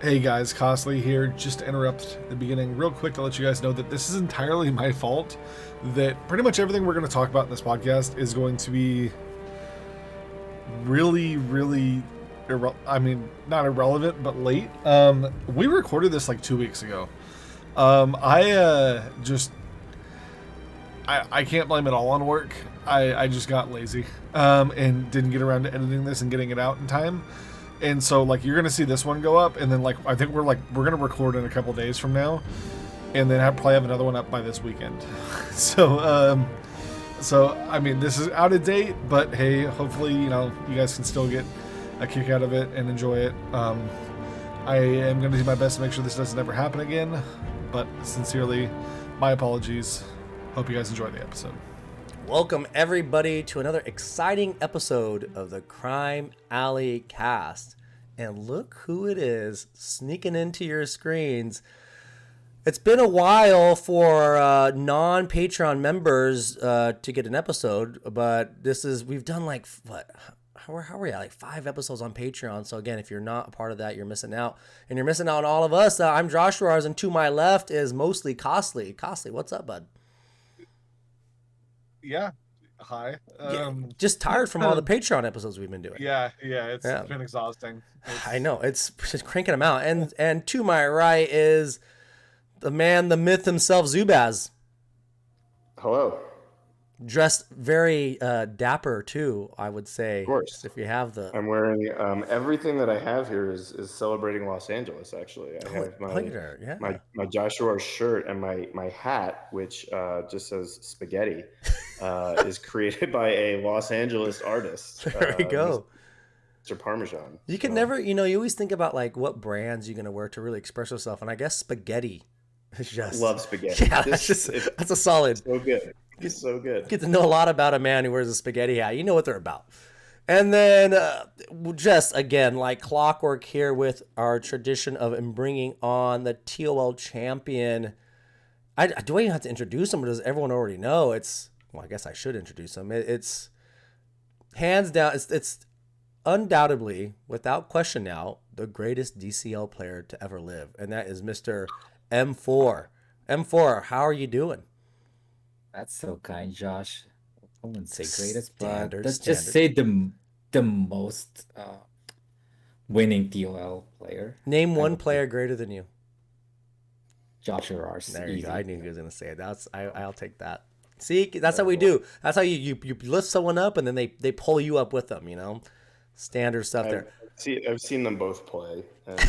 Hey guys, Costly here. Just to interrupt the beginning real quick to let you guys know that this is entirely my fault. That pretty much everything we're going to talk about in this podcast is going to be really, not irrelevant, but late. We recorded this like 2 weeks ago. I can't blame it all on work. I just got lazy and didn't get around to editing this and getting it out in time. And so like you're gonna see this one go up, and then like I think we're gonna record in a couple days from now, and then probably have another one up by this weekend. So I mean this is out of date, but hey, hopefully you guys can still get a kick out of it and enjoy it. I am gonna do my best to make sure this doesn't ever happen again, but sincerely, my apologies. Hope you guys enjoy the episode. Welcome, everybody, to another exciting episode of the Crime Alley Cast. And look who it is sneaking into your screens. It's been a while for non-Patreon members to get an episode, but we've done like, how are we at? Like 5 episodes on Patreon. So again, if you're not a part of that, you're missing out. And you're missing out on all of us. I'm Joshua, and to my left is mostly Costly. Costly, what's up, bud? Yeah. Hi. Just tired from all the Patreon episodes we've been doing. Yeah. It's been exhausting. I know. It's just cranking them out. And to my right is the man, the myth himself, Zubaz. Hello. Dressed very dapper too, I would say. Of course. If you have the... I'm wearing everything that I have here is celebrating Los Angeles, actually. I have my Joshua shirt and my hat, which just says spaghetti, is created by a Los Angeles artist. There we go. Mr. Parmesan. You can never, you always think about like what brands you're going to wear to really express yourself. And I guess spaghetti is just... Love spaghetti. Yeah, that's a solid... So good. It's so good. Get to know a lot about a man who wears a spaghetti hat. You know what they're about. And then just, again, like clockwork here with our tradition of bringing on the TOL champion. Do I even have to introduce him, or does everyone already know? Well, I guess I should introduce him. It's hands down, it's undoubtedly, without question now, the greatest DCL player to ever live. And that is Mr. M4. M4, how are you doing? That's so kind, Josh. I wouldn't say greatest, but let's Standard. just say the most winning TOL player. Name one player greater than you. Joshua Rars. There you go. I knew he was going to say it. I'll take that. See, that's how we do. That's how you lift someone up, and then they pull you up with them, Standard stuff there. I've seen them both play, and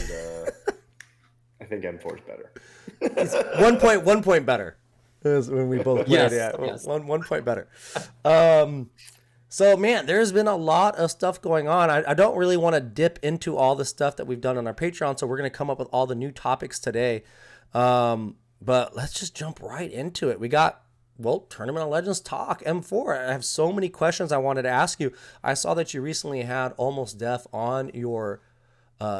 I think M4's better. It's 1 point better. When we both played, yes. 1 point better. So man, there's been a lot of stuff going on. I don't really want to dip into all the stuff that we've done on our Patreon, so we're going to come up with all the new topics today. But let's just jump right into it. We got Tournament of Legends talk. M4, I have so many questions I wanted to ask you. I saw that you recently had Almost Deaf on your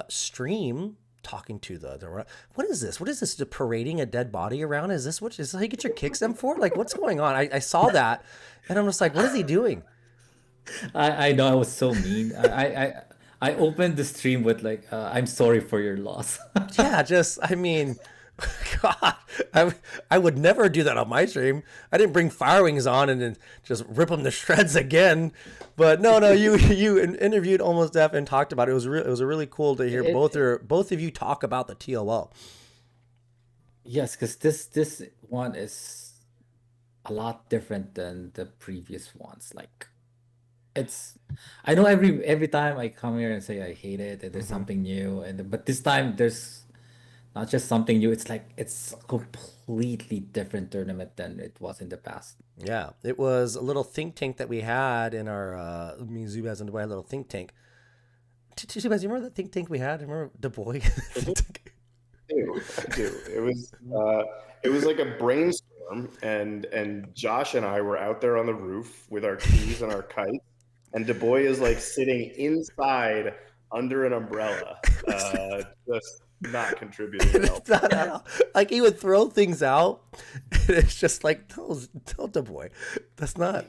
stream. Talking to the what is this? What is this? Parading a dead body around? Is this how you get your kicks M4? Like, what's going on? I saw that, and I'm just like, what is he doing? I know I was so mean. I opened the stream with like, I'm sorry for your loss. Yeah, God, I would never do that on my stream. I didn't bring Fire Wings on and then just rip them to shreds again. But no, you interviewed Almost Deaf and talked about it. It was really cool to hear both of you talk about the TOL. Yes, because this one is a lot different than the previous ones. Like, I know every time I come here and say I hate it and there's something new, but this time there's not just something new. It's like it's a completely different tournament than it was in the past. Yeah, it was a little think tank that we had in our me, Zubaz, and DaBoy had a little think tank. Zubaz, you remember that think tank we had? Remember DaBoy? I do. It was like a brainstorm, and Josh and I were out there on the roof with our keys and our kites, and DaBoy is like sitting inside under an umbrella, just not contributing at all. Not at all. Like, he would throw things out, and it's just like, no, DaBoy, that's not.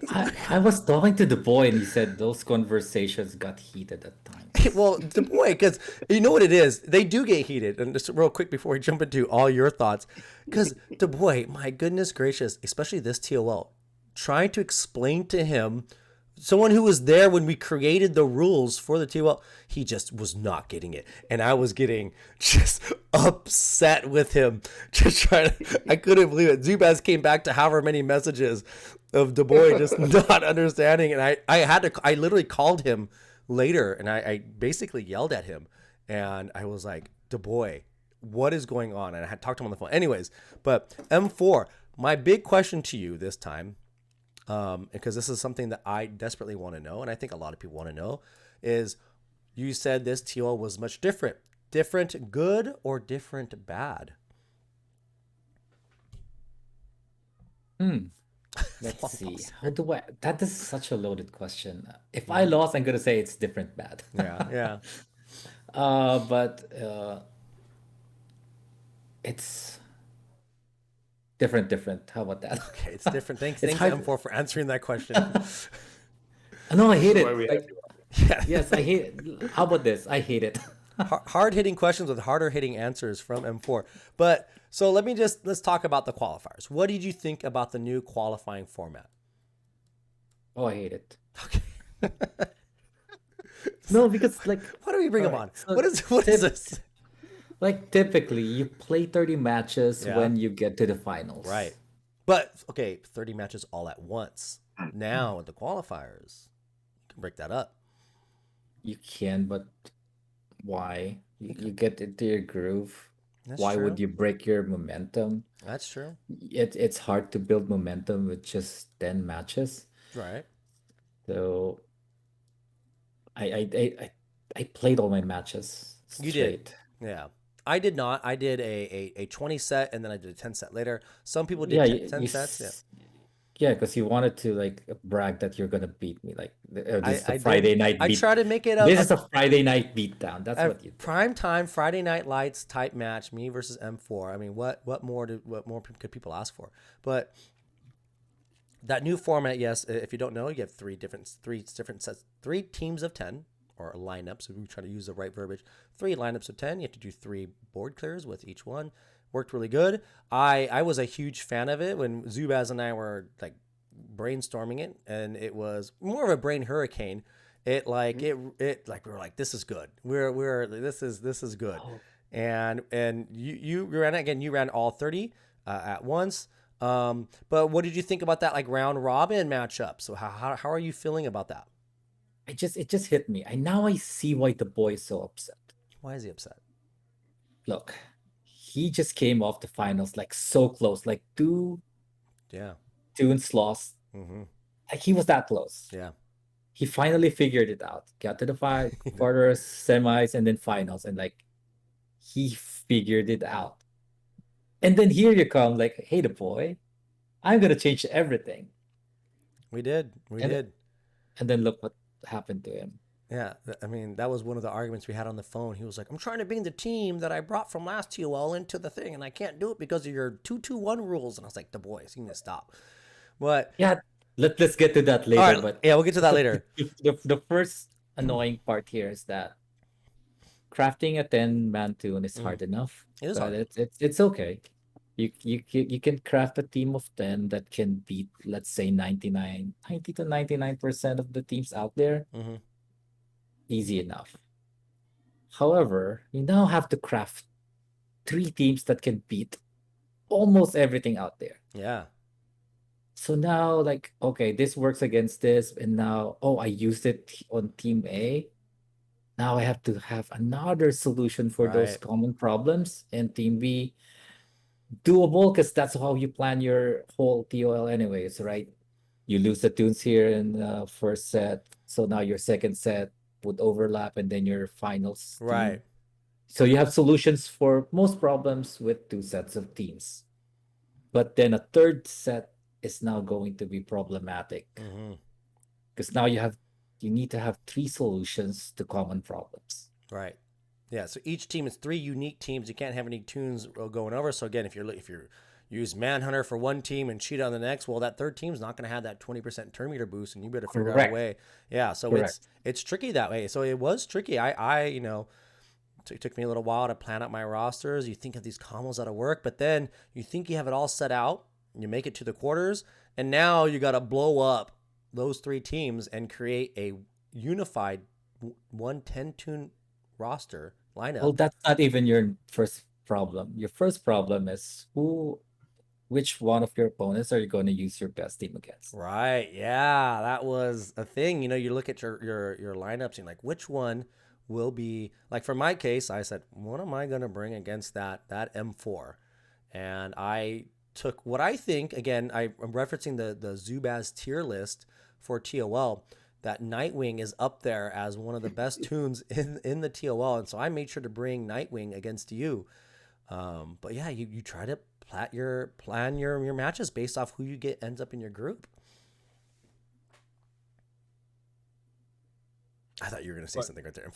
I was talking to DaBoy, and he said those conversations got heated at times. Well, DaBoy, because you know what it is. They do get heated. And just real quick before we jump into all your thoughts, because DaBoy, my goodness gracious, especially this TOL, trying to explain to him, someone who was there when we created the rules for the TOL, he just was not getting it. And I was getting just upset with him. Just trying to, I couldn't believe it. Zubaz came back to however many messages of DaBoy just not understanding. And I literally called him later and I basically yelled at him. And I was like, DaBoy, what is going on? And I had talked to him on the phone. Anyways, but M4, my big question to you this time, because this is something that I desperately want to know, and I think a lot of people want to know, is you said this TOL was much different. Different good or different bad? Let's see. How do I? That is such a loaded question. If I lost, I'm gonna say it's different bad. Yeah. But it's different. How about that? Okay, it's different. Thanks, It's hard. M4 for answering that question. No, I hate That's why it. we Like, have you. Yeah. yes, I hate it. How about this? I hate it. Hard hitting questions with harder hitting answers from M4. But so let's talk about the qualifiers. What did you think about the new qualifying format? Oh, I hate it. Okay. No, because like Why do we bring him Alright, on? so What is this? like typically you play 30 matches Yeah. when you get to the finals. Right. But okay, 30 matches all at once. Now at the qualifiers, you can break that up. You can, but why? You get into your groove. That's Why true. would you break your momentum? That's true. It's hard to build momentum with just 10 matches. Right. So I played all my matches You straight. did. Yeah. I did not. I did a 20 set and then I did a 10 set later. Some people did Yeah, 10 sets. Yeah. Yeah, because you wanted to like brag that you're gonna beat me. Like this is I a did. Friday night I beat. try to make it This is a Friday night beatdown. That's a what you do. prime time Friday Night Lights type match, me versus M4. I mean, what more could people ask for? But that new format, yes. If you don't know, you have three different sets, 3 teams of 10 or lineups. If we try to use the right verbiage, 3 lineups of 10. You have to do 3 board clears with each one. Worked really good. I was a huge fan of it when Zubaz and I were like brainstorming it, and it was more of a brain hurricane. It like we were like, this is good. This is good. And you ran it again. You ran all 30 at once. But what did you think about that like round robin matchup? So how are you feeling about that? It just hit me. I see why the boy is so upset. Why is he upset? Look, he just came off the finals like so close, like two Yeah. tunes lost. Mm-hmm. Like he was that close. Yeah. He finally figured it out. Got to the quarters, semis, and then finals, and like he figured it out. And then here you come, like, hey, the boy, I'm gonna change everything. We did. And then look what happened to him. Yeah, I mean, that was one of the arguments we had on the phone. He was like, I'm trying to bring the team that I brought from last TOL into the thing, and I can't do it because of your 2-2-1 rules. And I was like, the boys, you need to stop. But Yeah, let's get to that later. all right, But yeah, we'll get to that later. the first annoying part here is that crafting a 10-man tune is hard enough. It is but hard. it's okay. You can craft a team of 10 that can beat, let's say, 90 to 99% of the teams out there. Mm-hmm. Easy enough. However, you now have to craft 3 teams that can beat almost everything out there. Yeah. So now, like, okay, this works against this, and now, I used it on Team A. Now I have to have another solution for those Right. common problems, and Team B, doable, because that's how you plan your whole TOL anyways, right? You lose the tunes here in the first set, so now your second set would overlap, and then your finals team. Right. So you have solutions for most problems with 2 sets of teams. But then a third set is now going to be problematic, Mm-hmm. because now you need to have 3 solutions to common problems. Right. Yeah. So each team is 3 unique teams. You can't have any tunes going over. So again, if you're use Manhunter for one team and Cheetah on the next, well, that third team's not going to have that 20% turn meter boost, and you better figure out a Correct. way. Yeah, so Correct. it's tricky that way. So it was tricky. I it took me a little while to plan out my rosters. You think of these combos that'll work, but then you think you have it all set out, you make it to the quarters, and now you got to blow up those three teams and create a unified 110 tune roster lineup. Well, that's not even your first problem. Your first problem is which one of your opponents are you going to use your best team against? Right. Yeah, that was a thing. You look at your lineups and like which one will be like for my case, I said, what am I going to bring against that M4? And I took what I think, again, I'm referencing the Zubaz tier list for TOL. That Nightwing is up there as one of the best tunes in the TOL. And so I made sure to bring Nightwing against you. But yeah, you try to plan your matches based off who you get ends up in your group. I thought you were going to say something right there.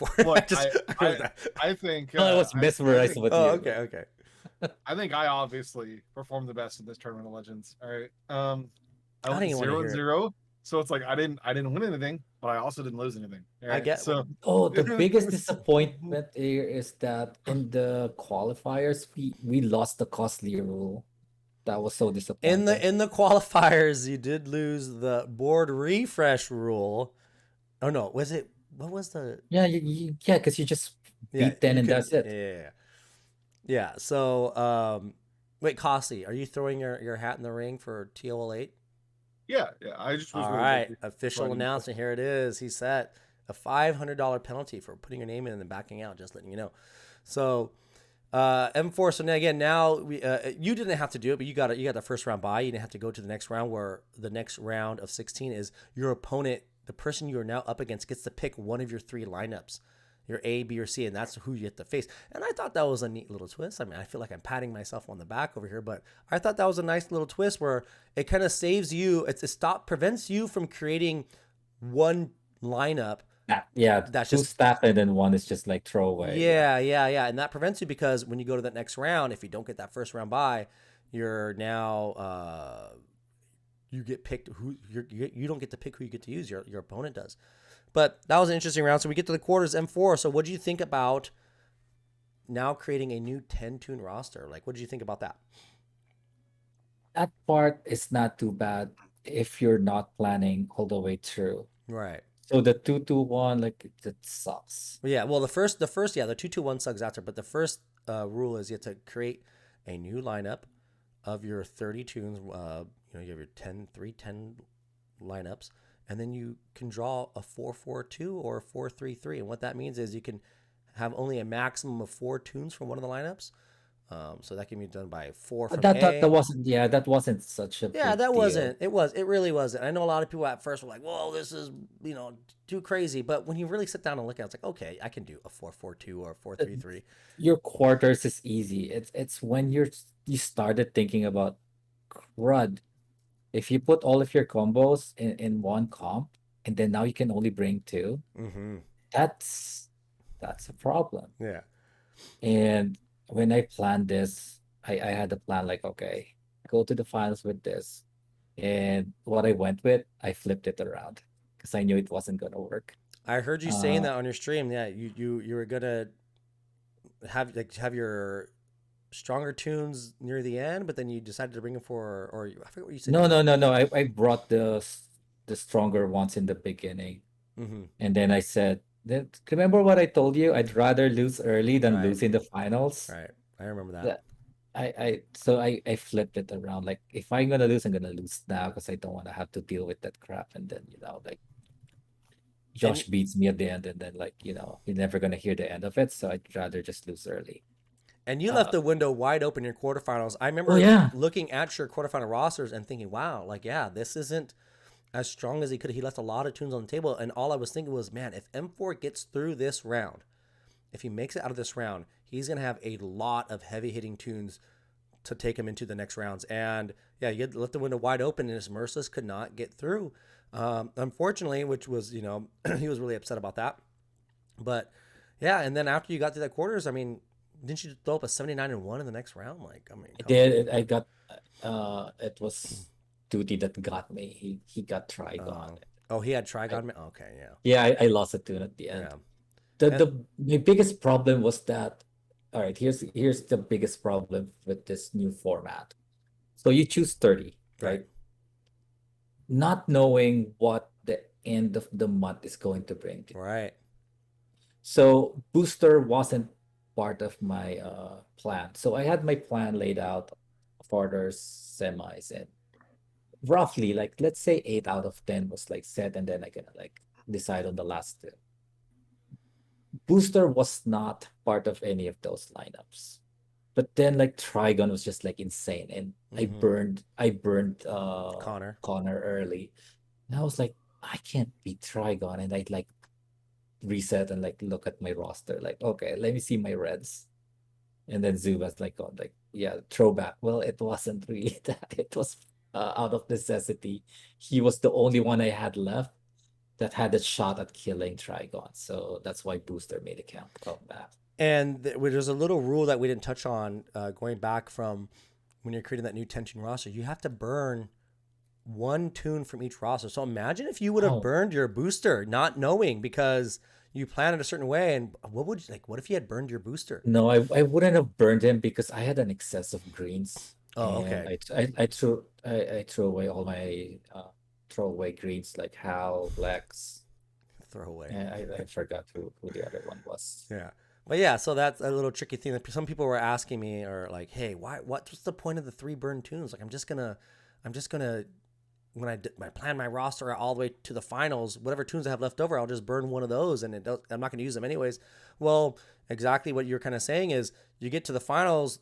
I think I was mesmerized with you. Oh, okay. I think I obviously performed the best in this tournament of Legends. All right. I don't went even wanna hear it. 0-0. So it's like I didn't win anything, but I also didn't lose anything. All right? I get so. Oh, the biggest disappointment here is that in the qualifiers, we lost the costly rule. That was so disappointing. In the qualifiers, you did lose the board refresh rule. Oh no, was it? What was the? Yeah, because you just beat 10 and that's it. Yeah. So, wait, Costly, are you throwing your hat in the ring for TOL8? Yeah. I just was all really right. busy Official running. announcement. Here it is. He set a $500 penalty for putting your name in and then backing out. Just letting you know. So, M4. So now we you didn't have to do it, but you got the first round bye. You didn't have to go to the next round, where the next round of 16 is your opponent. The person you are now up against gets to pick one of your three lineups, your A, B, or C, and that's who you have to face. And I thought that was a neat little twist. I mean, I feel like I'm patting myself on the back over here, but I thought that was a nice little twist where it kind of saves you. Prevents you from creating one lineup. Yeah, that's two just stacked and then one is just like throwaway. Yeah, and that prevents you because when you go to that next round, if you don't get that first round bye, you're now you get picked. You don't get to pick who you get to use. Your opponent does. But that was an interesting round. So we get to the quarters, M4. So what do you think about now creating a new 10-tune roster? Like, what did you think about that? That part is not too bad if you're not planning all the way through. Right. So the 2-2-1, like that sucks. Yeah. Well, the first, the 2-2-1 sucks after. But the first rule is you have to create a new lineup of your 30 tunes. You have your 10 lineups. And then you can draw a 4-4-2 or a 4-3-3. And what that means is you can have only a maximum of 4 tunes from one of the lineups. So that can be done by 4 from that wasn't such a big that deal. wasn't. It really wasn't. I know a lot of people at first were like, whoa, this is, too crazy. But when you really sit down and look at it, it's like, okay, I can do a 4-4-2 or a 4-3-3. Your quarters is easy. It's when you started thinking about crud. If you put all of your combos in one comp, and then now you can only bring 2, that's a problem. Yeah. And when I planned this, I had a plan like, okay, go to the finals with this. And what I went with, I flipped it around because I knew it wasn't going to work. I heard you saying that on your stream. Yeah, you were going to have your stronger tunes near the end, but then you decided to bring them or I forget what you said. No. I brought the stronger ones in the beginning, and then I said, remember what I told you? I'd rather lose early than lose in the finals. Right, I remember that. I flipped it around. Like if I'm gonna lose, I'm gonna lose now because I don't want to have to deal with that crap. And then like Josh beats me at the end, and then you're never gonna hear the end of it. So I'd rather just lose early. And you left the window wide open in your quarterfinals. I remember looking at your quarterfinal rosters and thinking, wow, this isn't as strong as he could. He left a lot of tunes on the table. And all I was thinking was, man, if M4 gets through this round, if he makes it out of this round, he's going to have a lot of heavy hitting tunes to take him into the next rounds. And yeah, you left the window wide open and his Merciless could not get through. Unfortunately, which was, he was really upset about that. But yeah, and then after you got to that quarters, I mean, didn't you throw up a 79-1 in the next round? Like, I mean, I come on. did. I got. It was Duty that got me. He got Trigon. Oh, he had Trigon. Okay, yeah. Yeah, I lost a tune at the end. Yeah. My biggest problem was that. All right, here's the biggest problem with this new format. So you choose 30, right? Not knowing what the end of the month is going to bring. Right. So booster wasn't part of my plan. So I had my plan laid out, quarters, semis, and roughly like let's say 8 out of 10 was like set, and then I can like decide on the last two. Booster was not part of any of those lineups. But then like Trigon was just like insane, and I burned Connor early. And I was like, I can't beat Trigon, and I'd like reset and like look at my roster, like, okay, let me see my reds. And then Zubaz like on like, yeah, throwback. Well, it wasn't really that. It was out of necessity. He was the only one I had left that had a shot at killing Trigon. So that's why Booster made a count of that. And there's a little rule that we didn't touch on going back from when you're creating that new tension roster. You have to burn one tune from each roster. So imagine if you would have burned your booster, not knowing because you planned it a certain way. And what if you had burned your booster? No, I wouldn't have burned him because I had an excess of greens. Oh, okay. I threw away all my throwaway greens like Hal, Lex. Throwaway. I forgot who the other one was. Yeah. But yeah, so that's a little tricky thing that some people were asking me, or like, hey, what's the point of the 3 burn tunes? Like, I'm just gonna when I plan my roster all the way to the finals, whatever tunes I have left over, I'll just burn one of those, and I'm not gonna use them anyways. Well, exactly what you're kind of saying is you get to the finals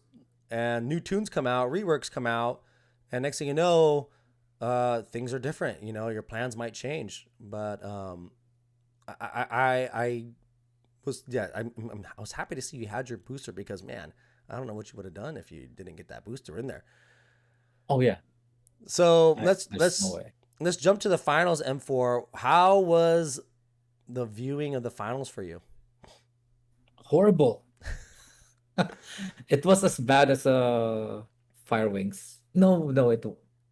and new tunes come out, reworks come out, and next thing you know, things are different. You know, your plans might change. But I was happy to see you had your booster because, man, I don't know what you would have done if you didn't get that booster in there. Oh yeah. So let's jump to the finals. M4. How was the viewing of the finals for you? Horrible. It was as bad as Fire Wings. No,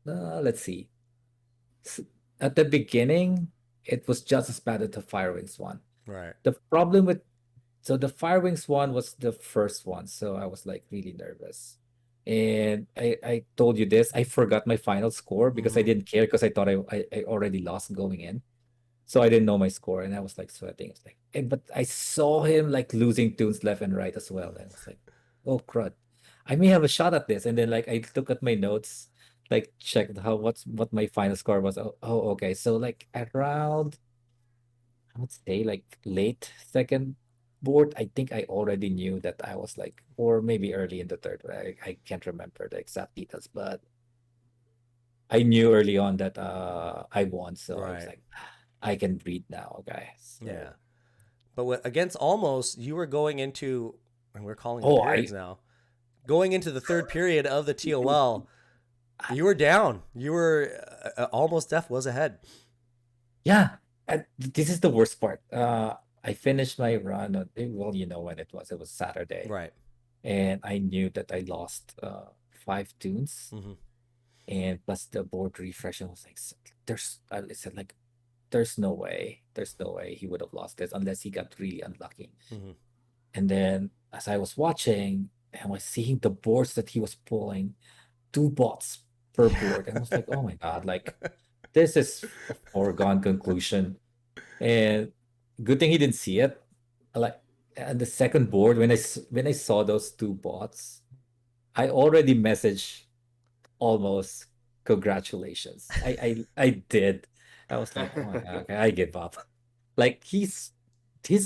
let's see. At the beginning, it was just as bad as the Fire Wings one. Right. The problem with the Fire Wings one was the first one, so I was like really nervous. And I told you this, I forgot my final score because I didn't care because I thought I already lost going in. So I didn't know my score and I was like sweating. It's like, but I saw him like losing tunes left and right as well. And I was like, oh crud, I may have a shot at this. And then like I look at my notes, like checked what my final score was. Oh, okay. So like around, I would say like late second board, I think I already knew that I was like, or maybe early in the third. I can't remember the exact details, but I knew early on that I won. So I was like, I can breathe now, guys. So, yeah. But against Almost, you were going into, and we're calling it periods now, going into the third period of the TOL, you were down. You were Almost Def was ahead. Yeah. This is the worst part. I finished my run. Well, you know when it was. It was Saturday. Right. And I knew that I lost 5 tunes. And plus the board refresh. I was like, I said like, there's no way he would have lost this unless he got really unlucky. And then as I was watching, I was seeing the boards that he was pulling, 2 bots per board. And I was like, oh my God, like this is a foregone conclusion. And good thing he didn't see it. Like at the second board, when I saw those 2 bots, I already messaged Almost congratulations. I did. I was like, oh my God, okay, I give up. Like his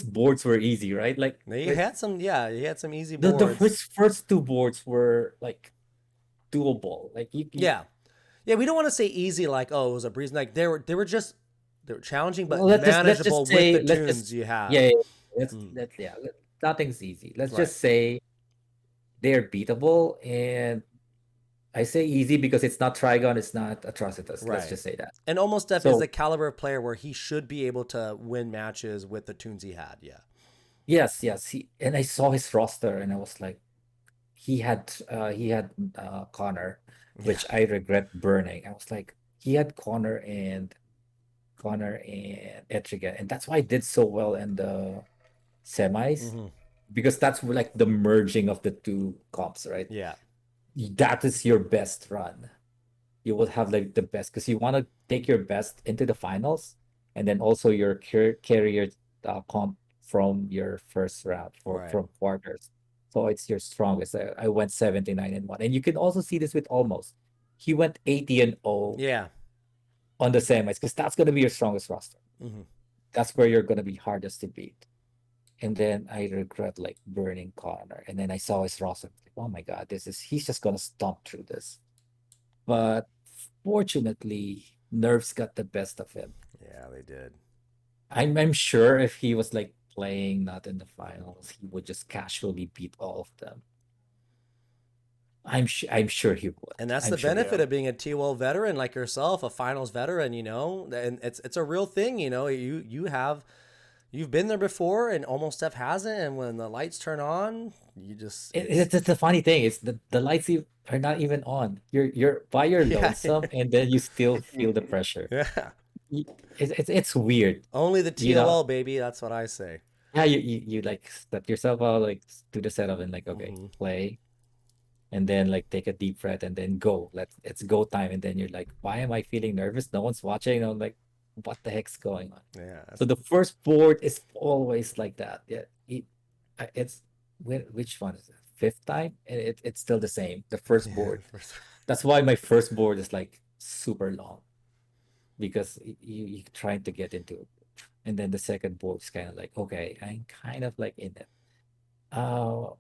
boards were easy, right? Like he had some easy boards. The first 2 boards were like doable. Like yeah. We don't want to say easy like, oh, it was a breeze. Like they were challenging but manageable with the tunes you have. Yeah. Nothing's easy. Let's just say they're beatable, and I say easy because it's not Trigon, it's not Atrocitus. Let's just say that. And Almost Def is the caliber of player where he should be able to win matches with the tunes he had. Yeah. Yes, yes. And I saw his roster, and I was like, he had Connor, Yeah. which I regret burning. I was like, he had Connor and Etrigan, and that's why I did so well in the semis, Hmm. because that's like the merging of the two comps, right? Yeah. That is your best run. You will have like the best, because you want to take your best into the finals, and then also your carrier comp from your first round or Right. from quarters. So it's your strongest. I went 79-1, and you can also see this with Almost. He went 80-0 Yeah. on the semis, because that's going to be your strongest roster. Hmm. That's where you're going to be hardest to beat. And then I regret like burning Connor, and then I saw his roster. Like, oh my god, he's just gonna stomp through this. But fortunately, nerves got the best of him. Yeah, they did. I'm sure if he was like playing not in the finals, he would just casually beat all of them. I'm sure he would. And that's I'm the sure. benefit of being a T-Well veteran like yourself, a finals veteran, and it's a real thing, you've been there before and almost stuff hasn't, and when the lights turn on, you just It's the funny thing is the lights are not even on. You're by your yeah. lonesome, and then you still feel the pressure. Yeah. It's weird. Only the You know, TOL, baby, that's what I say. yeah, you like set yourself out, like do the setup, and like, okay, Hmm. play, and then like take a deep breath, and then go. It's go time, and then you're like, why am I feeling nervous? No one's watching. I'm like, what the heck's going on? Yeah. So the first board is always like that. Yeah, it's which one is it? Fifth time, and it's still the same. The first Yeah. board. That's why my first board is like super long, because you trying to get into it. And then the second board is kind of like, okay, I'm kind of like in it. Uh,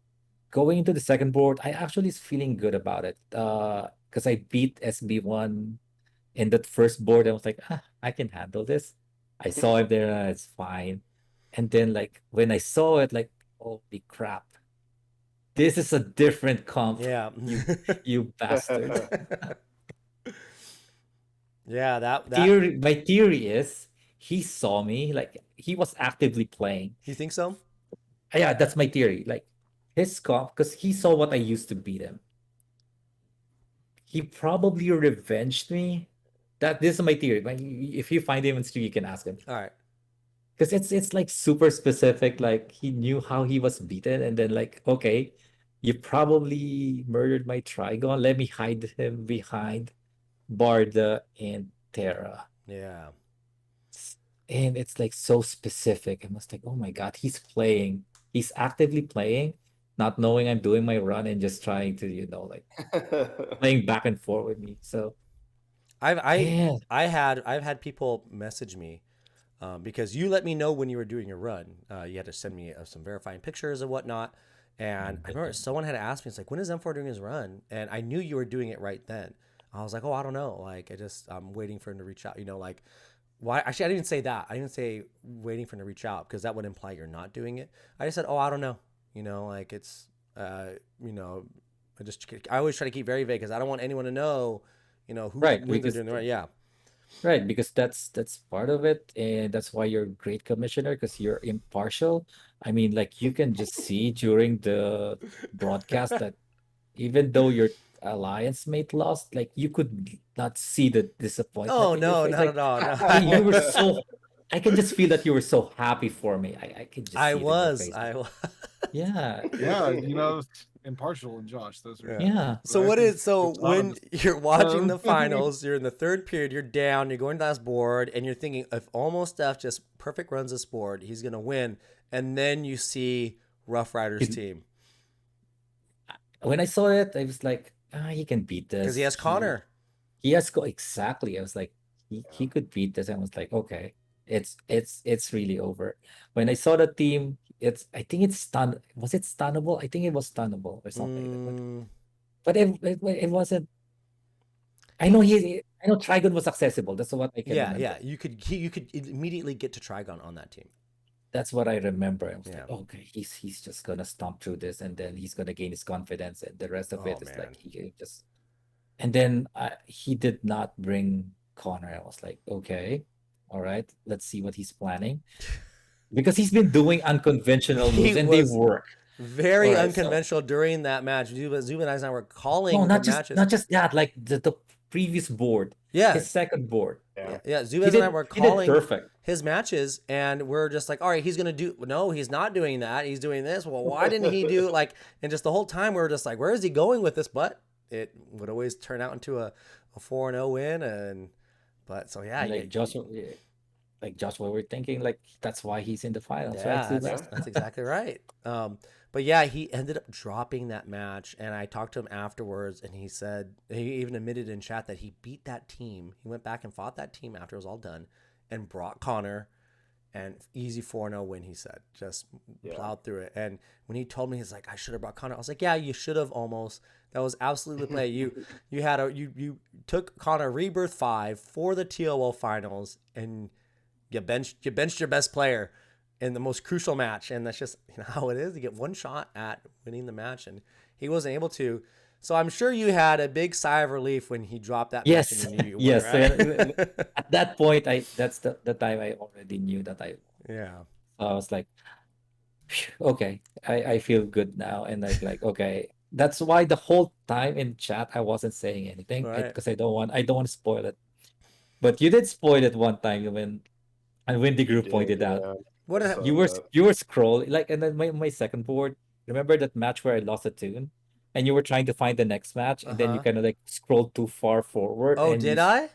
Going into the second board, I actually is feeling good about it. Because I beat SB1 in that first board. I was like, I can handle this. I saw him there, it's fine. And then like when I saw it, like, holy crap, this is a different comp. Yeah. You bastard. Yeah, that My theory is he saw me, like he was actively playing. you think so? Yeah, that's my theory. Like his comp, because he saw what I used to beat him. He probably revenged me. That this is my theory. If you find him in stream, you can ask him. All right. Because it's like super specific. Like he knew how he was beaten, and then like, okay, you probably murdered my Trigon. Let me hide him behind Barda and Terra. Yeah. And it's like so specific. I was like, oh my god, he's playing. He's actively playing, not knowing I'm doing my run and just trying to, like playing back and forth with me. So I've I yeah. I've had people message me, because you let me know when you were doing your run. You had to send me some verifying pictures and whatnot. And I remember someone had asked me, it's like, when is M4 doing his run? And I knew you were doing it right then. I was like, oh, I don't know. Like, I'm waiting for him to reach out. Like, why? Actually, I didn't even say that. I didn't say waiting for him to reach out, because that would imply you're not doing it. I just said, oh, I don't know. Like it's, you know, I always try to keep very vague, because I don't want anyone to know, Right, when they're because doing the run. Yeah. that's part of it, and that's why you're a great commissioner, because you're impartial. I mean, like you can just see during the broadcast that even though your alliance mate lost, like you could not see the Oh disappointment in your no, face. not Like at all. No, you were so, I can just feel that you were so happy for me. I could just I see it in your was. face. I was. Yeah, Yeah, impartial and Josh. Those are Yeah. yeah. So it's when honest. you're watching the finals, you're in the third period, you're down, you're going to last board, and you're thinking, if almost Steph just perfect runs this board, he's gonna win. And then you see Rough Riders team, When I saw it, I was like, he can beat because he this. has Connor. He has go exactly. I was like, he could beat this. I was like, okay, it's really over. When I saw the team, I think it's stun. Was it stunnable? I think it was stunnable or something. Mm, But it wasn't. I know Trigon was accessible. That's what I can yeah, yeah. remember. You could immediately get to Trigon on that team. That's what I remember. I was Yeah. like, okay, he's just gonna stomp through this, and then he's gonna gain his confidence, and the rest of Oh it is man. like he can just. And then he did not bring Connor. I was like, okay, all right, let's see what he's planning. because he's been doing unconventional He moves and they was work. very All right, so unconventional during that match. Zubaz and I were no, calling the matches. not just that, like the previous board, Yeah, his second board, yeah, Yeah. yeah. he Zubaz and I did were he did calling perfect. his matches, and we're just like, all right, he's gonna do. No, he's not doing that. He's doing this. Well, why didn't he do like? And just the whole time we were just like, where is he going with this? But it would always turn out into a 4-0 win, and but so yeah, And like Joshua, like Joshua, we're thinking like that's why he's in the finals, right? yeah, Zubaz? that's exactly right. But yeah, he ended up dropping that match, and I talked to him afterwards, and he said he even admitted in chat that he beat that team. He went back and fought that team after it was all done, and brought Connor, and easy 4-0 win. He said just plowed through it. And when he told me, he's like, I should have brought Connor. I was like, yeah, you should have almost. That was absolutely the play. You took Connor Rebirth 5 for the TOL finals, and you benched your best player in the most crucial match, and that's just how it is. You get one shot at winning the match, and he wasn't able to. So I'm sure you had a big sigh of relief when he dropped that match Yes, and you knew you won, yes. right? At that point, that's the time I already knew that Yeah. I was like, "Phew, okay, I feel good now, and like okay. That's why the whole time in chat I wasn't saying anything Right. because I don't want to spoil it. But you did spoil it one time when the group pointed out. What I did saw You were that. you were scrolling like, and then my second board. Remember that match where I lost a tune, and you were trying to find the next match, and then you Uh-huh. kind of like scrolled too far forward, Oh, and did I?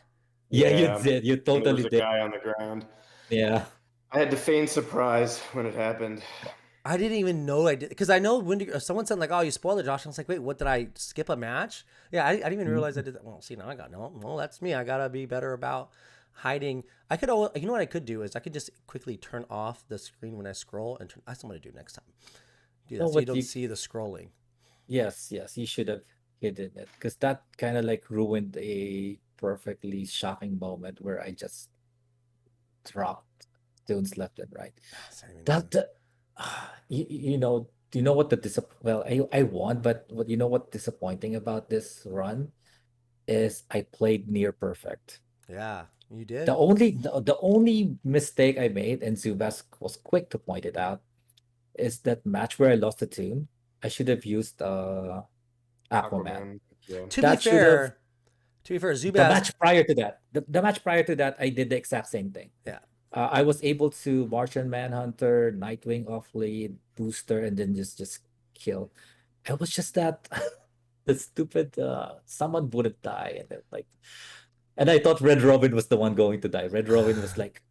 yeah, you Yeah. did, you And there totally was a did, guy on the ground. yeah. I had to feign surprise when it happened. I didn't even know I did, because I know when someone said like, "Oh, you spoiled it, Josh." I was like, "Wait, what? Did I skip a match?" Yeah, I didn't even realize I did that. Well, see, now I got no. Well, that's me. I gotta be better about hiding. I could, you know what I could do is I could just quickly turn off the screen when I scroll, and that's what I'm gonna do next time. Do No, that so you what don't you see the scrolling. yes, you should have hidden it because that kind of like ruined a perfectly shocking moment where I just dropped tunes left and right. That's not even That done. the do you know what the well, I won, but what you know what disappointing about this run is I played near perfect. Yeah, you did. The only mistake I made, and Zubas was quick to point it out, is that match where I lost the tune. I should have used Aquaman. Aquaman. Yeah. To be That should have fair, the Zubaz. match prior to that. The match prior to that, I did the exact same thing. Yeah. I was able to Martian Manhunter, Nightwing off lead, booster, and then just kill. It was just that the stupid someone wouldn't die, and then like, and I thought Red Robin was the one going to die. Red Robin was like,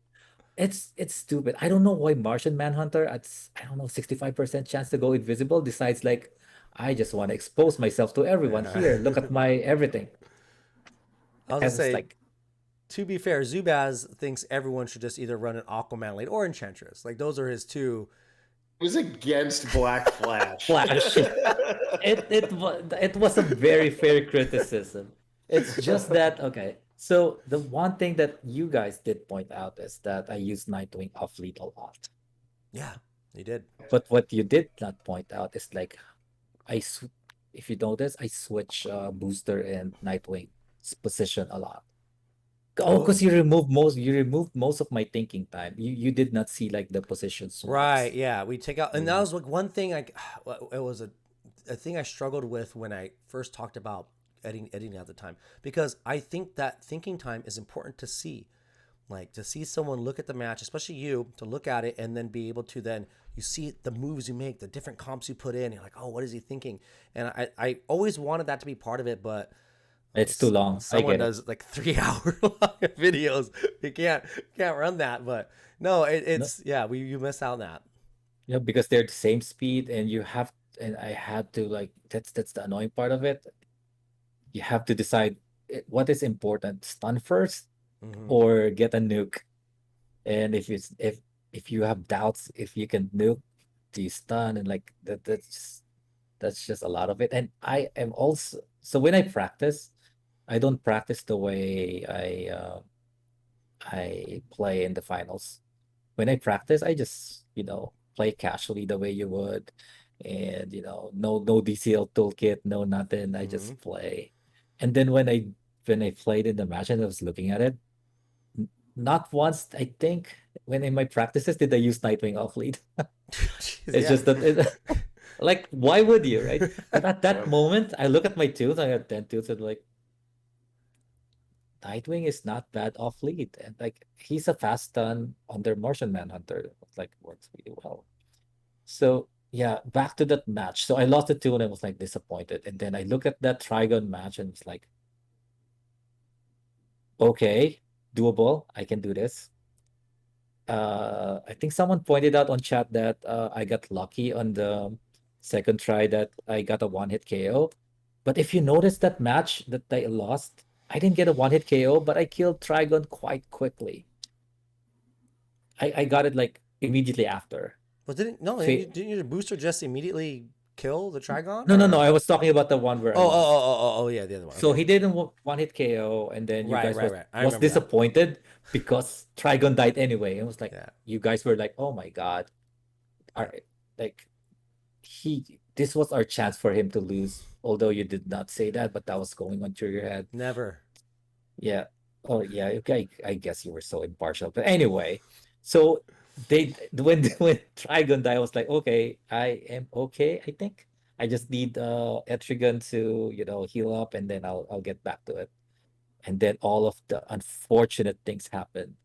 it's stupid. I don't know why Martian Manhunter at I don't know 65% chance to go invisible decides like I just want to expose myself to everyone here. Look at my everything. I was gonna And it's say, like to be fair, Zubaz thinks everyone should just either run an Aquaman lane or Enchantress. Like those are his two. It was against Black Flash. Flash. It was a very fair criticism. It's just that okay. So the one thing that you guys did point out is that I use Nightwing off lead a lot. Yeah, he did. But what you did not point out is like if you notice, I switch booster and Nightwing's position a lot. Oh, because you removed most of my thinking time. You did not see like the position Right. swaps. Yeah, we take out, and that was like one thing. It was a thing I struggled with when I first talked about editing at the time, because I think that thinking time is important to see. Like to see someone look at the match, especially you, to look at it and then be able to then you see the moves you make, the different comps you put in. You're like, oh, what is he thinking? And I always wanted that to be part of it, but It's too long. I someone get it. does like 3 hour long videos. You can't run that. But no, No, it's yeah, you miss out on that. because they're the same speed, and I had to like that's the annoying part of it. You have to decide what is important: stun first Hmm. or get a nuke. And if you have doubts if you can nuke, do you stun and like that's just a lot of it. And I am also so when I practice, I don't practice the way I play in the finals. When I practice, I just play casually the way you would, and no DCL toolkit, no nothing. I Hmm. just play, and then when I played in the match and I was looking at it, not once, I think, when in my practices did I use Nightwing off lead. It's just that like, why would you, right? But at that moment, I look at my tools, I had 10 tools, and like, Nightwing is not bad off lead. And like, he's a fast stun under Martian Manhunter. Like, works really well. So, yeah, back to that match. So I lost the two and I was like disappointed. And then I look at that Trigon match and it's like, okay, doable. I can do this. I think someone pointed out on chat that I got lucky on the second try that I got a one-hit KO. But if you notice that match that I lost, I didn't get a one-hit KO, but I killed Trigon quite quickly. I got it like immediately after. Well, didn't your booster just immediately kill the Trigon? No. I was talking about the one where I lost. Oh, yeah, the other one. So he didn't one-hit KO, and then you Right, guys right. was disappointed because Trigon died anyway. It was like, Yeah. you guys were like, oh my God. This was our chance for him to lose. Although you did not say that, but that was going on through your head. Never. Yeah. Oh yeah. Okay. I guess you were so impartial. But anyway, so when Trigon died, I was like, okay, I am okay. I think I just need Etrigan to heal up, and then I'll get back to it. And then all of the unfortunate things happened,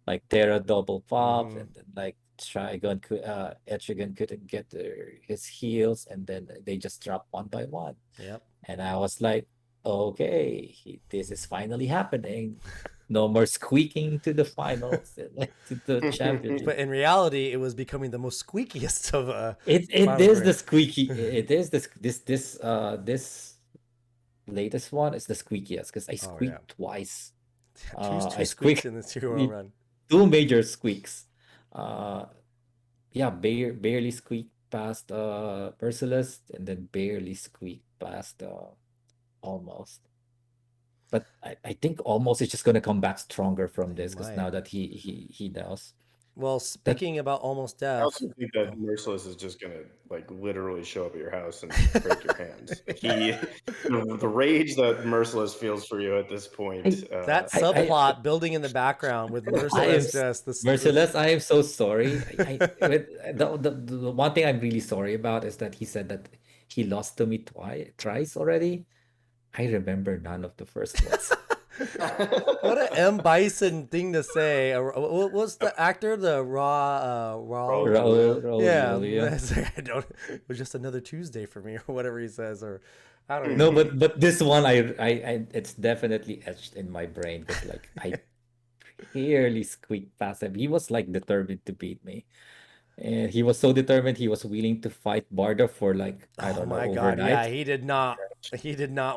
like Terra double pop, and then like Etrigan couldn't get his heals, and then they just dropped one by one. Yep. And I was like, okay, this is finally happening. No more squeaking to the finals, to the championship. But in reality, it was becoming the most squeakiest of It is the squeaky. It is this latest one is the squeakiest because I squeaked twice. Two squeaks in this 2-row run. Two major squeaks. Barely squeaked past Merciless, and then barely squeaked past Almost. But I think Almost is just gonna come back stronger from this because now that he knows. Well, speaking about Almost Death, I also think that Merciless is just gonna like literally show up at your house and break your hands. The rage that Merciless feels for you at this point. That subplot building in the background with Merciless. Merciless, I am so sorry. The one thing I'm really sorry about is that he said that he lost to me twice already. I remember none of the first ones. What an M. Bison thing to say. What was the actor? The Raul. Yeah. It was just another Tuesday for me, or whatever he says, or I don't know. No, but this one, I it's definitely etched in my brain because like I barely squeaked past him. He was like determined to beat me. And he was so determined, he was willing to fight Barda for like I don't know, overnight. Yeah, he did not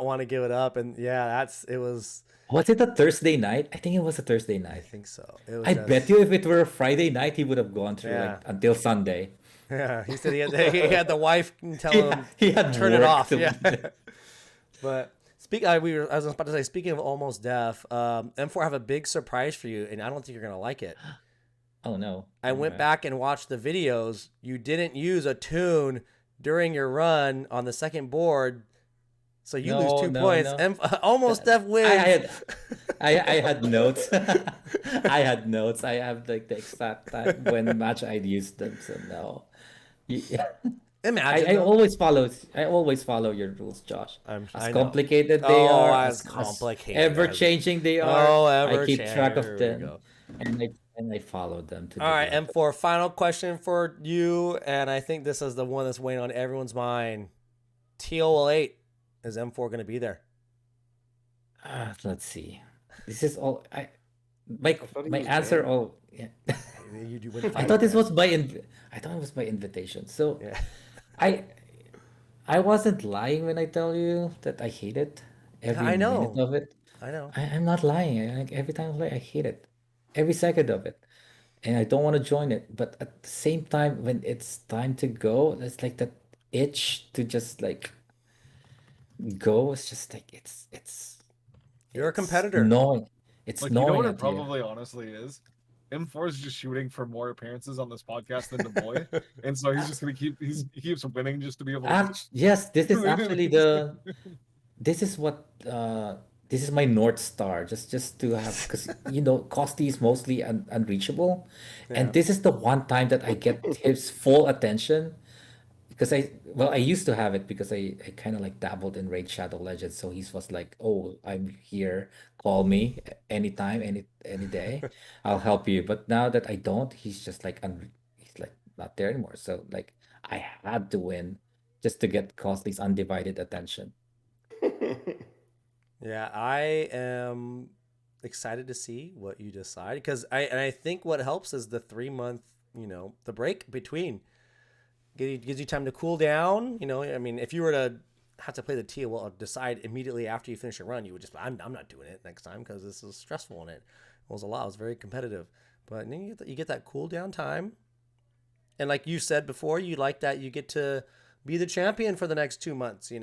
want to give it up, and it was. Was it a Thursday night? I think it was a Thursday night. I think so. I bet you if it were a Friday night, he would have gone through until Sunday. Yeah, he said he had the wife tell him he had turn it off. Yeah. But I was about to say, speaking of Almost Death, M4 have a big surprise for you, and I don't think you're gonna like it. Oh no! I went back and watched the videos. You didn't use a tune during your run on the second board, so you lose 2 points. Almost Death wins. I had notes. I had notes. I have like the exact time when the match I'd used them. So no. Imagine. I always follow your rules, Josh. As complicated they are, as complicated, ever changing they are. I keep track of them, and I follow them. All right, M4. Final question for you, and I think this is the one that's weighing on everyone's mind. TOL8, is M4 going to be there? Let's see. This is all. My answer. Oh, yeah. I thought this was I thought it was by invitation. So, I wasn't lying when I tell you that I hate it. Every minute of it. I know. I'm not lying. Every time I play, I hate it. Every second of it. And I don't want to join it. But at the same time, when it's time to go, it's like that itch to just like go. It's just like it's you're a competitor. Annoying. It's like, annoying. You know what it probably honestly is? M4 is just shooting for more appearances on this podcast than DaBoy. And so he's just gonna he keeps winning just to be able to Yes, this is actually this is what this is my North Star, just to have, because Costi is mostly unreachable, and this is the one time that I get his full attention. Because I used to have it because I kind of like dabbled in Raid Shadow Legends. So he was like, "Oh, I'm here. Call me anytime, any day. I'll help you." But now that I don't, he's just like he's like not there anymore. So like I had to win just to get Costly's undivided attention. Yeah, I am excited to see what you decide because I think what helps is the 3 month, the break between gives you time to cool down. I mean, if you were to have to play the TOL, decide immediately after you finish a run, you would just, I'm not doing it next time because this is stressful and it was a lot. It was very competitive. But then you get that cool down time. And like you said before, you like that you get to be the champion for the next 2 months, You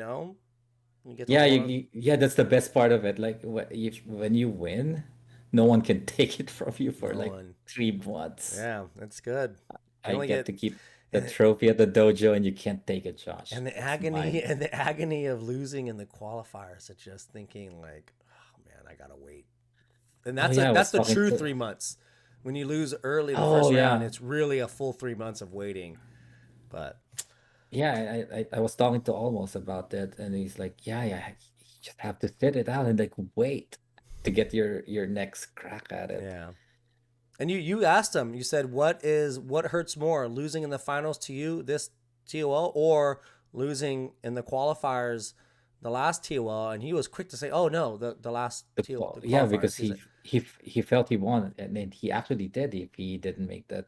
get Yeah, to yeah, that's the best part of it. Like when you win, no one can take it from you for no like one. 3 months. Yeah, that's good. You I only get get to keep the and trophy at the dojo, and you can't take it, Josh. and the It's agony mine. and the agony of losing in the qualifiers of just thinking like, oh man, I gotta wait. And Oh yeah, I that's was the talking true to. 3 months. When you lose early the Oh first round, yeah, it's really a full 3 months of waiting. But yeah. I was talking to Almost about that, and he's like, yeah. You just have to sit it out and like wait to get your next crack at it. yeah. And you asked him, you said, what hurts more, losing in the finals to you this TOL or losing in the qualifiers the last TOL? And he was quick to say, oh no, the last TOL, the Yeah, qualifiers. because He said, he felt he won, and then he actually did. If he didn't make that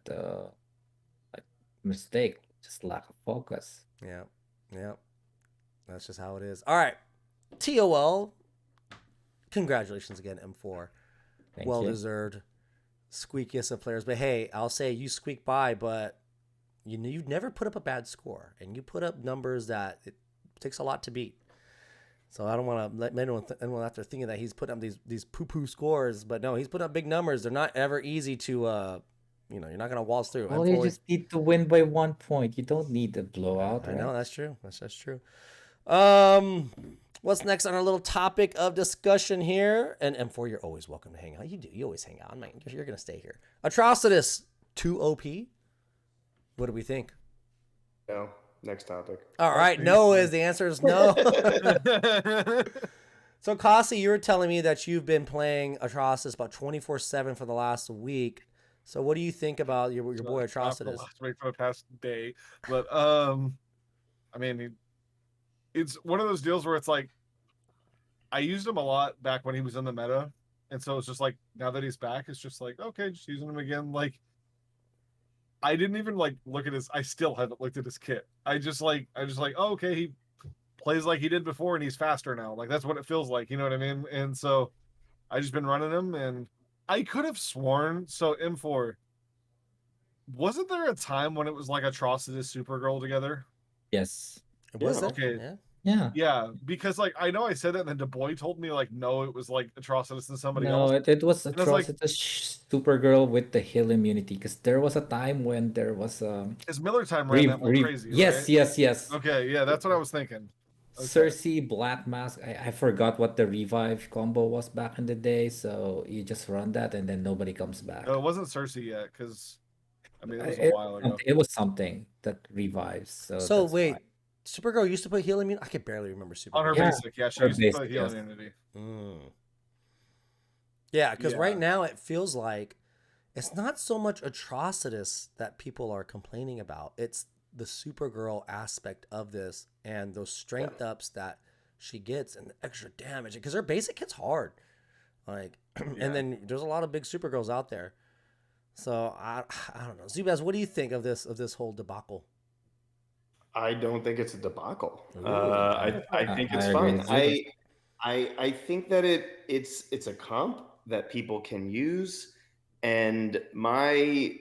like mistake, just lack of focus. yeah, yeah, that's just how it is. All right, TOL, congratulations again, M4. Thank Well you. deserved. Squeakiest of players. But hey, I'll say you squeak by, but you never put up a bad score, and you put up numbers that it takes a lot to beat. So I don't want to let anyone after thinking that he's putting up these poo poo scores, but no, he's putting up big numbers. They're not ever easy to you're not gonna waltz through. Well, you M4, just need to win by 1 point. You don't need a blowout, I know right? that's true. That's true. Um, what's next on our little topic of discussion here? And M4, you're always welcome to hang out. You always hang out. You're gonna stay here. Atrocitus 2 OP. What do we think? No, next topic. All right, no is the answer is no. So, Kasi, you were telling me that you've been playing Atrocitus about 24/7 for the last week. So, what do you think about your boy Not for the Atrocitus? last week, for the past day, but I mean, it's one of those deals where it's like I used him a lot back when he was in the meta, and so it's just like now that he's back, it's just like okay, just using him again. Like I didn't even like look at his. I still haven't looked at his kit. I just like oh, okay, he plays like he did before, and he's faster now. Like that's what it feels like. You know what I mean? And so I just been running him, and I could have sworn. So M4, wasn't there a time when it was like Atrocitus Supergirl together? Yes. Was Yeah. it? Okay. Yeah. Yeah. Yeah, because like I know I said that, and then DaBoy told me like no, it was like Atrocitus and somebody No, else. it was And I was like, Atrocitus Supergirl with the heal immunity, because there was a time when there was his Miller time ran that like crazy, yes, right? yes. Okay, yeah, that's what I was thinking. Okay. Cersei Black Mask. I forgot what the revive combo was back in the day, so you just run that and then nobody comes back. No, it wasn't Cersei yet, because I mean it was a It, while ago. it was something that revives, so So that's why. wait, Supergirl used to put healing immunity. I can barely remember On her Supergirl. Yeah, basic, yeah, she her used to put basic, healing yes. immunity. Yeah, because Yeah. right now it feels like it's not so much Atrocitus that people are complaining about. It's the Supergirl aspect of this and those strength ups that she gets and the extra damage because her basic hits hard. Like, and then there's a lot of big Supergirls out there. So I don't know. Zubaz, what do you think of this whole debacle? I don't think it's a debacle. Ooh. I think it's I agree fine. with Zubaz. I think that it's a comp that people can use. And my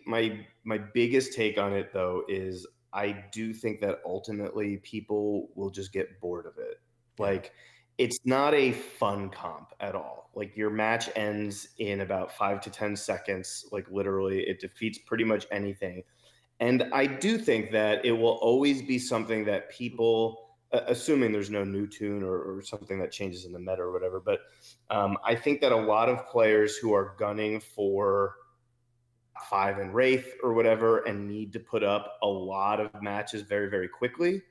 biggest take on it though is I do think that ultimately people will just get bored of it. Like it's not a fun comp at all. Like your match ends in about 5 to 10 seconds. Like literally, it defeats pretty much anything. And I do think that it will always be something that people, assuming there's no new tune or something that changes in the meta or whatever. But I think that a lot of players who are gunning for 5 and Wraith or whatever and need to put up a lot of matches very, very quickly,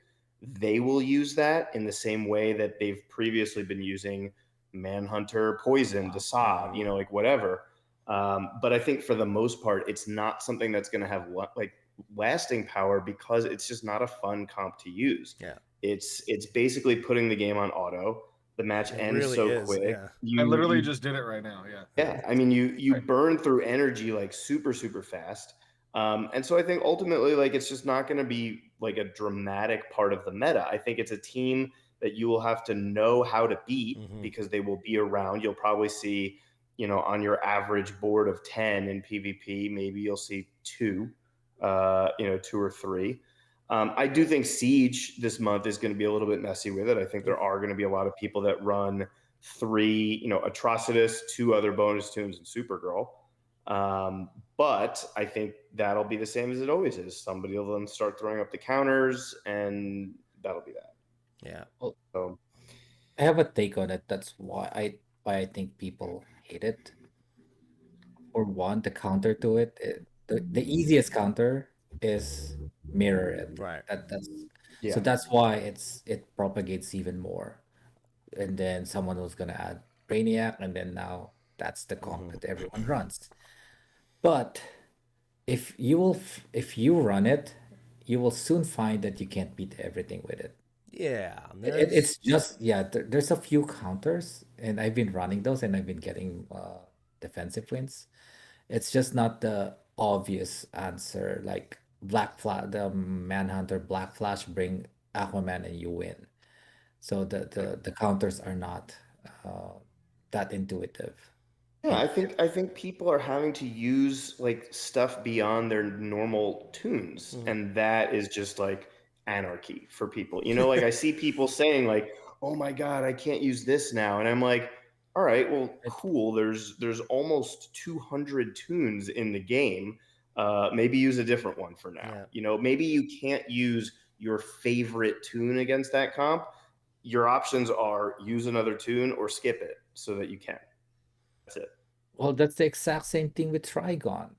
they will use that in the same way that they've previously been using Manhunter, Poison, Desab, like whatever. But I think for the most part, it's not something that's going to have like lasting power because it's just not a fun comp to use. Yeah. It's basically putting the game on auto. The match ends really so is, quick. yeah. I literally just did it right now. Yeah. Yeah, I mean, you burn through energy like super, super fast. And so I think ultimately, like, it's just not going to be like a dramatic part of the meta. I think it's a team that you will have to know how to beat because they will be around. You'll probably see, on your average board of 10 in PvP, maybe you'll see 2, 2 or 3. I do think Siege this month is going to be a little bit messy with it. I think there are going to be a lot of people that run 3, Atrocitus, 2 other bonus tunes, and Supergirl. But I think that'll be the same as it always is. Somebody will then start throwing up the counters, and that'll be that. Yeah. Well, So I have a take on it. That's why I think people hate it. Or one, the counter to it, the easiest counter is mirror it. Right. So that's why it propagates even more. And then someone was gonna add Brainiac, and then now that's the comp that everyone runs. But if you run it, you will soon find that you can't beat everything with it. Yeah. It's just there's a few counters, and I've been running those, and I've been getting defensive wins. It's just not the obvious answer. Like the Manhunter Black Flash bring Aquaman and you win. So the counters are not that intuitive. yeah, I think people are having to use like stuff beyond their normal tunes, and that is just like anarchy for people. Like I see people saying like, "Oh my God, I can't use this now," and I'm like, "All right, well, cool. There's almost 200 tunes in the game. Maybe use a different one for now. Maybe you can't use your favorite tune against that comp. Your options are use another tune or skip it so that you can. That's it." Well, that's the exact same thing with Trigon.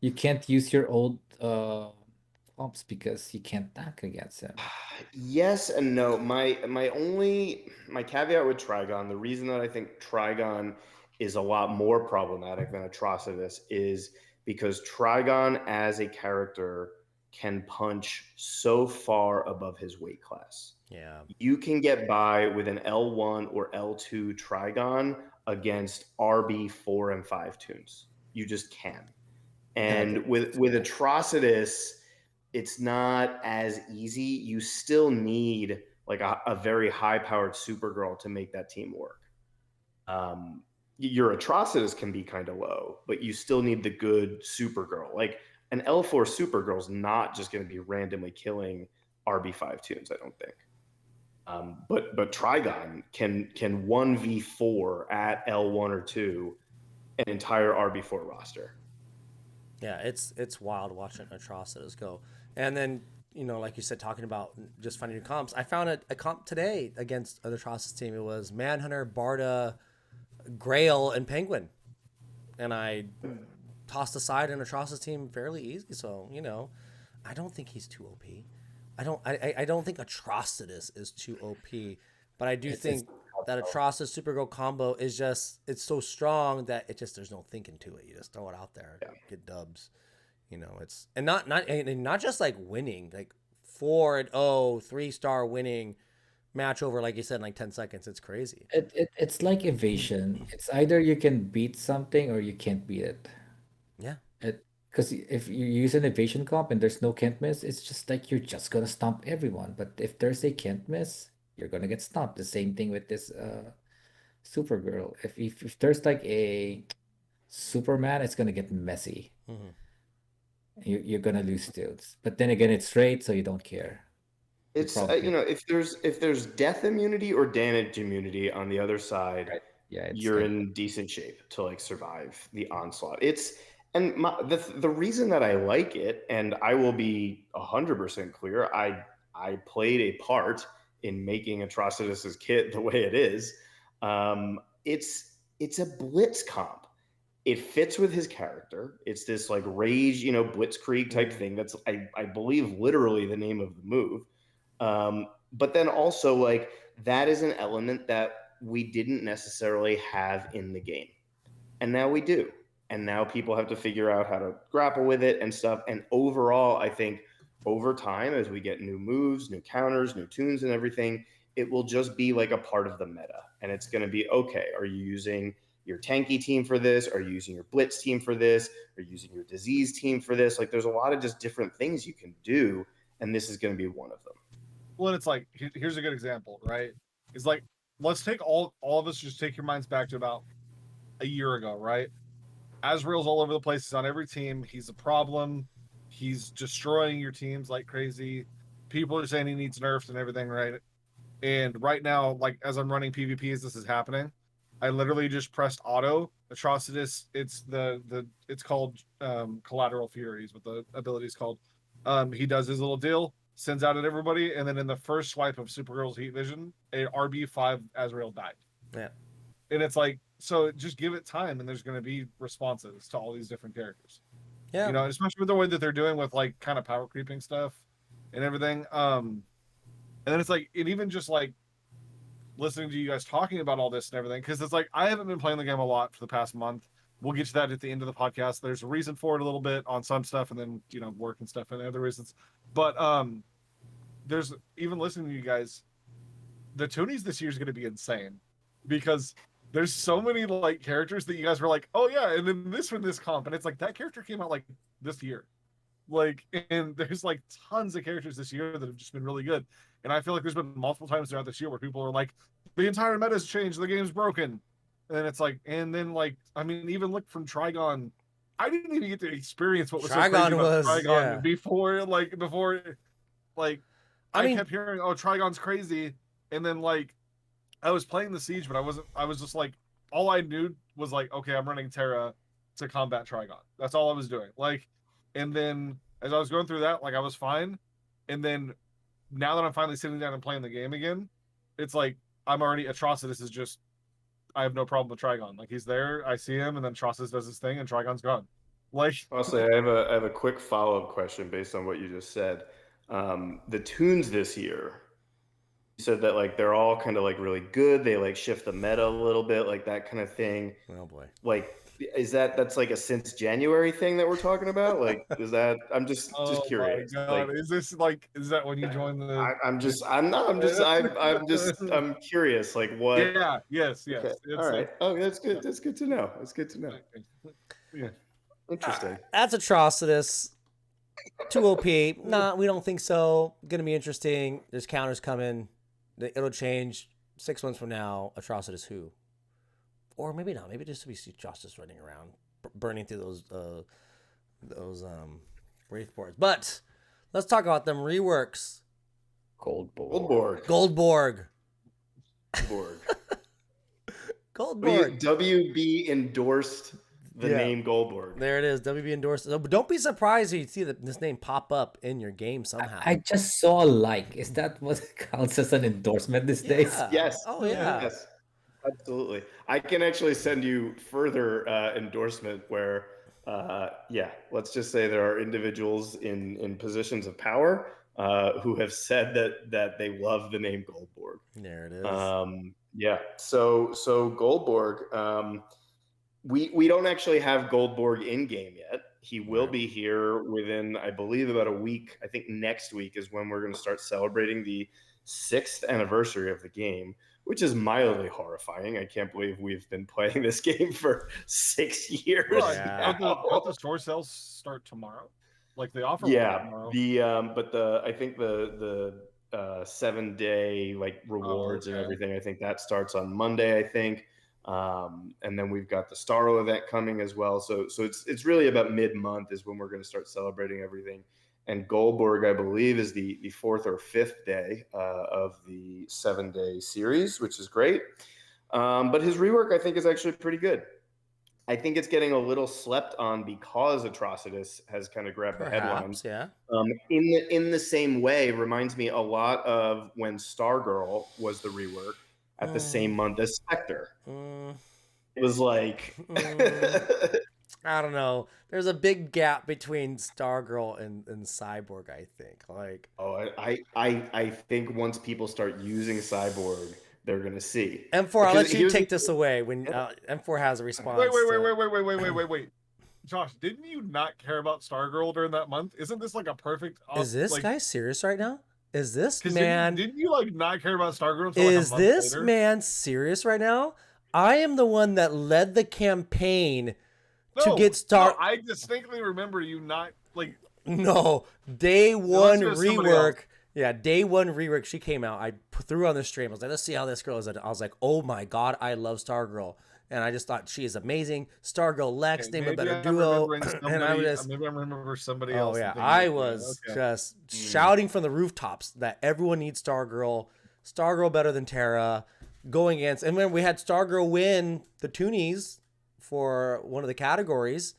You can't use your old comps because you can't tank against him. Yes and no. My caveat with Trigon, the reason that I think Trigon is a lot more problematic than Atrocitus is because Trigon as a character can punch so far above his weight class. Yeah. You can get by with an L1 or L2 Trigon against RB4 and 5 tunes. You just can. And with Atrocitus, it's not as easy. You still need like a very high-powered Supergirl to make that team work. Your Atrocitus can be kind of low, but you still need the good Supergirl. Like an L4 Supergirl is not just going to be randomly killing RB5 tunes, I don't think. But Trigon can 1v4 at L1 or 2 an entire RB4 roster. Yeah, it's wild watching Atrocitus go. And then, like you said, talking about just finding new comps. I found a comp today against an Atrocitus team. It was Manhunter, Barda, Grail, and Penguin. And I tossed aside an Atrocitus team fairly easy. So, I don't think he's too OP. I don't think Atrocitus is too OP. But I do think that Atrocitus Supergirl combo is it's so strong that there's no thinking to it. You just throw it out there, get dubs. It's and not just like winning, like 4-0, 3-star winning match over, like you said, in like 10 seconds. It's crazy. It's like evasion. It's either you can beat something or you can't beat it. Yeah. Because if you use an evasion comp and there's no can't miss, it's just like you're just gonna stomp everyone. But if there's a can't miss, you're gonna get stomped. The same thing with this Supergirl. If there's like a Superman, it's gonna get messy. You're gonna lose dudes. But then again, it's straight, so you don't care. It's if there's death immunity or damage immunity on the other side, Right. Yeah, you're in decent shape to like survive the onslaught. The reason that I like it, and I will be 100% clear, I I played a part in making Atrocitus's kit the way it is. It's a blitz comp. It fits with his character. It's this like rage, blitzkrieg type thing. That's I believe literally the name of the move. But then also like that is an element that we didn't necessarily have in the game, and now we do. And now people have to figure out how to grapple with it and stuff. And overall, I think over time, as we get new moves, new counters, new tunes, and everything, it will just be like a part of the meta. And it's going to be, okay, are you using your tanky team for this? Are you using your blitz team for this? Are you using your disease team for this? Like, there's a lot of just different things you can do, and this is going to be one of them. Well, it's like, here's a good example, right? It's like, let's take all of us, just take your minds back to about a year ago, right? Azrael's all over the place. He's on every team. He's a problem. He's destroying your teams like crazy. People are saying he needs nerfs and everything, right? And right now, like as I'm running PvP as this is happening, I literally just pressed auto Atrocitus. It's called Collateral Furies, what the ability is called. He does his little deal, sends out at everybody, and then in the first swipe of Supergirl's Heat Vision, a RB5 Azrael died. Yeah. And it's like, so just give it time, and there's going to be responses to all these different characters. Yeah. Especially with the way that they're doing with like kind of power creeping stuff and everything. And then it's like, it even just like listening to you guys talking about all this and everything, because it's like I haven't been playing the game a lot for the past month. We'll get to that at the end of the podcast. There's a reason for it a little bit on some stuff, and then work and stuff and other reasons. But there's even listening to you guys, the toonies this year is going to be insane, because there's so many like characters that you guys were like, oh yeah, and then this comp, and it's like that character came out like this year, like, and there's like tons of characters this year that have just been really good. And I feel like there's been multiple times throughout this year where people are like, the entire meta's changed, the game's broken. And it's like, and then like, I mean, even look from Trigon, I didn't even get to experience what was Trigon so crazy about Trigon yeah. before I kept hearing, oh, Trigon's crazy. And then like, I was playing the Siege, but I was just like, all I knew was like, okay, I'm running Terra to combat Trigon. That's all I was doing. Like, and then as I was going through that, like I was fine. And then now that I'm finally sitting down and playing the game again, it's like I'm already Atrocitus is just, I have no problem with Trigon. Like he's there, I see him, and then Atrocitus does his thing, and Trigon's gone. Like, Honestly, I have a quick follow-up question based on what you just said. The tunes this year, you said that like they're all kind of like really good. They like shift the meta a little bit, like that kind of thing. Oh boy. Like, that's like a since January thing that we're talking about? Like, is that? I'm just curious. My God. Like, is that when you join the? I'm curious. Like, what? Yeah. Yes. Okay. All right. Oh, that's good. That's good to know. That's good to know. Yeah. Interesting. That's Atrocitus. 2 OP. Nah, we don't think so. Gonna be interesting. There's counters coming. It'll change 6 months from now. Atrocitus who? Or maybe not. Maybe just to be Atrocitus running around, burning through those wraith boards. But let's talk about them reworks. Goldborg. Goldborg. WB endorsed the name Goldborg. There it is. WB endorsed. So don't be surprised if you see this name pop up in your game somehow. I just saw a like. Is that what counts as an endorsement these days? Yes. Oh yeah. Yes. Absolutely. I can actually send you further endorsement where, let's just say there are individuals in positions of power who have said that they love the name Goldborg. There it is. So Goldborg, we don't actually have Goldborg in game yet. He will be here within, I believe, about a week. I think next week is when we're going to start celebrating the 6th anniversary of the game, which is mildly horrifying. I can't believe we've been playing this game for 6 years. Don't the store sales start tomorrow? Like the offer? Tomorrow. I think the 7-day like rewards and everything. I think that starts on Monday. I think, and then we've got the Starro event coming as well. So it's really about mid-month is when we're going to start celebrating everything. And Goldborg, I believe, is the 4th or 5th day of the 7-day series, which is great. But his rework, I think, is actually pretty good. I think it's getting a little slept on because Atrocitus has kind of grabbed the headlines. Yeah. In the same way, reminds me a lot of when Stargirl was the rework at the same month as Spectre. It was like I don't know. There's a big gap between Stargirl and Cyborg, I think. Like, I think once people start using Cyborg, they're gonna see. M4, I'll let you take this away when M4 has a response. Wait. Josh, didn't you not care about Stargirl during that month? Isn't this like a perfect? Is this guy serious right now? Is this man? Didn't you like not care about Stargirl? Until, Is like, a month this later? man serious right now? I am the one that led the campaign to get No, I distinctly remember you not like. No, day one rework. Yeah, day one rework. She came out. I threw on the stream. I was like, let's see how this girl is. I was like, oh my god, I love Stargirl, and I just thought she is amazing. Stargirl Lex, name a better duo, and I was maybe I remember somebody else. Oh yeah, I was just shouting from the rooftops that everyone needs Stargirl. Stargirl better than Terra. Going against, and when we had Stargirl win the Toonies for one of the categories.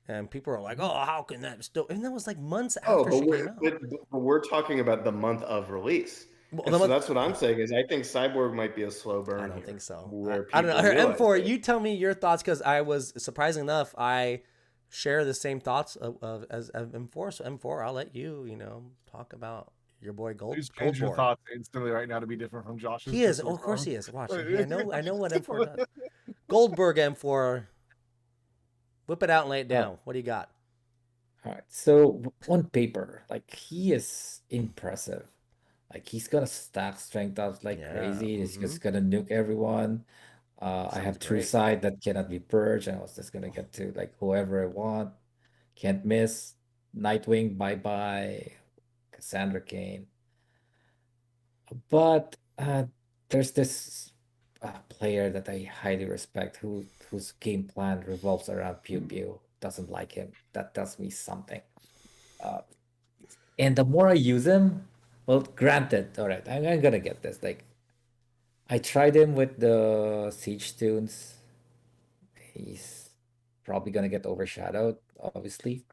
And people are like, "Oh, how can that still?" And that was like months after she came out. But we're talking about the month of release. Well, so that's what I'm saying is I think Cyborg might be a slow burn. I don't think so. I don't know. M4, you tell me your thoughts because I was surprising enough. I share the same thoughts as M4. So M4, I'll let you talk about your boy Please change your thoughts instantly right now to be different from Josh's. He is. Oh, of course he is. Watch. I know what M4 does. GOLDBORG M4. Whip it out and lay it down. What do you got? All right. So on paper, like he is impressive. Like he's gonna stack strength ups like crazy. He's just gonna nuke everyone. I have True Sight that cannot be purged, and I was just gonna get to like whoever I want. Can't miss. Nightwing, bye bye. Cassandra Cain. But there's this player that I highly respect whose game plan revolves around Pew Pew. Doesn't like him. That tells me something. And the more I use him, well, granted, all right, I'm gonna get this. Like, I tried him with the Siege tunes. He's probably gonna get overshadowed, obviously.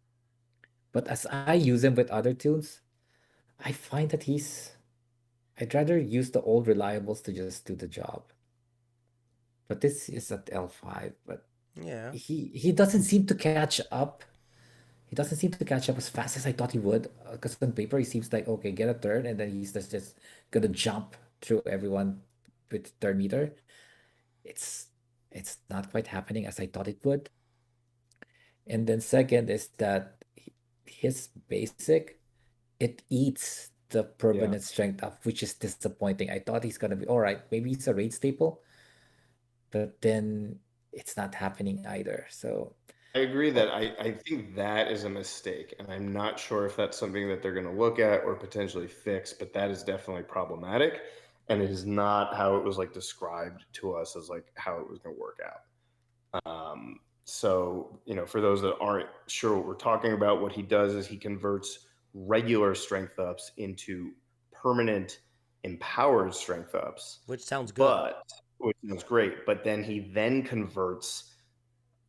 But as I use him with other tunes, I find that I'd rather use the old reliables to just do the job. But this is at L5, but yeah, he doesn't seem to catch up. He doesn't seem to catch up as fast as I thought he would. Because on paper, he seems like, okay, get a turn, and then he's just gonna jump through everyone with third meter. It's not quite happening as I thought it would. And then second is that his basic, it eats the permanent strength up, which is disappointing. I thought he's gonna be all right. Maybe he's a raid staple, but then it's not happening either. So I agree that I think that is a mistake, and I'm not sure if that's something that they're going to look at or potentially fix, but that is definitely problematic, and it is not how it was like described to us as like how it was going to work out. So, for those that aren't sure what we're talking about, what he does is he converts regular strength ups into permanent empowered strength ups, which sounds good. Which sounds great, but then he converts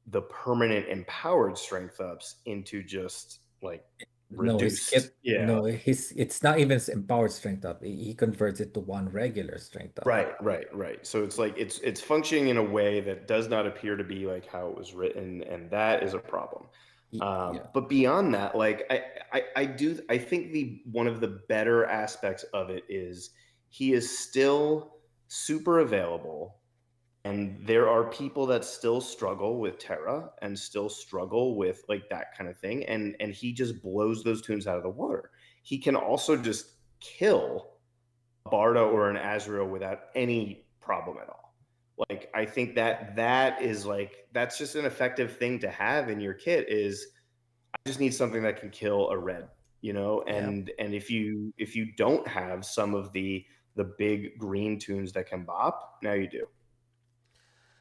the permanent empowered strength ups into just like reduced. It's not even empowered strength up. He converts it to one regular strength up. Right. So it's like it's functioning in a way that does not appear to be like how it was written, and that is a problem. But beyond that, like I think one of the better aspects of it is he is still super available. And there are people that still struggle with Terra and still struggle with like that kind of thing. And he just blows those tunes out of the water. He can also just kill a Barda or an Azrael without any problem at all. Like, I think that is like, that's just an effective thing to have in your kit is I just need something that can kill a red, and if you don't have some of the big green tunes that can bop, now you do.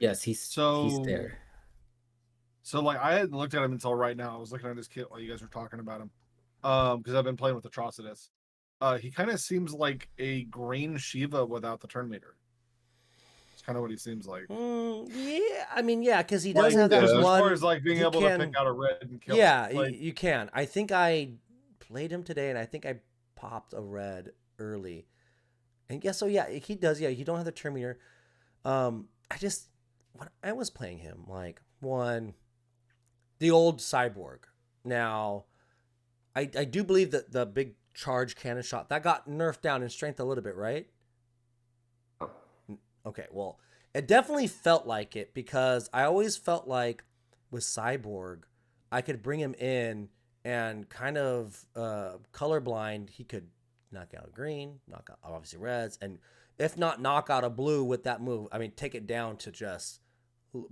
Yes, he's there. So like I hadn't looked at him until right now. I was looking at his kit while you guys were talking about him. Because I've been playing with Atrocitus. He kind of seems like a green Shiva without the turn meter. kind of what he seems like. Yeah, I mean, yeah, because he Well, does have that as As one. far as like being he able to can- pick out a red and kill. Yeah, it. Like, you can. I think I played him today, and I think I popped a red early. And yeah, so yeah, he does. Yeah, you don't have the Terminator. I just when I was playing him, like the old Cyborg. Now, I do believe that the big charge cannon shot that got nerfed down in strength a little bit, right? Okay, well, it definitely felt like it because I always felt like with Cyborg, I could bring him in and kind of colorblind. He could knock out green, knock out obviously reds, and if not knock out a blue with that move, I mean take it down to just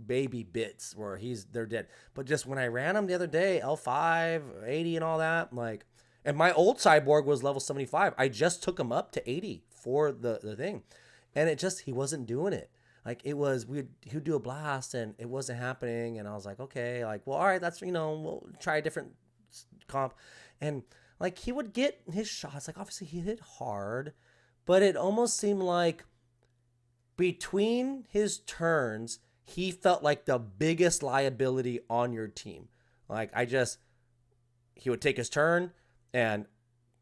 baby bits where they're dead. But just when I ran him the other day, L5, 80 and all that, like, and my old Cyborg was level 75. I just took him up to 80 for the thing. And he wasn't doing it. Like it was, he'd do a blast and it wasn't happening. And I was like, okay, like, well, all right, that's, we'll try a different comp. And like he would get his shots, like obviously he hit hard, but it almost seemed like between his turns, he felt like the biggest liability on your team. Like he would take his turn and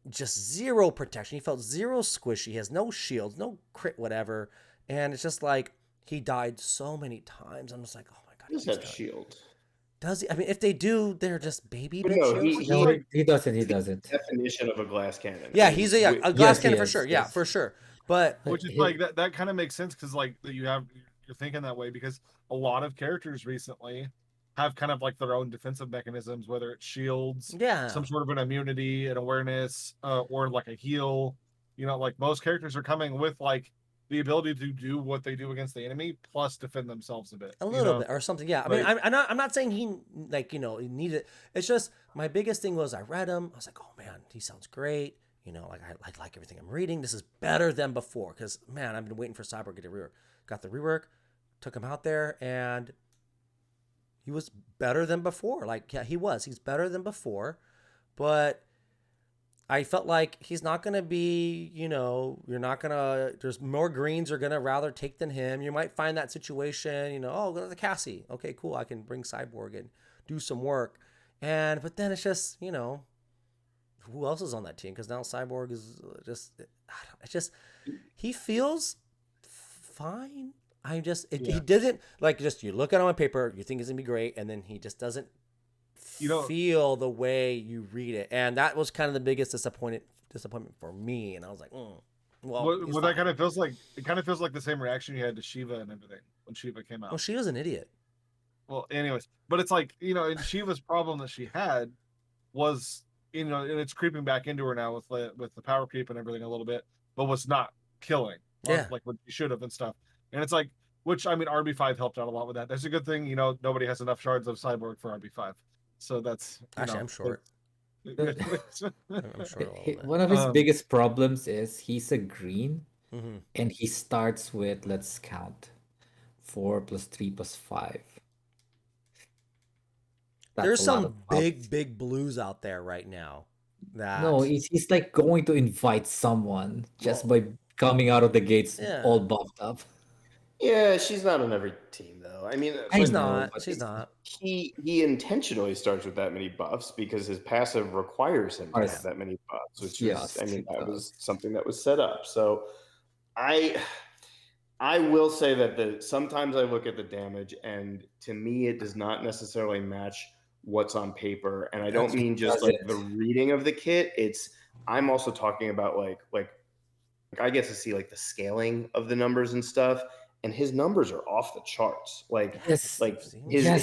just zero protection. He felt zero squishy. He has no shields, no crit, whatever. And it's just like he died so many times. I'm just like, oh my god. He does have shield. Does he? I mean, if they do, they're just baby But bitch no, shields. No, he doesn't. He doesn't. Definition of a glass cannon. Yeah, I mean, he's a glass Yes, he cannon for is, sure. Yeah, yes. for sure. But which is like that kind of makes sense because like you're thinking that way because a lot of characters recently have kind of like their own defensive mechanisms, whether it's shields, yeah, some sort of an immunity, an awareness, or like a heal. Like most characters are coming with like the ability to do what they do against the enemy plus defend themselves a bit. a little bit or something. Yeah, I mean, Like- I'm not saying he like he needed it. It's just my biggest thing was I read him. I was like, oh man, he sounds great. Like I like everything I'm reading. This is better than before because man, I've been waiting for Cyborg to get a rework. Got the rework, took him out there, and he was better than before. Like, yeah, he's better than before, but I felt like he's not going to be, you're not going to, there's more greens are going to rather take than him. You might find that situation, oh, go to the Cassie. Okay, cool. I can bring Cyborg and do some work. But then it's just, who else is on that team? Because now Cyborg is he feels fine. He doesn't you look at him on paper, you think he's gonna be great, and then he just doesn't feel the way you read it, and that was kind of the biggest disappointment for me. And I was like, well, that kind of feels like the same reaction you had to Shiva and everything when Shiva came out. Well, she was an idiot. Well, anyways, but it's like and Shiva's problem that she had was and it's creeping back into her now with the power creep and everything a little bit, but was not killing, like what she should have and stuff. And it's like, which I mean, RB5 helped out a lot with that. That's a good thing. Nobody has enough shards of Cyborg for RB5, so that's actually I'm short. I'm short a little bit. One of his biggest problems is he's a green, Mm-hmm. and he starts with, let's count, 4 + 3 + 5. There's That's a lot some of buffs. big blues out there right now. No, he's like going to invite someone just by coming out of the gates Yeah. all buffed up. Yeah, she's not on every team though. I mean, She's but not. She's not. He intentionally starts with that many buffs because his passive requires him to have that many buffs, which Yes, is, I mean, it that does. was something that was set up. So I will say that sometimes I look at the damage and to me it does not necessarily match what's on paper. And I don't mean just like the reading of the kit. I'm also talking about like I get to see like the scaling of the numbers and stuff. And his numbers are off the charts. Yes.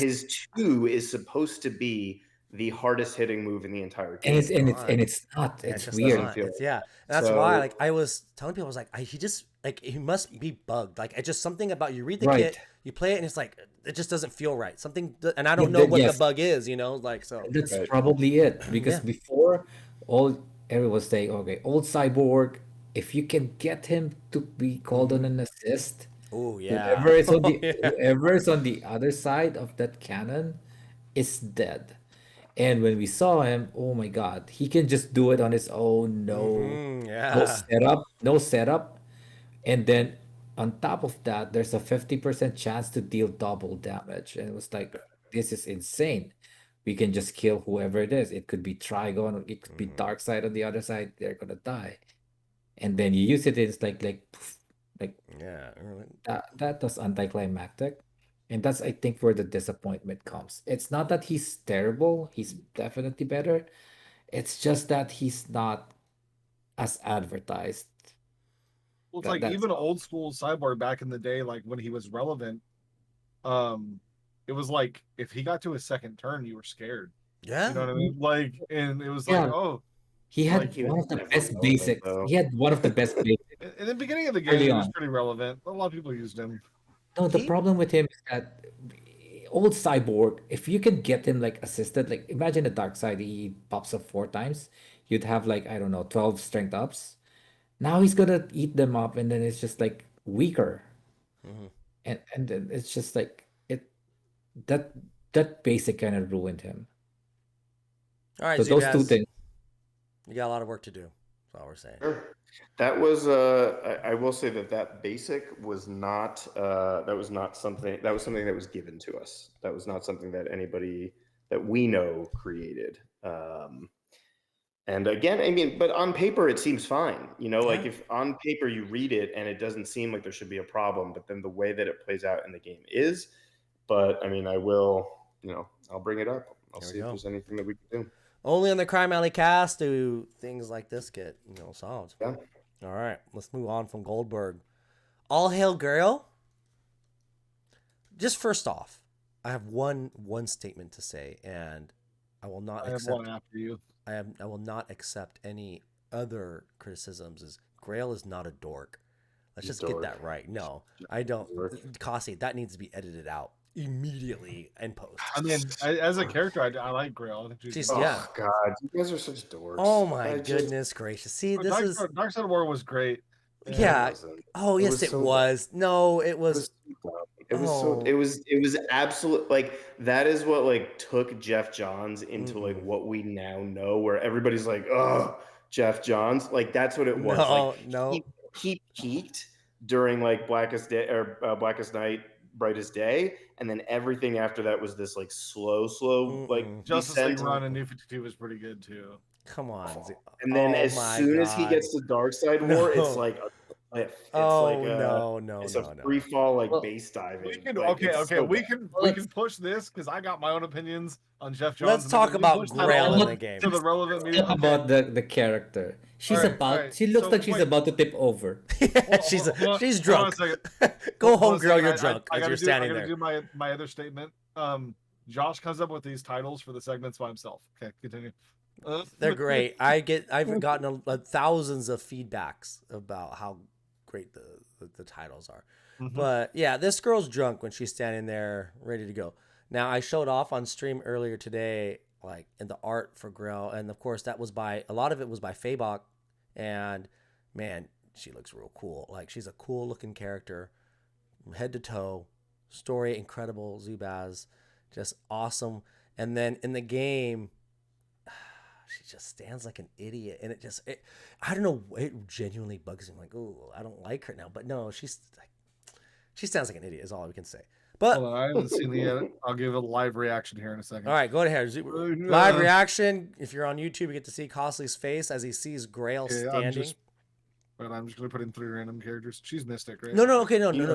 His 2 is supposed to be the hardest hitting move in the entire game. And it's not. Yeah, It's just weird. not. And that's why like I was telling people, I was like, he just like he must be bugged. Like it's just something about you read the kit, you play it, and it's like it just doesn't feel right. Something, and I don't know what the bug is. Like so. That's probably it. Because before, everyone was saying, okay, old Cyborg, if you can get him to be called on an assist. Oh yeah. Whoever is on the other side of that cannon is dead. And when we saw him, oh my god, he can just do it on his own. No setup. And then on top of that, there's a 50% chance to deal double damage. And it was like, this is insane. We can just kill whoever it is. It could be Trigon, or it could be Darkseid on the other side. They're gonna die. And then you use it, it's like poof, like Yeah. that was anticlimactic. And that's, I think, where the disappointment comes. It's not that he's terrible, he's definitely better. It's just that he's not as advertised. Well, it's That- like that's even all. old school Cyborg back in the day, like when he was relevant, it was like if he got to his second turn, you were scared. Yeah. You know what I mean? Like, and it was Yeah. like, oh, He had Like, he one was of the never best relevant, basics. though. He had one of the best basics. in the beginning of the Early game, he was on. pretty relevant. A lot of people used him. No, the He- problem with him is that old Cyborg, if you can get him like assisted, like imagine the dark side, he pops up 4 times, you'd have like, I don't know, 12 strength ups. Now he's gonna eat them up, and then it's just like weaker. Mhm. And then it's just like that basic kind of ruined him. All right, So those two Zubaz, things. you got a lot of work to do. That's all we're saying. Sure. That was I will say that basic was not something that was given to us. That was not something that anybody that we know created. And again, I mean, but on paper it seems fine. You know, like Yeah. if on paper you read it and it doesn't seem like there should be a problem, but then the way that it plays out in the game is. But I mean, I will, I'll bring it up. I'll There we see if go. there's anything that we can do. Only on the Crime Alley cast do things like this get, solved. Yeah. All right, let's move on from Goldberg. All hail girl. Just first off, I have one statement to say, and I will not I have accept. one after you. I will not accept any other criticisms. Is Grail is not a dork. Let's He's just get dork. that right. No, I don't. Dork. Kasi, that needs to be edited out immediately in post. I mean, as a character, I like Grail. I think she's She's- Oh yeah. God, you guys are such dorks. Oh my I just- goodness gracious! See, this is Dark Side War was great. Yeah. It wasn't. Oh It yes, was it so was. No, it was. It was Oh. it was absolute, like that is what like took Geoff Johns into like Mm-mm. what we now know, where everybody's like, oh, Geoff Johns, like that's what it was. No, Like no. he peaked during like Blackest Day or Blackest Night, Brightest Day, and then everything after that was this like slow like Mm-mm. Justice League descent. run and New 52 was pretty good too. Come on. And then Oh as my soon as he God. gets to Dark Side War, No. it's like a cliff. It's Oh like a, no, it's no, a no. free fall like Well, base diving. We can Like, okay, it's okay. so We bad. can Well, we let's- can push this because I got my own opinions on Geoff Johns. Let's and talk we can about push that Grail all in the game. to the relevant Talk media. about the character. She's Alright, about. alright. She looks So, like she's wait. about to tip over. she's Hold on- she's hold on a drunk. second. Go Hold home, on a girl. second. You're I drunk gotta as you're do- standing I gotta there. do my other statement. Josh comes up with these titles for the segments by himself. Okay, continue. They're great. I've gotten thousands of feedbacks about how great the titles are. Mhm. But yeah, this girl's drunk when she's standing there ready to go. Now I showed off on stream earlier today, like in the art for Grail, and of course that was by a lot of it was by Fabok, and man, she looks real cool. Like she's a cool looking character, from head to toe. Story incredible, Zubaz, just awesome. And then in the game, she just stands like an idiot, and I don't know, it genuinely bugs me. I'm like, oh, I don't like her now, but no, she stands like an idiot is all we can say. But Hold on, I haven't seen it yet. I'll give a live reaction here in a second. all right, go ahead. Live reaction. If you're on YouTube, you get to see Costly's face as he sees Grail Okay, standing. I'm just gonna put in 3 random characters. She's Mystic, right? No, okay, no. No.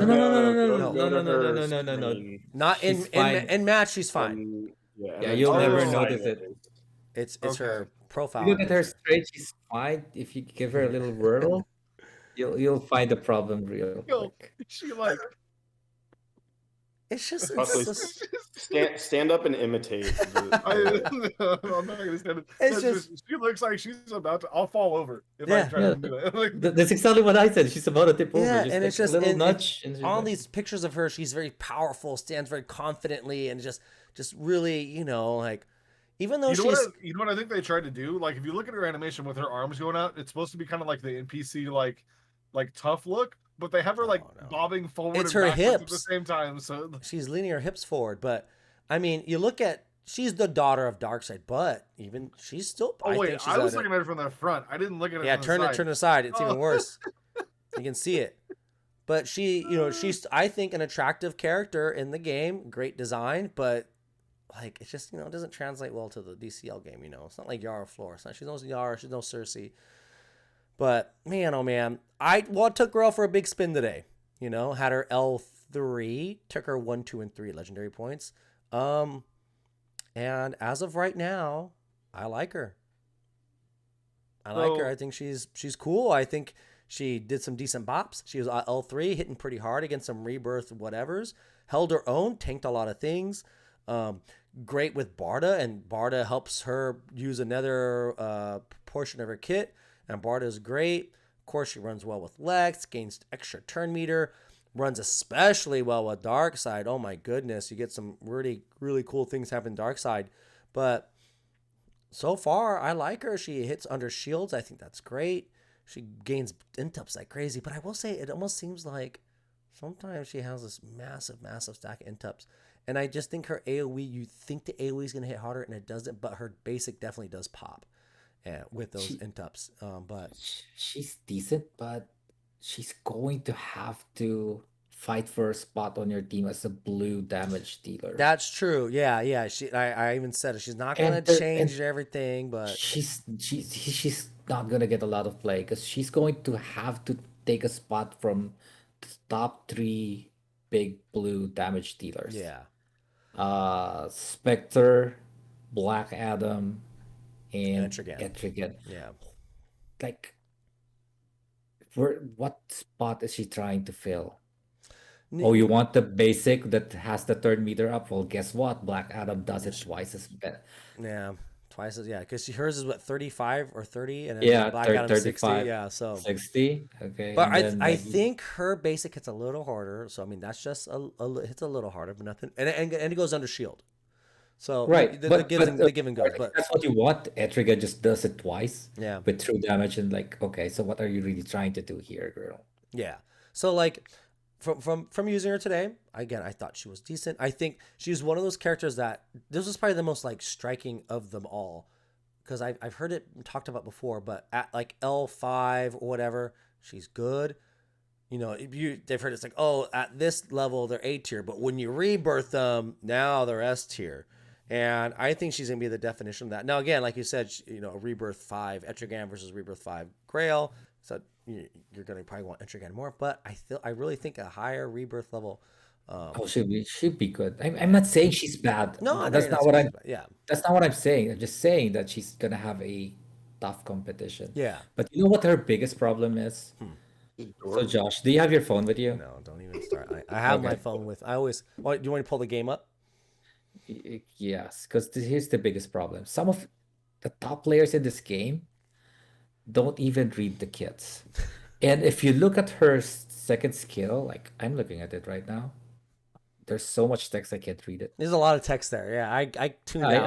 Not in She's fine. in match. She's fine. Yeah, you'll never notice it. It's Okay. her profile. You look at her picture. straight, she's fine. If you give her a little whirl, you'll find the problem real Yo, quick. she like It's just Possibly. it's just- Stand up and imitate. I'm not gonna stand it. It's That's she looks like she's about to. I'll fall over if Yeah. I try to do that. Like, That's exactly what I said. She's about to tip over. Yeah, and like it's just a little and nudge. And she's all like- these pictures of her. She's very powerful, stands very confidently, and just really, like even though you know what I think they tried to do? Like if you look at her animation with her arms going out, it's supposed to be kind of like the NPC like tough look, but they have her like No. bobbing forward It's and her backwards at the hips. same time. So she's leaning her hips forward. But I mean, you look at she's the daughter of Darkseid, but even she's still. oh wait, think she's I was at looking at it from the front. I didn't look at it. Yeah, from turn the it side. aside. It's even Oh. worse. You can see it. But she's I think an attractive character in the game, great design, but like it just it doesn't translate well to the DCL game. It's not like Yara Flor. She's no Yara, she's no Cersei. But man, oh man, I took Girl for a big spin today. Had her L3, took her 1, 2, and 3 legendary points. And as of right now, I like her. I think she's cool. I think she did some decent bops. She was L3, hitting pretty hard against some rebirth whatevers. Held her own, tanked a lot of things. Great with Barda, and Barda helps her use another portion of her kit. And Barda's great. Of course, she runs well with Lex, gains extra turn meter, runs especially well with Darkseid. Oh my goodness, you get some really, really cool things happen Darkseid. But so far, I like her. She hits under shields. I think that's great. She gains intups like crazy. But I will say, it almost seems like sometimes she has this massive, massive stack of intups. And I just think her AoE, you think the AoE is going to hit harder, and it doesn't. But her basic definitely does pop with those intups. But she's decent, but she's going to have to fight for a spot on your team as a blue damage dealer. That's true. Yeah. I even said it. She's not going to change everything, but she's not going to get a lot of play because she's going to have to take a spot from the top 3 big blue damage dealers. Yeah. Spectre, Black Adam, and Etrigan. Yeah. Like, what spot is she trying to fill? Oh, you want the basic that has the turn meter up? Well, guess what? Black Adam does it twice as bad. Yeah, twice as because hers is what 35 or 30, and then Black Adam 35, 60. Yeah, so 60. Okay, but I think her basic hits a little harder. So I mean, that's just hits a little harder, but nothing. And it goes under shield. So right, the give and goes. But that's what you want. Etrigan just does it twice. Yeah, with true damage, and okay, so what are you really trying to do here, girl? Yeah. So like. From using her today, again, I thought she was decent. I think she's one of those characters that this was probably the most like striking of them all, because I've heard it talked about before. But at like L5 or whatever, she's good. They've heard it's like, oh, at this level they're A tier, but when you rebirth them, now they're S tier. And I think she's gonna be the definition of that. Now again, like you said, Rebirth 5 Etrigan versus Rebirth 5 Grail. So you're gonna probably want Etrigan more, but I really think a higher rebirth level. Should be good. I'm not saying she's bad. No, that's not what I'm. Yeah, that's not what I'm saying. I'm just saying that she's gonna have a tough competition. Yeah. But you know what her biggest problem is? So Josh, do you have your phone with you? No, don't even start. I have my phone with. I always. Do you want to pull the game up? Yes, because here's the biggest problem. Some of the top players in this game don't even read the kits. And if you look at her second skill, like I'm looking at it right now, there's so much text I can't read it. There's a lot of text there. Yeah, I tuned out.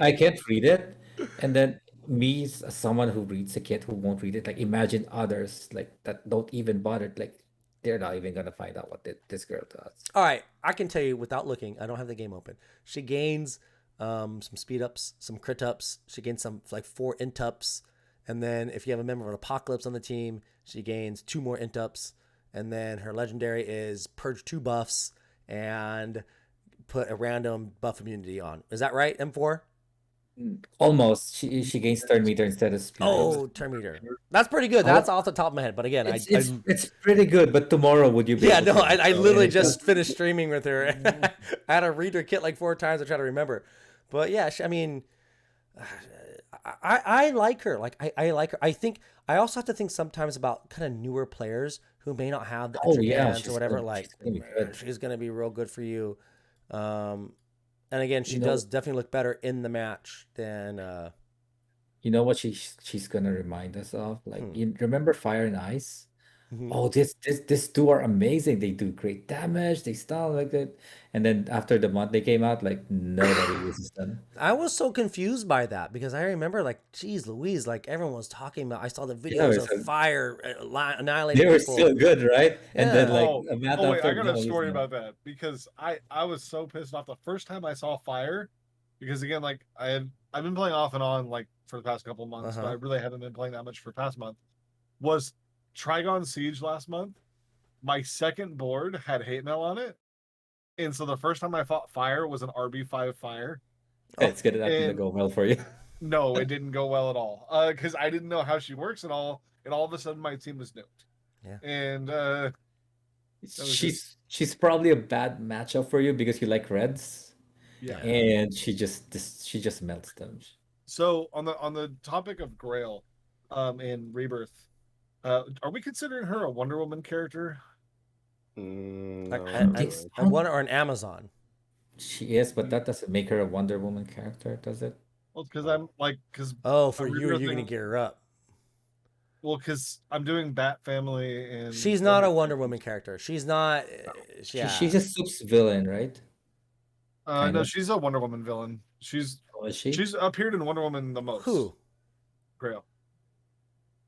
I can't read it. And then me, as someone who reads the kit, who won't read it, like imagine others like that don't even bother, like they're not even gonna find out what this girl does. All right, I can tell you without looking. I don't have the game open. She gains some speed ups, some crit ups. She gains some like 4 int ups. And then if you have a member of Apocalypse on the team, she gains 2 more int ups. And then her legendary is purge 2 buffs and put a random buff immunity on. Is that right, M4? Almost. She gains turn meter instead of speed. Oh, turn meter. That's pretty good. That's off the top of my head. But again, it's pretty good. But tomorrow, would you be? Yeah, no, I literally just finished streaming with her. I had to read her kit like 4 times to try to remember. But yeah, I mean, I like her. Like I like her. I think I also have to think sometimes about kind of newer players who may not have the extra hands or whatever. She's gonna be real good for you. And again, she does definitely look better in the match than. You know what she's gonna remind us of? Like you remember Fire and Ice? Mm-hmm. Oh, this 2 are amazing. They do great damage. They stun like that. And then after the month they came out, like nobody uses them. I was so confused by that because I remember, like, geez Louise, like everyone was talking about. I saw the videos of Fire annihilating. They were still good, right? Yeah. And then wait, I got a story about that because I was so pissed off the first time I saw Fire, because again, like I've been playing off and on like for the past couple of months, but I really haven't been playing that much for the past month. Was Trigon Siege last month, my second board had hate mail on it, and so the first time I fought fire was an RB5 fire. It's gonna not gonna And go well for you. no, it didn't go well at all. Because I didn't know how she works at all, and all of a sudden my team was nuked. Yeah. And She's probably a bad matchup for you because you like reds, yeah. and she just melts them. So on the topic of Grail, in Rebirth, are we considering her a Wonder Woman character? No, I wonder, or an Amazon. She is, but that doesn't make her a Wonder Woman character, does it? Well, because I'm like, because for you, you're gonna get her up. Well, because I'm doing Bat Family, and she's not a Wonder Woman character. She's not. Yeah. She's a Supes villain, right? No, she's a Wonder Woman villain. She's appeared in Wonder Woman the most. Who? Grail.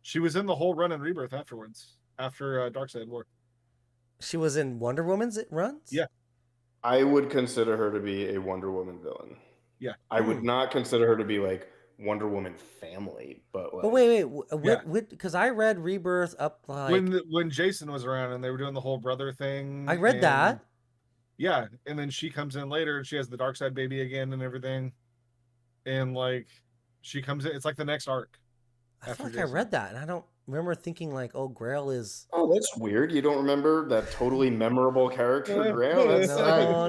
She was in the whole run in Rebirth afterwards, after Darkseid War. She was in Wonder Woman's runs? Yeah. I would consider her to be a Wonder Woman villain. Yeah. I would not consider her to be like Wonder Woman family, but like, But wait, because I read Rebirth up like when Jason was around and they were doing the whole brother thing. I read that. Yeah, and then she comes in later and she has the Darkseid baby again and everything, and like she comes in. It's like the next arc. I feel like I read that, and I don't remember thinking like, "Oh, Grail is." Oh, that's weird. You don't remember that totally memorable character, Grail?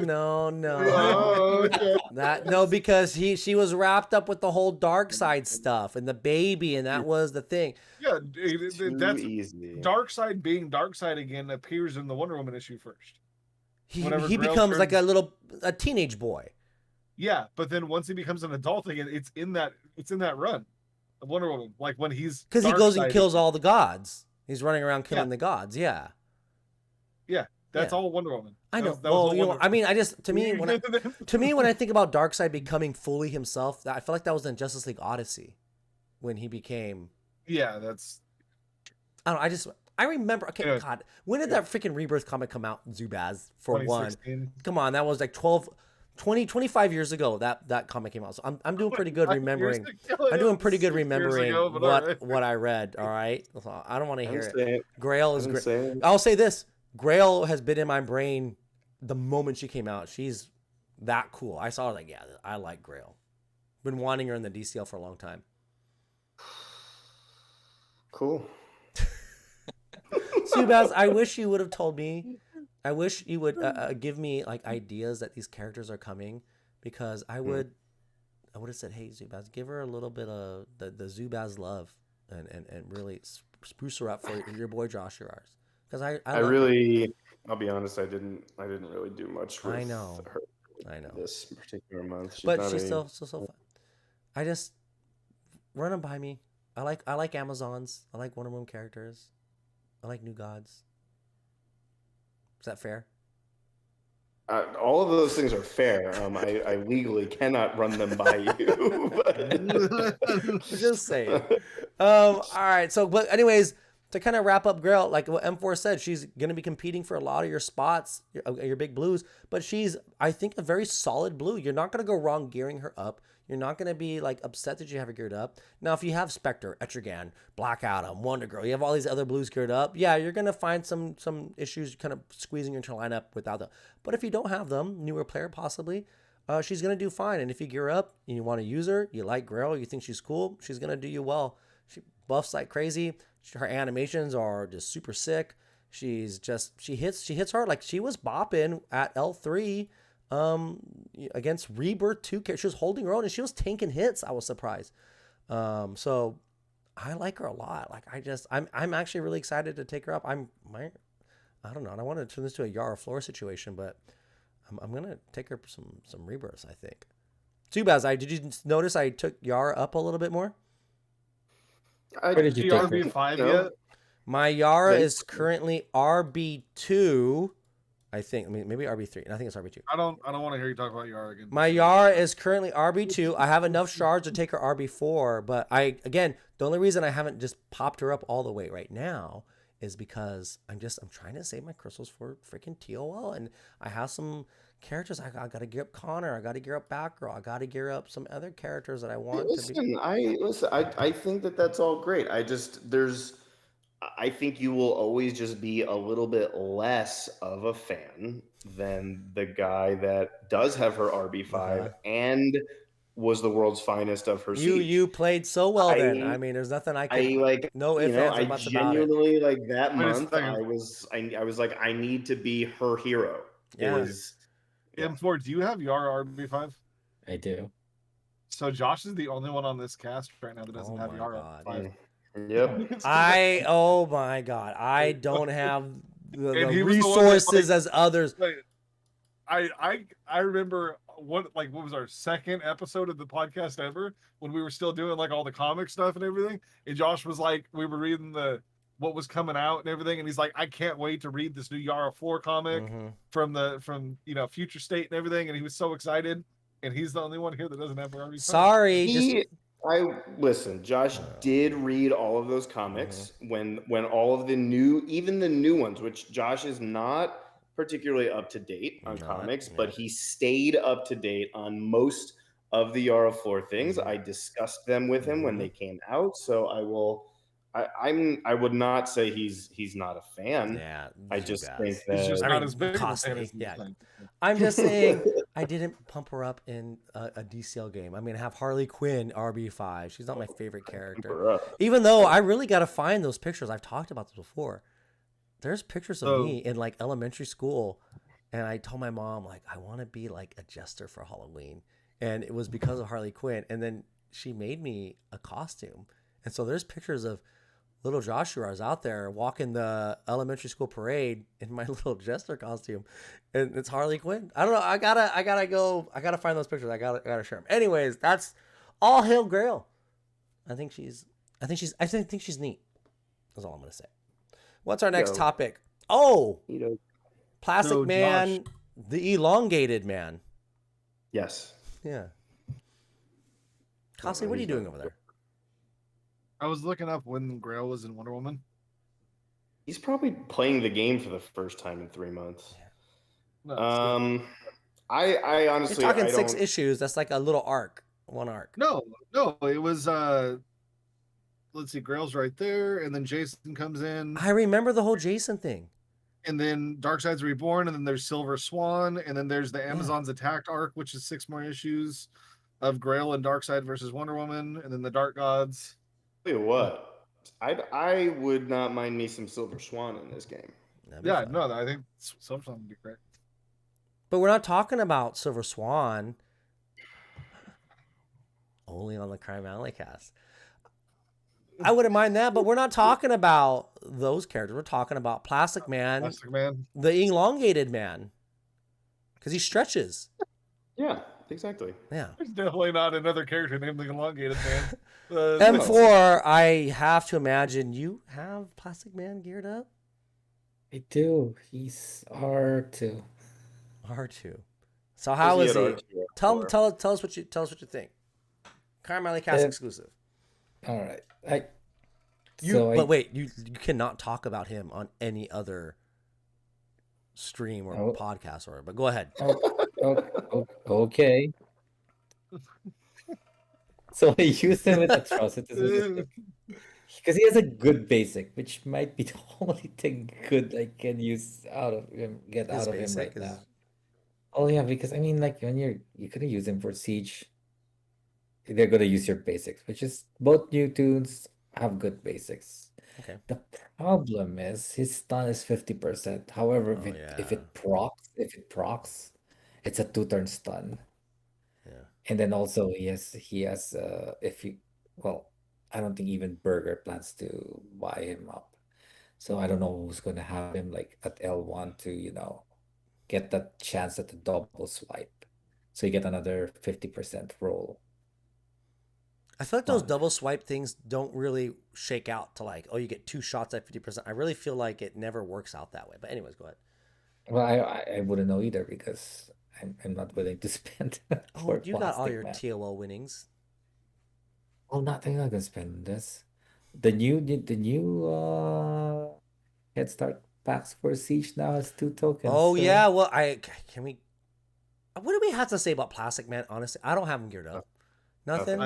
No. Oh, okay. No, because she was wrapped up with the whole Darkseid stuff and the baby, and that was the thing. Yeah, that's easy. Darkseid being Darkseid again appears in the Wonder Woman issue first. He becomes like a teenage boy. Yeah, but then once he becomes an adult again, it's in that run of Wonder Woman. Like when he's because he goes and kills all the gods. He's running around killing the gods. Yeah. Yeah, that's all Wonder Woman. I know. Well, I mean, to me when I think about Darkseid becoming fully himself, I feel like that was in Justice League Odyssey when he became. Yeah, that's. I don't know. I remember. Okay, anyway, God, when did that freaking Rebirth comic come out? Zubaz for one. Come on, that was like 25 years ago that comic came out. So I'm doing pretty good remembering. I'm doing pretty good remembering what I read. All right, so I don't want to hear it. Grail is great. I'll say this: Grail has been in my brain the moment she came out. She's that cool. I saw her like, yeah, I like Grail. Been wanting her in the DCL for a long time. Cool. Zubaz, I wish you would have told me. I wish you would give me like ideas that these characters are coming, because I would have said, hey, Zubaz, give her a little bit of the Zubaz love and really spruce her up for your boy Josh Gerard. Because I'll be honest, I didn't really do much with her. I know this particular month. She's still so fun. I just run them by me. I like Amazons. I like Wonder Woman characters. I like New Gods. Is that fair? All of those things are fair. I legally cannot run them by you. Just saying. All right. So, but anyways, to kind of wrap up Grail, like what M4 said, she's going to be competing for a lot of your spots, your big blues, but she's, I think, a very solid blue. You're not going to go wrong gearing her up. You're not going to be like upset that you have her geared up. Now, if you have Spectre, Etrigan, Black Adam, Wonder Girl, you have all these other blues geared up, yeah, you're going to find some issues kind of squeezing into lineup without them. But if you don't have them, newer player possibly, she's going to do fine. And if you gear up and you want to use her, you like Grail, you think she's cool, she's going to do you well. She buffs like crazy. Her animations are just super sick. She hits hard. Like she was bopping at L3 against Rebirth 2. She was holding her own and she was tanking hits. I was surprised. So I like her a lot. Like I'm actually really excited to take her up. I don't know. I don't want to turn this to a Yara Flora situation, but I'm gonna take her some rebirths, I think. Zubaz, did you notice I took Yara up a little bit more? Where did you take RB5 yet? My Yara is currently RB2, I think. I mean, maybe RB3. I think it's RB2. I don't want to hear you talk about Yara again. My Yara is currently RB2. I have enough shards to take her RB4, but the only reason I haven't just popped her up all the way right now is because I'm trying to save my crystals for freaking TOL, and I have some characters. I got to gear up Connor. I got to gear up Batgirl. I got to gear up some other characters that I want to be. I think that's all great. I think you will always just be a little bit less of a fan than the guy that does have her RB5 and was the world's finest of her siege. You played so well then. I mean, there's nothing I could. No ifs, ands, or I buts about it. genuinely like that Wait a month. second. I was like, I need to be her hero. Yeah. It was. M4, do you have your RB5? I do. So Josh is the only one on this cast right now that doesn't have my your God. RB5. Yep. Oh my God, I don't have the he was the one that, resources as others. I remember what was our second episode of the podcast ever when we were still doing like all the comic stuff and everything, and Josh was like, we were reading what was coming out and everything, and he's like, I can't wait to read this new Yara 4 comic from Future State and everything, and he was so excited, and he's the only one here that doesn't have RB5. Sorry, listen, Josh did read all of those comics when all of the new ones, which Josh is not particularly up to date on comics, but he stayed up to date on most of the Yara 4 things. I discussed them with him when they came out, so I would not say he's not a fan. Yeah, I just think He's that just not as big costly. of a fan as Yeah. you think. I'm just saying I didn't pump her up in a DCL game. I mean, I have Harley Quinn RB5. She's not my favorite character. Even though I really got to find those pictures. I've talked about this before. There's pictures of me in like elementary school, and I told my mom like I want to be like a jester for Halloween, and it was because of Harley Quinn. And then she made me a costume, and so there's pictures of little Joshua's out there walking the elementary school parade in my little jester costume, and it's Harley Quinn. I don't know. I gotta find those pictures. I gotta share them. Anyways, that's all hail Grail. I think she's neat. That's all I'm gonna say. What's our next topic? Oh, Plastic Man, Josh. the elongated man. Yes. Yeah. Costley, what are you doing over there? I was looking up when Grail was in Wonder Woman. He's probably playing the game for the first time in 3 months. No, I honestly, You're talking 6 issues. That's like a little arc, one arc. No, it was let's see, Grail's right there, and then Jason comes in, I remember the whole Jason thing. and then Darkseid's Reborn, and then there's Silver Swan, and then there's the Amazons Attacked arc, which is 6 more issues of Grail and Darkseid versus Wonder Woman, and then the Dark Gods. Tell you what, I would not mind me some Silver Swan in this game. Yeah, no, I think Silver Swan would be great. But we're not talking about Silver Swan only on the Crime Alley cast. I wouldn't mind that, but we're not talking about those characters. We're talking about Plastic Man, the elongated man, because he stretches. Yeah, exactly. Yeah. There's definitely not another character named the Elongated Man. M4, I have to imagine you have Plastic Man geared up? I do. He's R2. R2. So how is he? R2? Tell us what you think. Crime Alley cast exclusive. All right. But wait, you cannot talk about him on any other stream or podcast but go ahead. Okay. So I use him with Atrocitus because he has a good basic, which might be the only thing good I can use out of him, get out of him right now. Oh yeah, because I mean, like when you're gonna use him for Siege, they're gonna use your basics, which is both new tunes have good basics. Okay. The problem is his stun is 50%. However, if it procs, it's a 2-turn stun. Yeah. And then also he has I don't think even Burger plans to buy him up. So I don't know who's gonna have him like at L1 to, get that chance at the double swipe. So you get another 50% roll. I feel like those double swipe things don't really shake out to like, you get 2 shots at 50%. I really feel like it never works out that way. But anyways, go ahead. Well, I wouldn't know either because I'm not willing to spend. You got all your TOL winnings. Well, I'm not gonna spend this. The new Head Start packs for Siege now has 2 tokens. Oh yeah, well what do we have to say about Plastic Man? Honestly, I don't have him geared up. Nothing.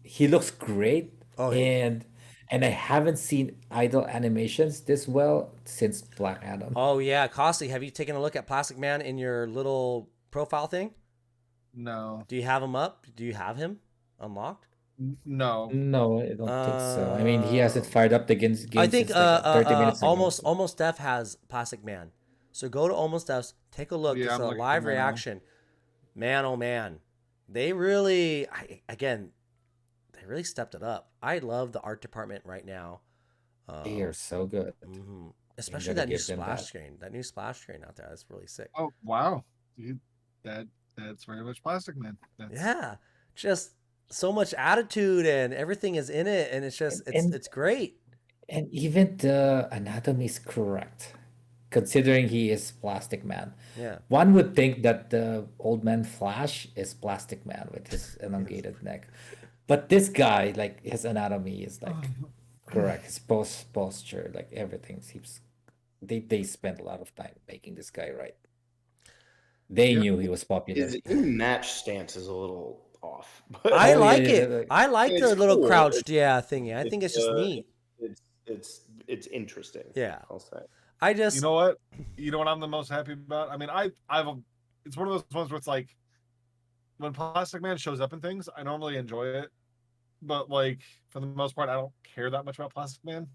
He looks great. And and I haven't seen idle animations this well since Black Adam. Oh yeah, Costly. Have you taken a look at Plastic Man in your little profile thing? No. Do you have him up? Do you have him unlocked? No. No, I don't think so. I mean, he hasn't Uh, fired up the game I think since like 30 minutes ago. Almost Deaf has Plastic Man. So go to Almost Deaf, take a look. Yeah, This is I'm a looking live right now. reaction. Man, oh man, they really, again, they really stepped it up. I love the art department right now. They are so good. Especially gotta that new give them splash that. screen. That new splash screen out there, that's really sick. Oh wow, dude, that's very much Plastic Man. That's, Yeah, just so much attitude and everything is in it, and it's just And it's great. and even the anatomy is correct, considering he is Plastic Man. Yeah. One would think that the old man Flash is Plastic Man with his elongated neck. But this guy, like his anatomy is like correct. His posture, like everything seems they spent a lot of time making this guy right. They Yeah. knew he was popular. His in-match stance is a little off, but I Oh, yeah, like yeah, it. like- I like the It's little cool. crouched thingy. I think it's just neat. It's interesting. Yeah. I'll say. I just You know what? You know what I'm the most happy about? I mean, it's one of those ones where it's like when Plastic Man shows up in things, I normally enjoy it, but like for the most part, I don't care that much about Plastic Man.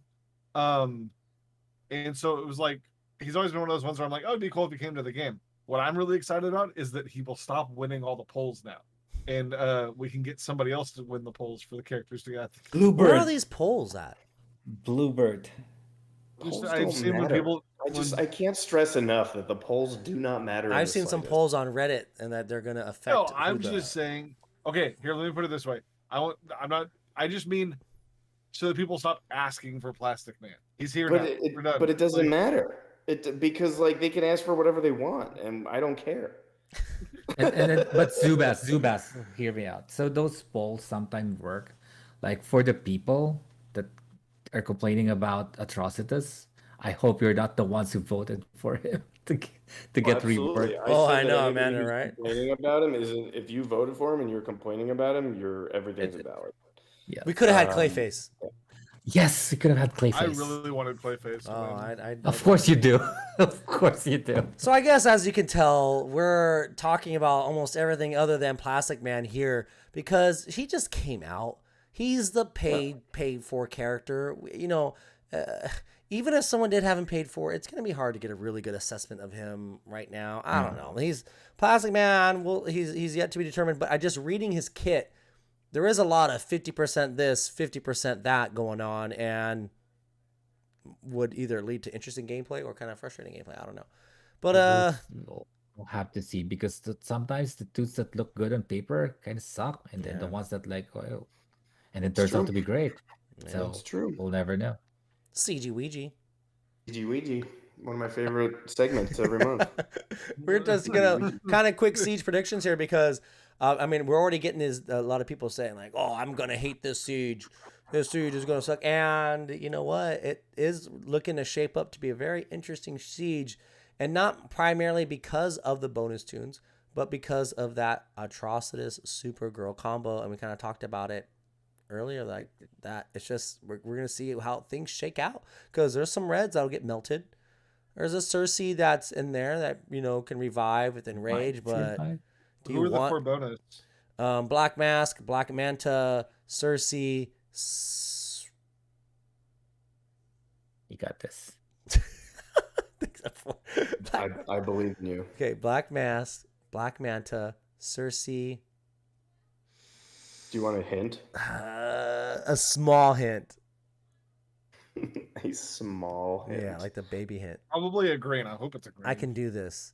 And so it was like he's always been one of those ones where I'm like, oh, it'd be cool if he came to the game. What I'm really excited about is that he will stop winning all the polls now, and we can get somebody else to win the polls for the characters to get. where are Bluebird. these polls at? Bluebird. Polls I've don't seen when matter. people. I can't stress enough that the polls do not matter. in I've the seen some slightest. polls on Reddit and that they're gonna affect. No, who I'm the- just saying. Okay, here, let me put it this way. I'm not. I just mean so that people stop asking for Plastic Man. He's here But now. it, We're done. but it doesn't Like, matter. Because like they can ask for whatever they want, and I don't care. But Zubaz, hear me out. So those polls sometimes work, like for the people that are complaining about Atrocitus. I hope you're not the ones who voted for him to get Absolutely. reworked. Oh, said I that know, anybody Amanda, who's right? Complaining about him is if you voted for him and you're complaining about him, everything's valid. Yeah. We could have had Clayface. Yes, we could have had I Clayface. really wanted Clayface. to Oh, win. Of course you do. Of course you do. So I guess as you can tell, we're talking about almost everything other than Plastic Man here because he just came out. He's the paid for character. You know, even if someone did have him paid for, it's going to be hard to get a really good assessment of him right now. I don't know. He's Plastic Man. Well, he's yet to be determined. But I just reading his kit, there is a lot of 50% this, 50% that going on, and would either lead to interesting gameplay or kind of frustrating gameplay. I don't know. But We'll have to see because sometimes the dudes that look good on paper kind of suck, and then the ones that like, oh, and it turns out to be great. So It's true. we'll never know. CG Ouija. Ouija, one of my favorite segments every month. We're just gonna kind of quick siege predictions here because I mean we're already getting a lot of people saying like, oh, I'm gonna hate this siege. This siege is gonna suck, and you know what? It is looking to shape up to be a very interesting siege, and not primarily because of the bonus tunes, but because of that Atrocitus Supergirl combo, and we kind of talked about it earlier, like that. It's just we're gonna see how things shake out because there's some reds that'll get melted. There's a Cersei that's in there that you know can revive with enrage, but do Who you are the four want bonus? Black Mask, Black Manta, Cersei? You got this. I believe in you. Okay, Black Mask, Black Manta, Cersei. Do you want a hint? A small hint. A small hint. Yeah, like the baby hint. Probably a green. I hope it's a green. I can do this.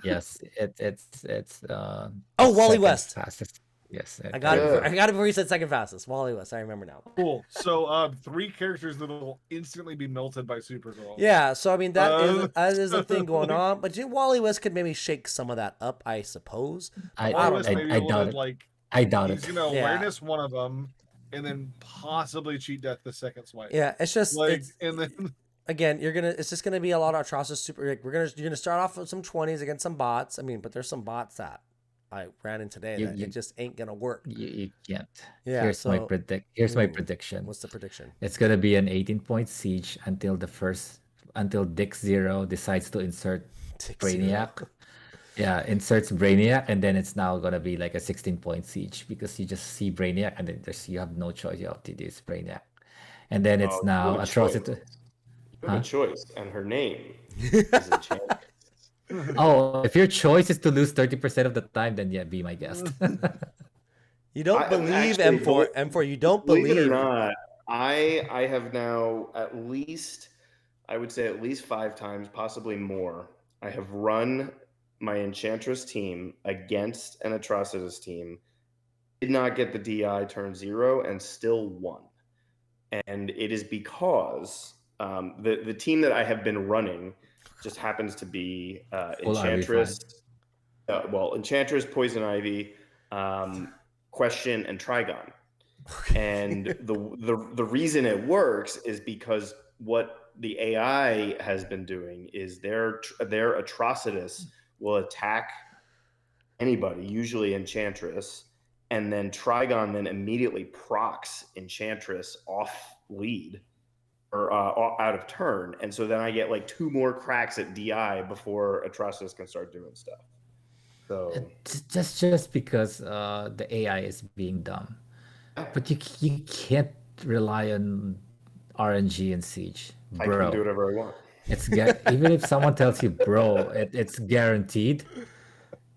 Yes, it's Oh, Wally second West. fastest. Yes, I got it. Yeah. I got it before you said second fastest. Wally West. I remember now. Cool. So, 3 characters that will instantly be melted by Supergirl. Yeah, so I mean that is a thing going on, but Wally West could maybe shake some of that up, I suppose. I Wally West maybe I will, doubt it. like I doubt he's it. gonna Yeah. awareness one of them, and then possibly cheat death the second swipe. Yeah, it's just Like, it's, and then again, it's just gonna be a lot of Atrocitus super. Like, you're gonna start off with some 20s against some bots. I mean, but there's some bots that I ran in today You that you it just ain't gonna work. you can't. Yeah. Here's my So, prediction. what's the prediction? It's gonna be an 18-point siege until Dick Zero decides to insert Tick zero. Brainiac. Yeah, inserts Brainiac, and then it's now gonna be like a 16-point siege because you just see Brainiac, and then you have no choice. You have to do Brainiac, and then it's Oh, you now have a choice. Atrocity. You have a Huh? choice, and her name is Enchantress. Oh, if your choice is to lose 30% of the time, then yeah, be my guest. You don't believe Actually, M4. M4. You don't believe it or believe. not, I have now I would say at least 5 times, possibly more. I have run my Enchantress team against an Atrocitus team, did not get the DI turn 0, and still won. And it is because the team that I have been running just happens to be Full Enchantress. RB5. Enchantress, Poison Ivy, Question, and Trigon. And the reason it works is because what the AI has been doing is their Atrocitus will attack anybody, usually Enchantress, and then Trigon then immediately procs Enchantress off lead or out of turn, and so then I get like 2 more cracks at DI before Atrocitus can start doing stuff. So It's just because the AI is being dumb. But you can't rely on RNG and Siege, I can do bro. whatever I want. Even if someone tells you, bro, it's guaranteed,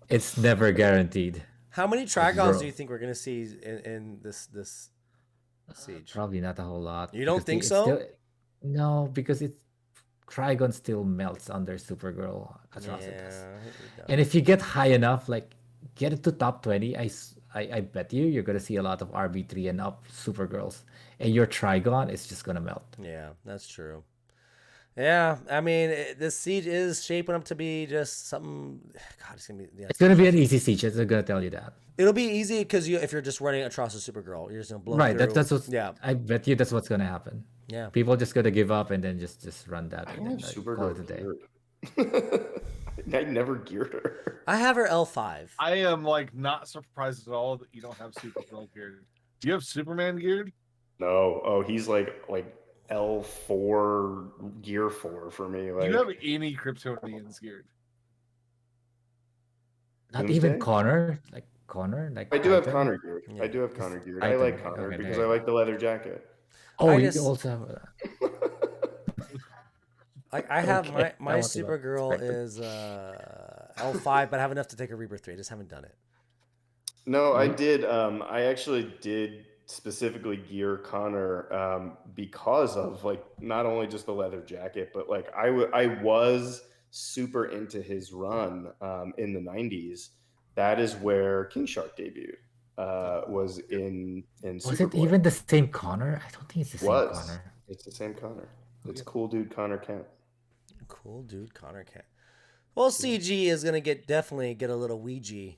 it's never guaranteed. How many Like, Trigons do bro, you think we're gonna see in this siege? probably not a whole lot You don't because think it's still so? no, because it's Trigon still melts under Supergirl Atrocitus. Yeah. And if you get high enough, like get it to top 20, I bet you're gonna see a lot of RB3 and up Supergirls, and your Trigon is just gonna melt. Yeah, that's true. Yeah, I mean, this siege is shaping up to be just something. God, it's gonna be. Yeah, It's gonna be an easy siege. I'm gonna tell you that. it'll be easy because if you're just running Atrocitus Supergirl, you're just gonna blow Right. through. That's what. Yeah, I bet you that's what's gonna happen. yeah. People just gonna give up and then just run that I and don't then have call it Supergirl a day. geared. I never geared her. I have her L5. I am like not surprised at all that you don't have Supergirl geared. Do you have Superman geared? No. Oh, he's like L4 gear 4 for me. Do Like, you have any Kryptonians geared? Not even Doomsday? Connor. Like Connor. Like I do have Titan? Connor geared. Yeah. I do have Connor geared. I Titan. like Connor Okay, because there I you like the leather jacket. Oh, I you just- also have. I have Okay, my that was a lot Supergirl expected. is L5, but I have enough to take a Rebirth 3. I just haven't done it. No, I Mhm. did. I actually did specifically gear Connor because of like not only just the leather jacket, but like I was super into his run in the '90s. That is where King Shark debuted. Was in Was Superboy. it even the same Connor? I don't think it's the same Was Connor. it's the same Connor? It's cool dude Connor Kent. Cool dude, Connor Kent. Well, CG is gonna definitely get a little Ouija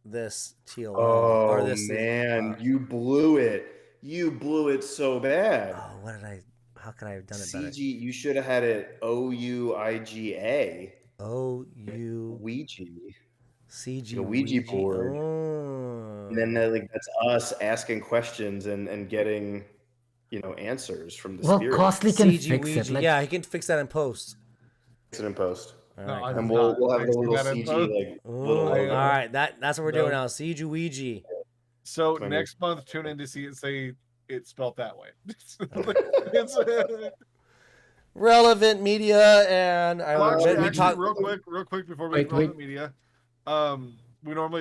this TOL or Oh this. man, you blew it! You blew it so bad. Oh, what did I? How could I have done it better? CG, you should have had it OUIGA. OU Ouija. CG The Ouija board. Oh. And then like that's us asking questions and getting answers from the Well, spirit. Costly can CG fix it. Ouija. Like, Yeah, he can fix that in post. Fix it in post. All No, right, I'm cool. And not we'll have the fixing little that in CG post. like Ooh, little I, logo. all right, that's what we're no. doing now. CG Ouija. So Fine. next month, tune in to see it say it's spelled that way. Relevant media, and Actually, we talk. real quick before we Wait, get to relevant media,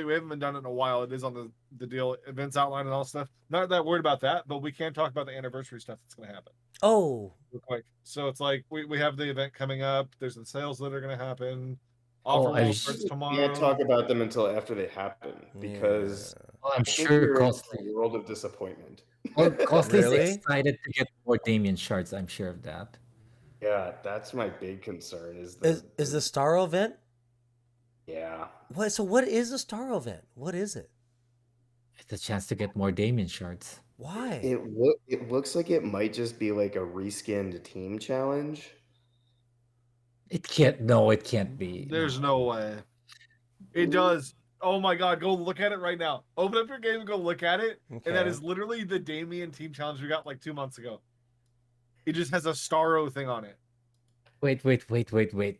we haven't done it in a while. It is on the deal events outline and all stuff. Not that worried about that, but we can talk about the anniversary stuff that's going to happen Oh, real quick. So it's like we have the event coming up. There's the sales that are going to happen. Oh, Offer I will was- starts We tomorrow. can't talk about them until after they happen because well, I'm I think sure we're in Costly. a world of disappointment. Well, Costly's Really? excited to get more Damien shards. I'm sure of that. Yeah, that's my big concern. Is is the Star event? yeah. What? So what is the Star event? What is it? It's a chance to get more Damien shards. Why? It looks like it might just be like a reskinned team challenge. It can't. No, it can't be. There's no way. It does. Oh my God, go look at it right now. Open up your game and go look at it. Okay. And that is literally the Damien team challenge we got like 2 months ago. It just has a Starro thing on it. Wait. Wait, the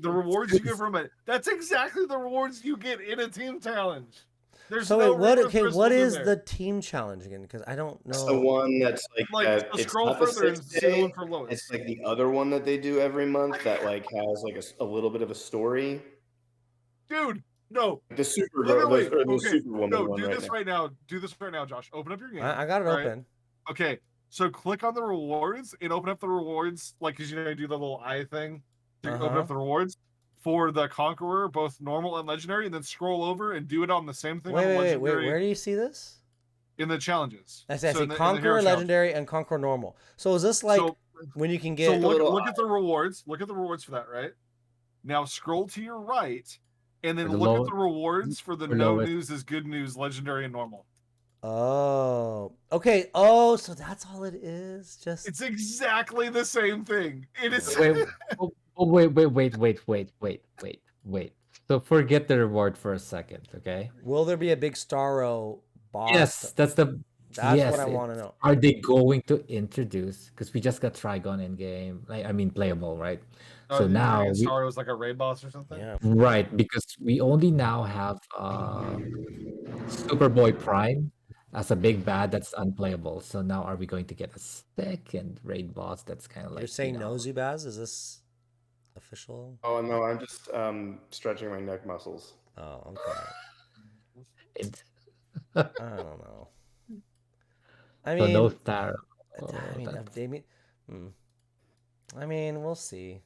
rewards you get from it. That's exactly the rewards you get in a team challenge. There's So no wait, what? Ring of Okay, Crystals what in is there. the team challenge again? Because I don't It's the know. one that's like Like, so it's scroll not the further and 6th see the day. one for Lois. It's like the other one that they do every month that like has like a little bit of a story. Dude, no. The super Literally, the okay. Superwoman No, one do right this now. right now. Do this right now, Josh. Open up your game. I got it All right? open. Okay, so click on the rewards and open up the rewards, like, because you know you do the little eye thing. You open up the rewards for the Conqueror, both normal and legendary, and then scroll over and do it on the same thing on Wait. legendary Where do you see this? in the challenges. I see in the hero Conqueror, challenge. Legendary, and Conqueror Normal. So is this like So- when you can So get? look at the rewards. Look at the rewards for that, right? Now scroll to your right, and then For the look low- at the rewards for the for no lowest. news is good news, legendary and normal. Oh, okay. Oh, so that's all it is. Just It's exactly the same thing. It is. Wait. So forget the reward for a second, okay? will there be a big Starro boss? Yes, that's what I it- want to know. Are they going to introduce? Because we just got Trigon in game. I mean, playable, right? So now we, Star was like a raid boss or something. Yeah. right, because we only now have Superboy Prime as a big bad that's unplayable. So now are we going to get a second raid boss that's kind of like You're saying no, Zubaz? Is this official? Oh no, I'm just stretching my neck muscles. Oh, okay. It, I don't know. I so mean, no star. I mean, we'll see.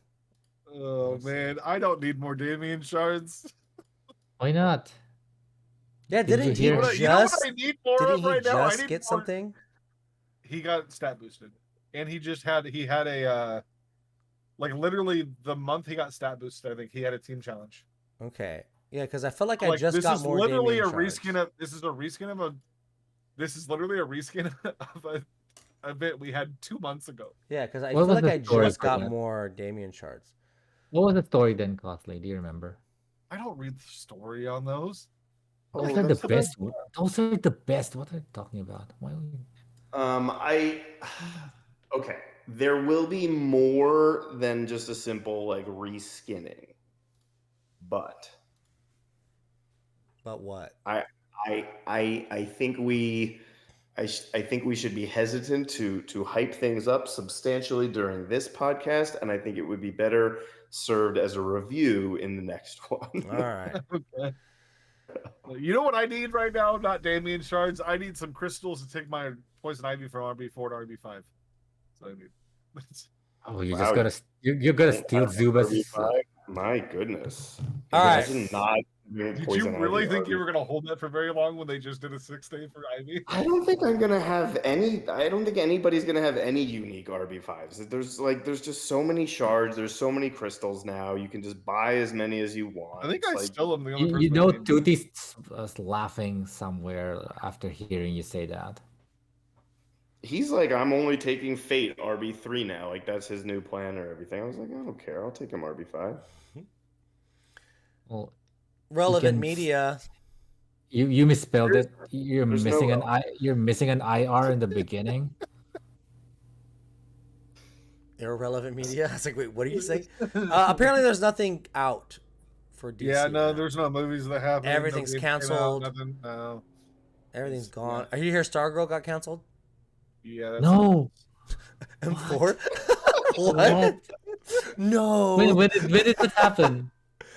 Oh man, I don't need more Damien shards. Why not? Yeah, Did didn't you he hear- You know what just? I need more Didn't of he right now? I just need get more- something? He got stat boosted, and he had a like literally the month he got stat boosted. I think he had a team challenge. Okay. Yeah, because I feel like I Like, just this got is more literally Damien a shards. reskin of. This is literally a reskin of a event we had 2 months ago. Yeah, because I What feel was like the I story just for got that? more Damien shards. What was the story then, Costly? Do you remember? I don't read the story on those. Oh, Those are the that's the best. Those are the best. What are you talking about? Why? Okay. There will be more than just a simple like reskinning, but what? I think I think we should be hesitant to hype things up substantially during this podcast, and I think it would be better served as a review in the next one. All right. Okay. You know what I need right now? Not Damien shards. I need some crystals to take my poison ivy from RB4 to RB5. So I need. Oh, you're Wow, just gonna you're gonna steal Zubaz. RB5? My goodness. All right. Imagine not doing Did poison you really ivy think you RB5. were gonna hold that for very long when they just did a 6-day for Ivy? I don't think I'm gonna have any. I don't think anybody's gonna have any unique RB5s. There's just so many shards. There's so many crystals now. You can just buy as many as you want. I think It's I like, still am the only person. You know, that named- Tootie's laughing somewhere after hearing you say that. he's like, I'm only taking Fate RB3 now. Like that's his new plan or everything. I was like, I don't care. I'll take him RB5. Well, Relevant can- media. you misspelled it. You're there's missing no an I. You're missing an IR in the beginning. Irrelevant media. I was like, wait, what do you say? Apparently, there's nothing out for DC. Yeah, no, now. there's no movies that happen. Everything's No games came out, canceled. Nothing. No. Everything's Yeah. gone. Are you here? Stargirl got canceled. Yeah. That's No. M4. what? What? No. When did that happen?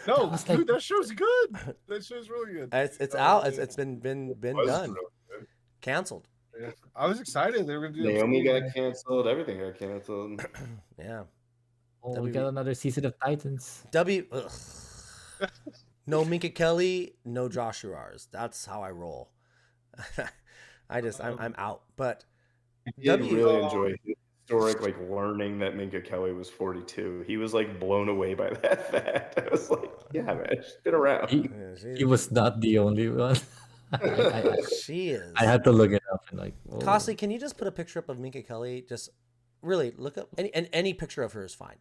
No, was dude, like- that show's good. That show's really good. It's out. It's been Was done. really good. Canceled. Yeah. I was excited they were gonna do. Naomi got canceled. Everything got canceled. Yeah. Oh, we got another season of Titans. Ugh. No Minka Kelly, no Josh Urars. That's how I roll. I'm out. But I did really enjoy his historic like learning that Minka Kelly was 42. He was like blown away by that fact. I was like, yeah, man, she's been around. He was not the only one. She is. I had to look it up and like. Oh. Costly, can you just put a picture up of Minka Kelly? Just really look up any picture of her is fine.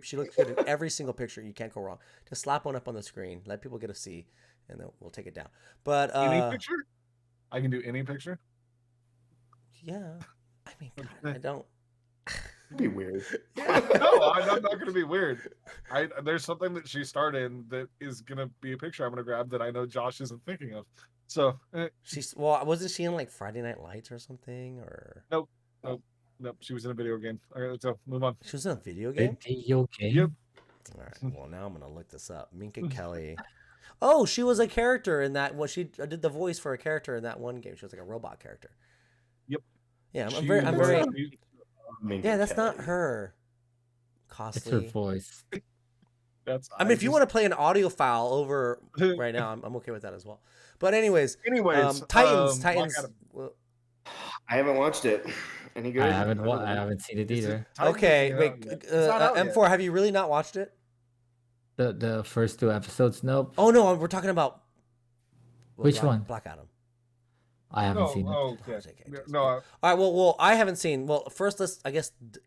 She looks good in every single picture. You can't go wrong. Just slap one up on the screen. Let people get a see. and then we'll take it down. But Any picture? I can do any picture. yeah, I mean, God, I don't. It'd be weird. No, I'm not going to be weird. There's something that she started that is going to be a picture I'm going to grab that I know Josh isn't thinking of. So Wasn't she in like Friday Night Lights or something? Or nope. She was in a video game. All right, so move on. she was in a video game. Video game. Yep. All right. Well, now I'm gonna look this up. Minka Kelly. Oh, she was a character in that. Well, she did the voice for a character in that one game. She was like a robot character. Yep. Yeah, I'm She very. was- Yeah, that's not her. It's her Costly. voice. I mean, if you want to play an audio file over right now, I'm okay with that as well. But anyways, Titans. Black Adam. Well, I haven't watched it. Any good? I haven't seen it either. okay, wait. It's not out yet. M4, have you really not watched it? The first 2 episodes, nope. Oh no, we're talking about Which one? Black Adam. I haven't seen it. Okay. Okay. No. All right. Well, I haven't seen. Well, first let's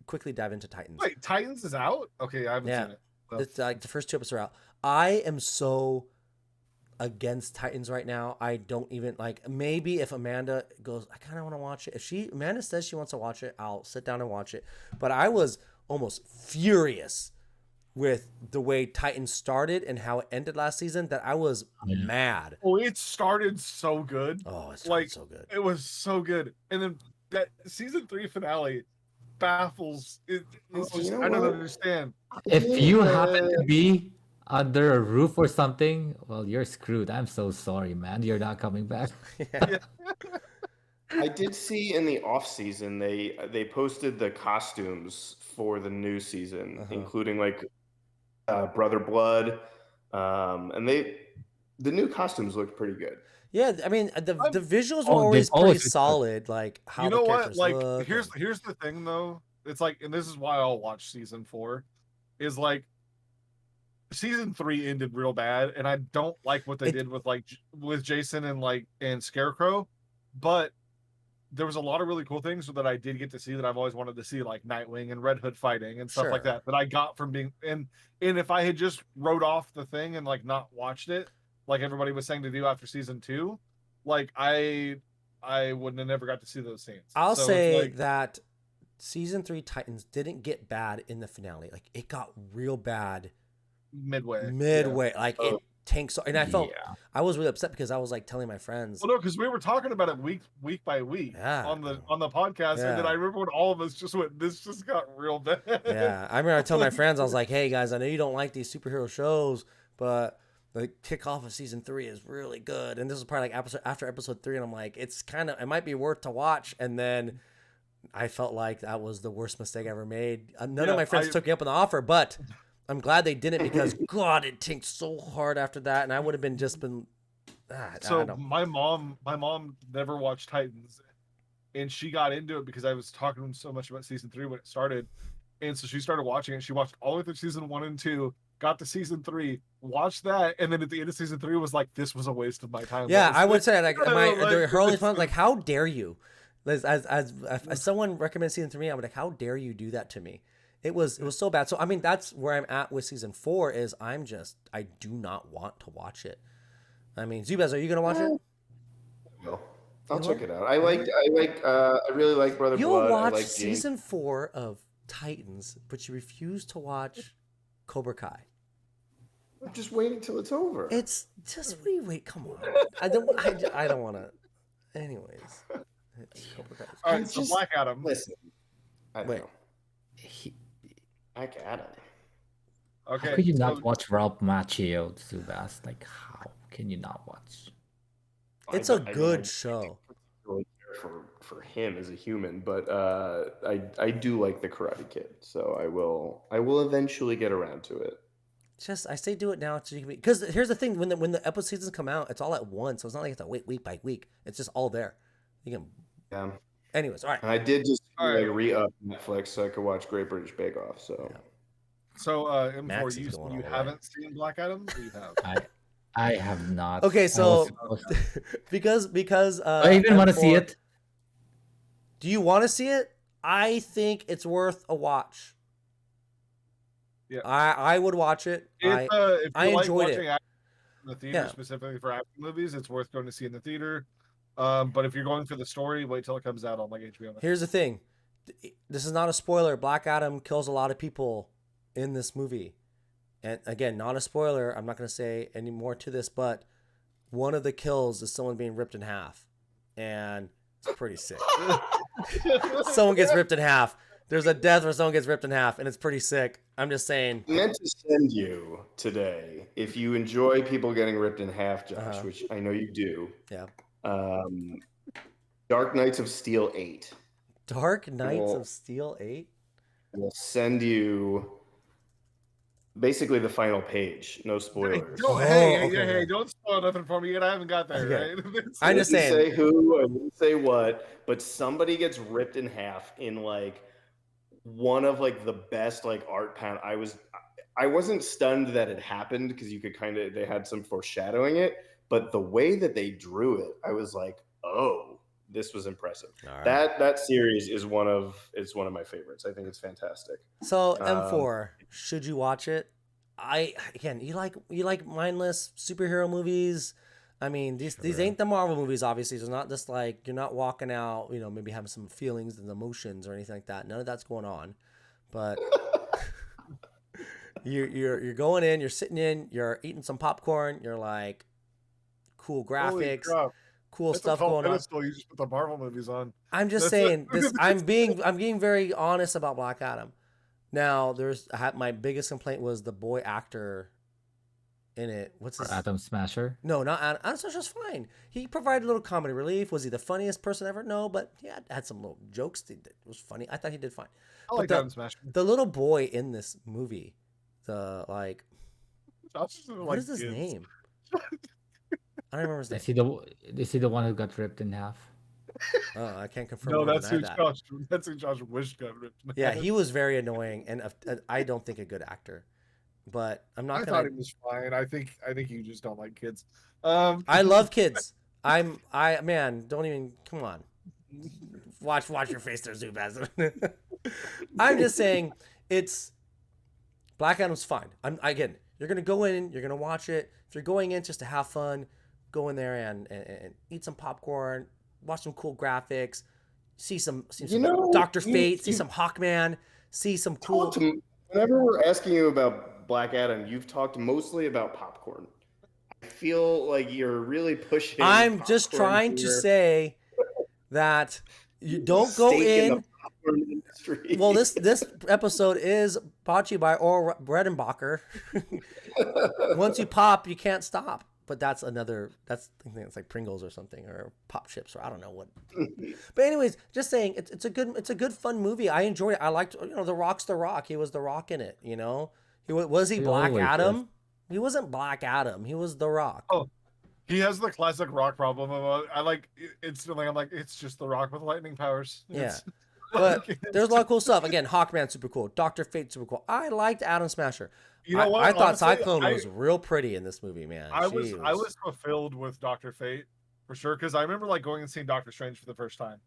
quickly dive into Titans. Wait, Titans is out? Okay, I haven't seen it. So. It's like the first 2 episodes are out. I am so against Titans right now. I don't even like. Maybe if Amanda goes, I kind of want to watch it. If Amanda says she wants to watch it, I'll sit down and watch it. But I was almost furious with the way Titans started and how it ended last season that I was mad. Oh, it started so good. Oh, it started so good. It was so good. And then that season 3 finale baffles. I don't understand. If you happen to be under a roof or something, well, you're screwed. I'm so sorry, man. You're not coming back. Yeah. I did see in the off season they posted the costumes for the new season, including like Brother Blood, and the new costumes looked pretty good. Yeah, I mean the visuals were always pretty solid. Like how you know the what? characters Like look. here's the thing though. It's like, and this is why I'll watch season 4. Is like season 3 ended real bad, and I don't like what they did with Jason and Scarecrow, but there was a lot of really cool things that I did get to see that I've always wanted to see, like Nightwing and Red Hood fighting and stuff like that I got from being and if I had just wrote off the thing and like not watched it like everybody was saying to do after season 2, like I wouldn't have never got to see those scenes. I'll say that season 3 Titans didn't get bad in the finale. Like it got real bad midway. Yeah. Like it tanked so, and I felt I was really upset because I was like telling my friends. Well, no, because we were talking about it week by week on the podcast, and then I remember when all of us just went, "This just got real bad." Yeah, I remember I told my friends, I was like, "Hey guys, I know you don't like these superhero shows, but the kickoff of season 3 is really good." And this was probably like after episode 3, and I'm like, it might be worth to watch. And then I felt like that was the worst mistake I ever made. None of my friends took me up on the offer, but I'm glad they didn't because God, it tanked so hard after that, and I would have been. So my mom never watched Titans, and she got into it because I was talking so much about season 3 when it started, and so she started watching it. She watched all the way through season 1 and 2, got to season 3, watched that, and then at the end of season 3 was like, "This was a waste of my time." Yeah, I would say like her only response like, "How dare you?" As someone recommended season 3, I'm like, "How dare you do that to me?" It was so bad. So I mean, that's where I'm at with season 4. Is I do not want to watch it. I mean, Zubaz, are you gonna watch it? No, I'll check it out. I really like Brother Blood. You'll watch like season 4 of Titans, but you refuse to watch Cobra Kai. I'm just waiting till it's over. It's just wait. Come on, I don't want to. Anyways, Cobra Kai. All right, so Black Adam. Listen, I don't know. Black Adam. Okay. How could you not watch Ralph Macchio, Zubaz? Like, how can you not watch? It's a good show. Really care for him as a human, but I do like the Karate Kid, so I will eventually get around to it. Just I say do it now so you can be, because here's the thing, when the episode seasons come out, it's all at once, so it's not like it's a wait week by week. It's just all there. You can. Yeah. Anyways, all right. And I did just re-up Netflix so I could watch Great British Bake Off. So. Yeah. So M4, you haven't seen Black Adam? Or you have? I have not. Okay, so because I even want to see it. Do you want to see it? I think it's worth a watch. Yeah, I would watch it. I enjoyed it. in the theater specifically for action movies, it's worth going to see in the theater. But if you're going for the story, wait till it comes out on like HBO. Here's the thing. This is not a spoiler. Black Adam kills a lot of people in this movie. And again, not a spoiler. I'm not going to say any more to this, but one of the kills is someone being ripped in half. And it's pretty sick. Someone gets ripped in half. There's a death where someone gets ripped in half, and it's pretty sick. I'm just saying. I meant to send you today, if you enjoy people getting ripped in half, Josh, which I know you do. Yeah. Dark Knights of Steel 8. Dark Knights of Steel 8? We'll send you basically the final page. No spoilers. Hey, don't spoil nothing for me yet. I haven't got there, right? I'm just saying. Say who, I didn't say what, but somebody gets ripped in half in like one of like the best like art pan. I wasn't stunned that it happened because you could they had some foreshadowing it, but the way that they drew it, I was like, oh, this was impressive. Right. That series is one of my favorites. I think it's fantastic. So M4, should you watch it? You like mindless superhero movies. I mean, these ain't the Marvel movies, obviously. It's not just like you're not walking out, maybe having some feelings and emotions or anything like that. None of that's going on. But you're going in, you're sitting in, you're eating some popcorn, you're like, cool graphics, cool stuff going on. You just put the Marvel movies on. I'm just saying this. I'm being very honest about Black Adam. Now, my biggest complaint was the boy actor in it. What's his? Atom Smasher? No, not Atom. Atom Smasher's fine. He provided a little comedy relief. Was he the funniest person ever? No, but he had some little jokes. It was funny. I thought he did fine. I like Atom Smasher. The little boy in this movie, what is his name? I don't remember his name. Is he the one who got ripped in half? Oh, I can't confirm. No, that's who Josh wished got ripped in half. Yeah, he was very annoying, and I don't think a good actor. But I'm not. I thought he was fine. I think you just don't like kids. I love kids. Don't even come on. Watch your face there, Zubaz. I'm just saying it's Black Adam's fine. You're gonna go in, you're gonna watch it. If you're going in just to have fun, go in there and eat some popcorn, watch some cool graphics, see some Dr. Fate, see some Hawkman, see some cool. Whenever we're asking you about Black Adam, you've talked mostly about popcorn. I feel like you're really pushing. I'm just trying to say that you don't go in. Well, this episode is brought to you by Oral Bredenbacher. Once you pop, you can't stop. But that's I think it's like Pringles or something, or Pop Chips, or I don't know what. But anyways, just saying, it's a good fun movie. I enjoyed it. I liked, The Rock's The Rock. He was The Rock in it. Was he Black Adam? He wasn't Black Adam. He was The Rock. Oh, he has the classic Rock problem. I'm like, it's just The Rock with lightning powers. Yeah. But there's a lot of cool stuff. Again, Hawkman, super cool. Dr. Fate, super cool. I liked Atom Smasher. You know what? I thought Cyclone was real pretty in this movie, man. I was fulfilled with Dr. Fate for sure, because I remember like going and seeing Doctor Strange for the first time,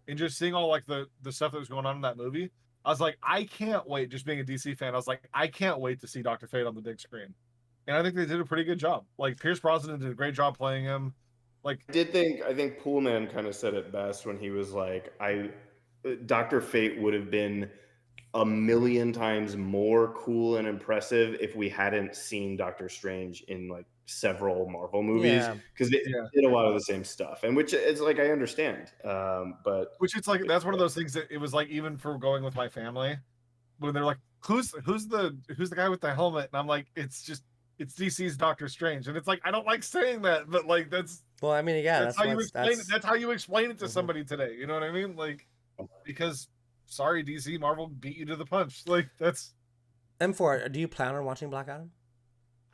and just seeing all like the stuff that was going on in that movie. I was like, I can't wait. Just being a DC fan, I was like, I can't wait to see Dr. Fate on the big screen. And I think they did a pretty good job. Like Pierce Brosnan did a great job playing him. Like I think Poolman kind of said it best when he was like, Dr. Fate would have been 1,000,000 times more cool and impressive if we hadn't seen Doctor Strange in like several Marvel movies, because they did a lot of the same stuff, and which is like I understand, but which it's like that's one of those things that it was like even for going with my family when they're like, who's the guy with the helmet, and I'm like, it's DC's Doctor Strange, and it's like I don't like saying that, but like that's how you explain it. That's how you explain it to somebody today. You know what I mean? Like. Because, sorry, DC, Marvel beat you to the punch. Like, that's... M4, do you plan on watching Black Adam?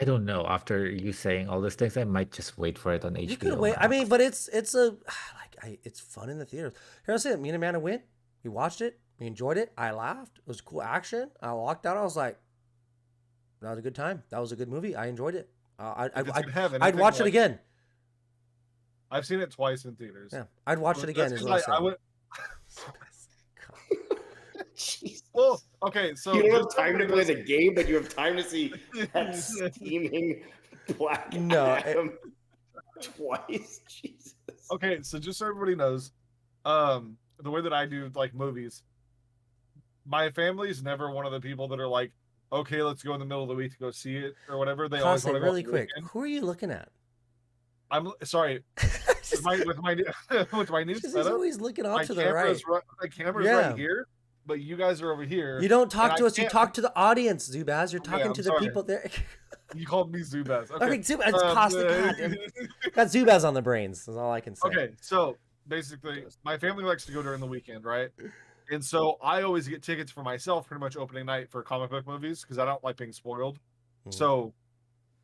I don't know. After you saying all these things, I might just wait for it on HBO. You could wait. I mean, but it's fun in the theaters. Here's it. Me and Amanda went. We watched it. We enjoyed it. I laughed. It was cool action. I walked out. I was like, that was a good time. That was a good movie. I enjoyed it. I'd watch it again. I've seen it twice in theaters. Yeah, I'd watch it again. Well, okay, so you don't have time to play the game, but you have time to see that steaming Black No, Adam twice. Jesus. Okay, so just so everybody knows, the way that I do like movies, my family's never one of the people that are like, okay, let's go in the middle of the week to go see it or whatever. They always Constantly, want to go really on the quick. weekend. Who are you looking at? I'm sorry with my with my new He's setup. always looking off My to the right. my camera's Yeah. right here, but you guys are over here. You don't talk and to I us. You can't- talk to the audience, Zubaz. You're Okay, talking I'm to the sorry. people there. You called me Zubaz. Okay, Okay, Zubaz. It's Costa. God, got Zubaz on the brains. That's all I can say. Okay, so basically, my family likes to go during the weekend, right? And so I always get tickets for myself pretty much opening night for comic book movies because I don't like being spoiled. Mhm. So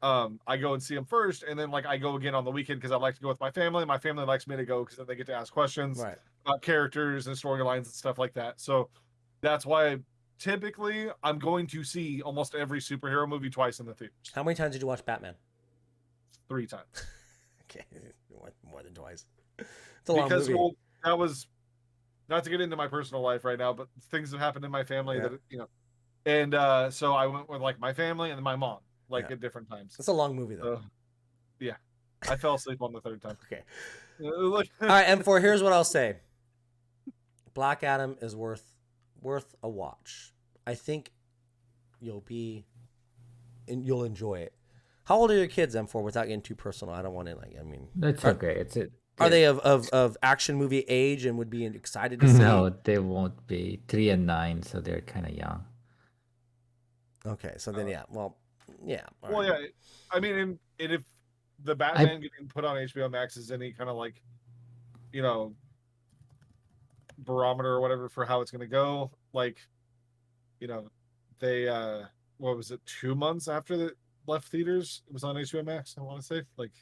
I go and see them first, and then like I go again on the weekend because I like to go with my family. My family likes me to go because then they get to ask questions Right. about characters and storylines and stuff like that. So that's why typically I'm going to see almost every superhero movie twice in the theaters, How many times did you watch Batman? 3 times. Okay, more than twice. It's a long Because movie. well, that was not to get into my personal life right now, but things have happened in my family Yeah. that and so I went with like my family and my mom like Yeah. at different times. It's a long movie though. Yeah, I fell asleep on the 3rd time. Okay. Like, All right, M4. Here's what I'll say. Black Adam is worth a watch. I think you'll enjoy it. How old are your kids, M4? Without getting too personal, I don't want to That's okay. It's it. Are they of action movie age and would be excited to see? No, they won't be 3 and 9, so they're kind of young. Okay, so then yeah, well, yeah. all well, right. yeah. I mean, and if the Batman getting put on HBO Max is any kind of like, barometer or whatever for how it's going to go, like, they what was it, 2 months after it left theaters, it was on HBO Max. I want to say like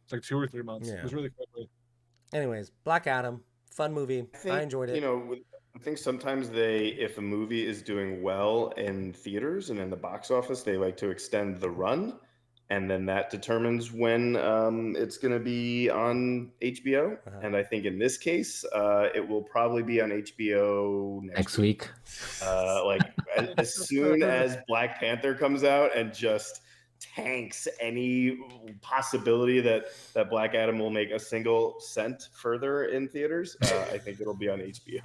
it's like 2 or 3 months. Yeah. It was really quickly. Anyways, Black Adam, fun movie. I enjoyed it. I think sometimes if a movie is doing well in theaters and in the box office, they like to extend the run, and then that determines when it's going to be on HBO. Uh-huh. And I think in this case, it will probably be on HBO Next week. Like as soon as Black Panther comes out and just tanks any possibility that Black Adam will make a single cent further in theaters, I think it'll be on HBO.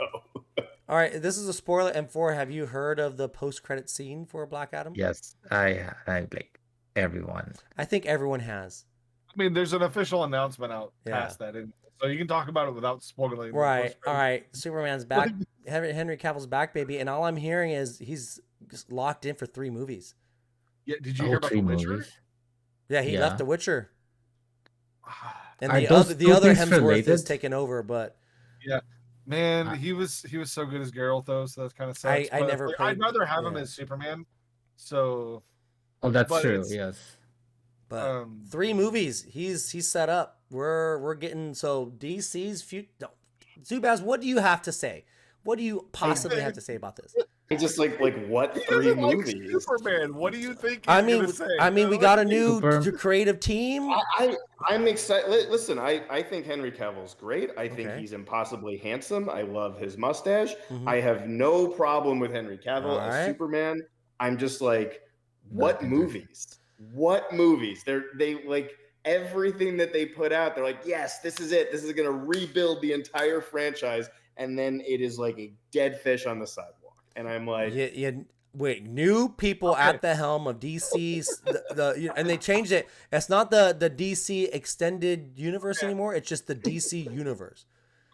All right, this is a spoiler. M4, have you heard of the post-credit scene for Black Adam? Yes, I like everyone. I think everyone has. I mean, there's an official announcement out Yeah. past that, so you can talk about it without spoiling. the Right. post-credits. All right. Superman's back. Henry Cavill's back, baby. And all I'm hearing is he's just locked in for 3 movies. Yeah, did you Oh, hear about 3 The Witcher? movies. Yeah, he Yeah. left The Witcher. And Are the those other two other things Hemsworth is related? taken over, but Man, he was so good as Geralt though, so that's kind of sucks. I But, never like, played- I'd rather have him yeah. as Superman. So, Oh, that's But true. it's- Yes. but 3 movies. He's set up. We're getting so DC's future. Zubaz, what do you have to say? What do you possibly have to say about this? It's just like what he 3 doesn't like movies? Superman. What do you think? I he's mean, gonna say? we got a new Super- creative team. I'm excited. Listen, I think Henry Cavill's great. I think Okay. he's impossibly handsome. I love his mustache. Mhm. I have no problem with Henry Cavill as Alright. Superman. I'm just like, what Not movies? What movies? They like everything that they put out. They're like, yes, this is it. This is gonna rebuild the entire franchise, and then it is like a dead fish on the sidewalk. And I'm like, Wait, new people at the helm of DC's, and they changed it. It's not the DC extended universe anymore. It's just the DC universe.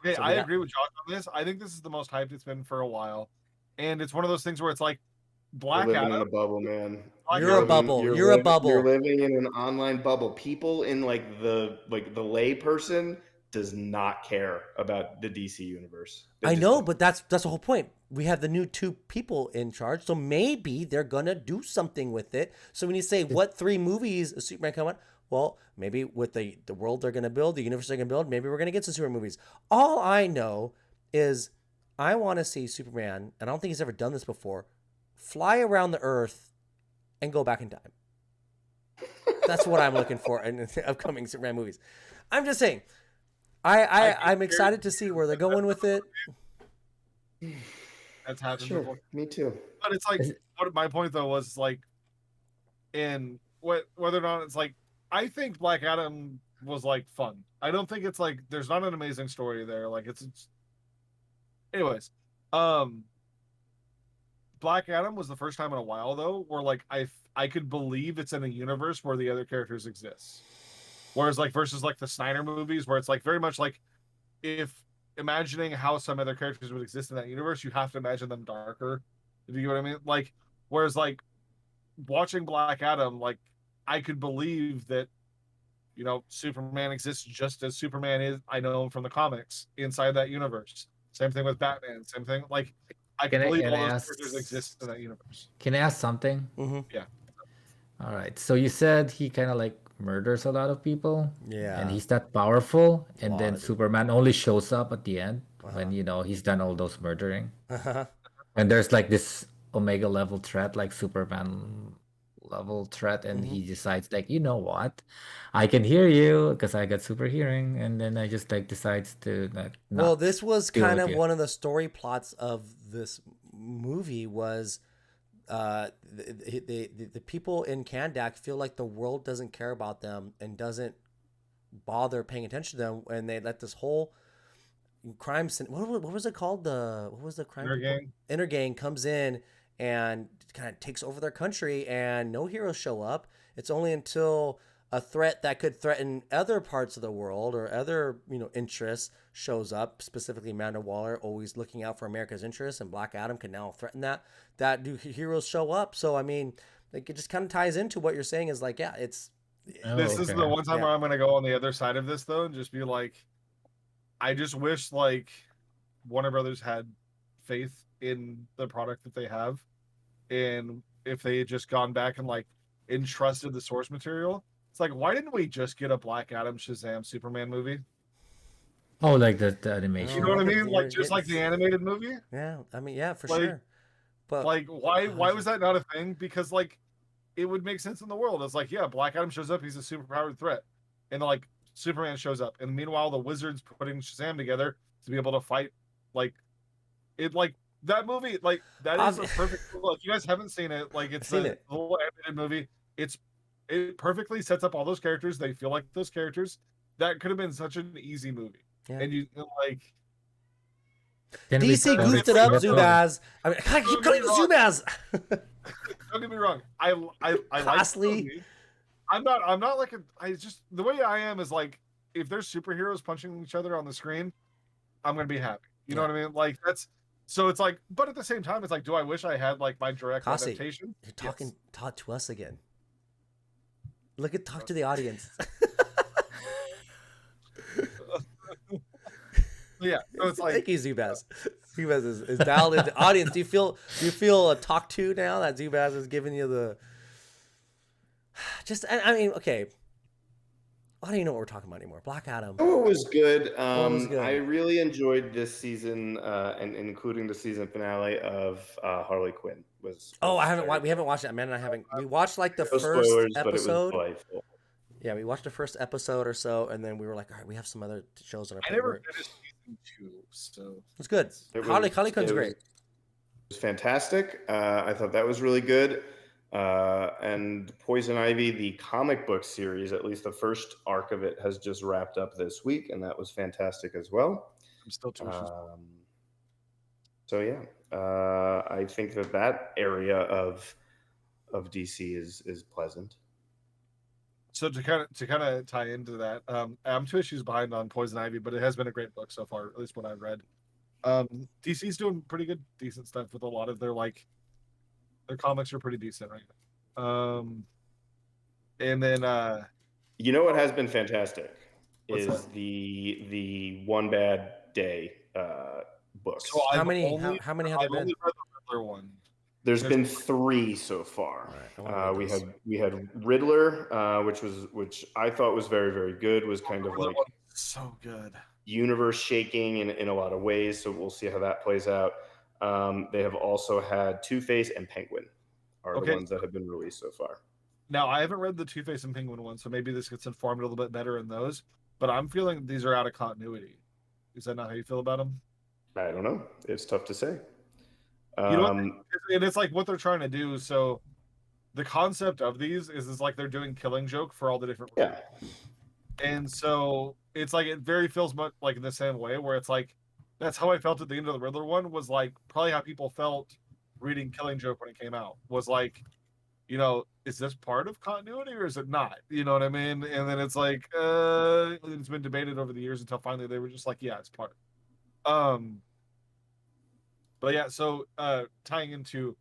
Okay, So I we got- agree with Josh on this. I think this is the most hyped it's been for a while, and it's one of those things where it's like Black you're living in Adam. a bubble, man. You're a bubble. You're a bubble. You're living in an online bubble. People in the lay person does not care about the DC universe. They I just know, don't. but that's the whole point. We have the new 2 people in charge, so maybe they're gonna do something with it. So when you say what 3 movies is Superman coming out, well, maybe with the world they're gonna build, the universe they're gonna build, maybe we're gonna get some Superman movies. All I know is I want to see Superman, and I don't think he's ever done this before, fly around the Earth and go back in time. That's what I'm looking for in the upcoming Superman movies. I'm just saying. I'm excited to see where they're going with it. That's happened Sure, before. me too. But it's like, what my point though was like, in whether or not it's like I think Black Adam was like fun. I don't think it's like there's not an amazing story there. Like it's anyways. Um Black Adam was the first time in a while though where like I could believe it's in a universe where the other characters exist. Whereas like versus like the Snyder movies where it's like very much like if imagining how some other characters would exist in that universe, you have to imagine them darker. Do you know what I mean? Like whereas like watching Black Adam, like I could believe that Superman exists just as Superman is. I know him from the comics inside that universe. Same thing with Batman. Same thing. Like I can believe all those characters exist in that universe. Can I ask something? Yeah. All right. So you said he kind of like murders a lot of people. Yeah. And he's that powerful. And then Lot. Superman only shows up at the end when, he's done all those murdering. And there's like this Omega level threat, like Superman level threat. And he decides like, you know what? I can hear you because I got super hearing. And then I just like decides to like, Well, this was deal kind with of you. one of the story plots of this movie was the people in Kandak feel like the world doesn't care about them and doesn't bother paying attention to them, and they let this whole crime what was it called, what was the crime Intergang comes in and kind of takes over their country, and no heroes show up. It's only until a threat that could threaten other parts of the world or other interests shows up, specifically Amanda Waller always looking out for America's interests, and Black Adam can now threaten that do heroes show up. So I mean, like, it just kind of ties into what you're saying is like, yeah, it's This is the one time where I'm going to go on the other side of this though and just be like, I just wish like Warner Brothers had faith in the product that they have, and if they had just gone back and like entrusted the source material. It's like, why didn't we just get a Black Adam Shazam Superman movie? Oh, like the animation. You know what I mean? Like just like the animated movie. Yeah, I mean, yeah, for like, sure. But like, why was that not a thing? Because like, it would make sense in the world. It's like, yeah, Black Adam shows up, he's a superpowered threat, and like Superman shows up, and meanwhile the Wizard's putting Shazam together to be able to fight. Like, it like that movie, like that is a perfect. Look, if you guys haven't seen it, like it's a little animated movie. It perfectly sets up all those characters. They feel like those characters. That could have been such an easy movie. Yeah. And you like DC goofed it up, Zubaz. I mean, I keep calling Zubaz. Don't get me wrong. I like. I'm not like I just the way I am is like if there's superheroes punching each other on the screen, I'm gonna be happy. You know what I mean? Like that's so it's like, but at the same time, it's like, do I wish I had like my direct adaptation? You're talk to us again. Talk to the audience. Yeah, so it's like thank you, Zubaz. Zubaz is dialed into audience. Do you feel talked to now that Zubaz is giving you the? Just I mean, okay. I don't even know what we're talking about anymore. Black Adam. Oh, it was good. I really enjoyed this season, and including the season finale of Harley Quinn. We haven't watched that, man. And I haven't. We watched like the first spoilers, episode. But it was delightful. Yeah, we watched the first episode or so, and then we were like, all right, we have some other shows on our plate. I never finished season 2, so it's good. Harley Quinn's great. It was fantastic. I thought that was really good. And Poison Ivy, the comic book series, at least the first arc of it, has just wrapped up this week, and that was fantastic as well. I'm still too So yeah, I think that area of DC is pleasant. So to kind of tie into that, I'm 2 issues behind on Poison Ivy, but it has been a great book so far, at least what I've read. DC's doing pretty good, decent stuff with a lot of their comics are pretty decent right now. And then you know what has been fantastic is the One Bad Day books. So how many have there been? I've only read the Riddler one. There's been 3 so far. Right, we had Riddler, which I thought was very, very good. Was kind of like so good, universe shaking in a lot of ways. So we'll see how that plays out. They have also had Two-Face and Penguin are the ones that have been released so far. Now, I haven't read the Two-Face and Penguin one, so maybe this gets informed a little bit better in those. But I'm feeling these are out of continuity. Is that not how you feel about them? I don't know. It's tough to say. You know, and it's like what they're trying to do. So the concept of these is like they're doing Killing Joke for all the different. Yeah. And so it's like it very feels much like in the same way where it's like that's how I felt at the end of the Riddler one was like probably how people felt reading Killing Joke when it came out was like, you know, is this part of continuity or is it not? You know what I mean? And then it's like it's been debated over the years until finally they were just like, yeah, it's part. But yeah, so tying into,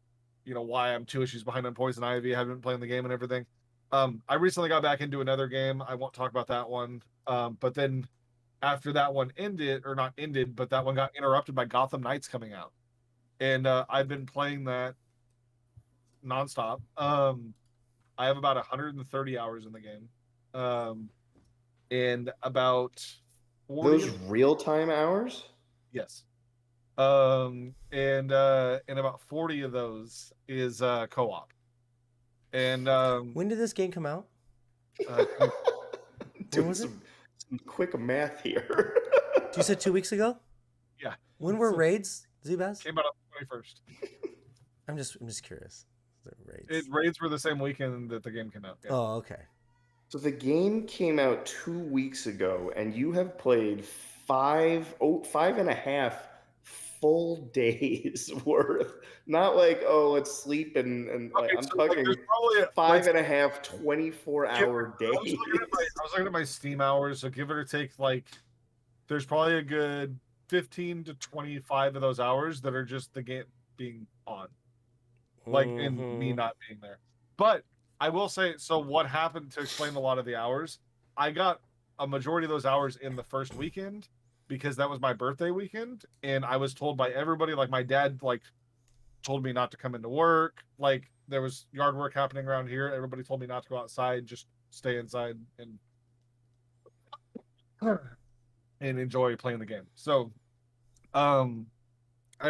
you know, why I'm 2 issues behind on Poison Ivy, I haven't been playing the game and everything. I recently got back into another game. I won't talk about that one. But then after that one ended, or not ended, but that one got interrupted by Gotham Knights coming out. And I've been playing that nonstop. I have about 130 hours in the game. And about 40 Those real-time hours? Yes. And about 40 of those is co-op. And When did this game come out? Doing was it? some quick math here. You said 2 weeks ago? Yeah. When were raids, Zubaz? Came out on the 21st. I'm just curious. The raids. Raids were the same weekend that the game came out. Yeah. Oh, okay. So the game came out 2 weeks ago, and you have played 5.5 full days worth. Not like, oh, let's sleep and like, I'm talking there's probably 5.5 24-hour days. I was looking at my Steam hours, so give it or take, like, there's probably a good 15 to 25 of those hours that are just the game being on. Like, and me not being there. But I will say, so what happened to explain a lot of the hours, I got a majority of those hours in the first weekend because that was my birthday weekend. And I was told by everybody, like my dad, like told me not to come into work. Like there was yard work happening around here. Everybody told me not to go outside, just stay inside and enjoy playing the game. So, I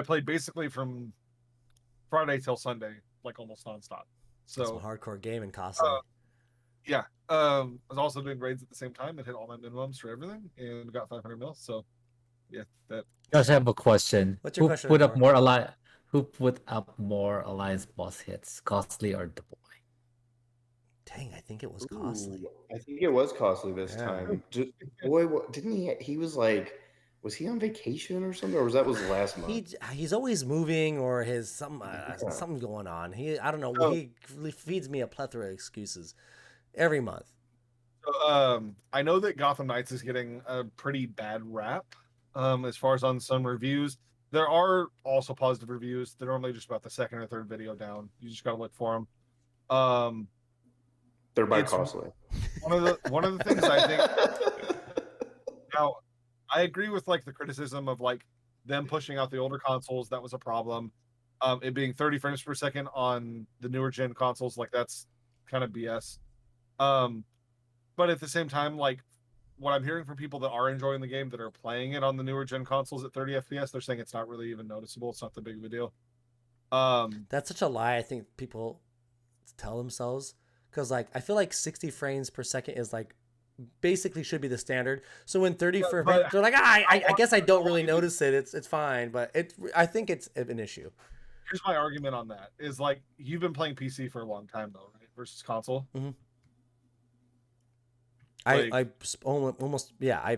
played basically from Friday till Sunday, like almost nonstop. So some hardcore gaming constantly. Yeah. I was also doing raids at the same time and hit all my minimums for everything and got 500 mil. So yeah, that. Josh, I have a question. What's your question, Put up Mark? Who put up more Alliance boss hits, Costly or DaBoy? Dang, I think it was Costly. I think it was Costly this time. Boy, didn't he? He was like, was he on vacation or something, or was last month? He's always moving, or his something going on. I don't know. He feeds me a plethora of excuses every month. So, I know that Gotham Knights is getting a pretty bad rap as far as on some reviews. There are also positive reviews. They're normally just about the second or third video down. You just got to look for them. They're by Costly. One of the things I think. Now, I agree with like the criticism of like them pushing out the older consoles. That was a problem. It being 30 frames per second on the newer gen consoles, like that's kind of BS. But at the same time, like what I'm hearing from people that are enjoying the game that are playing it on the newer gen consoles at 30 FPS, they're saying it's not really even noticeable. It's not that big of a deal. That's such a lie. I think people tell themselves because like I feel like 60 frames per second is like basically should be the standard. So when 30 frames, they're like, I guess I don't really notice it. It's fine, but I think it's an issue. Here's my argument on that: is like you've been playing PC for a long time though, right? Versus console. Mm-hmm. Like, I almost I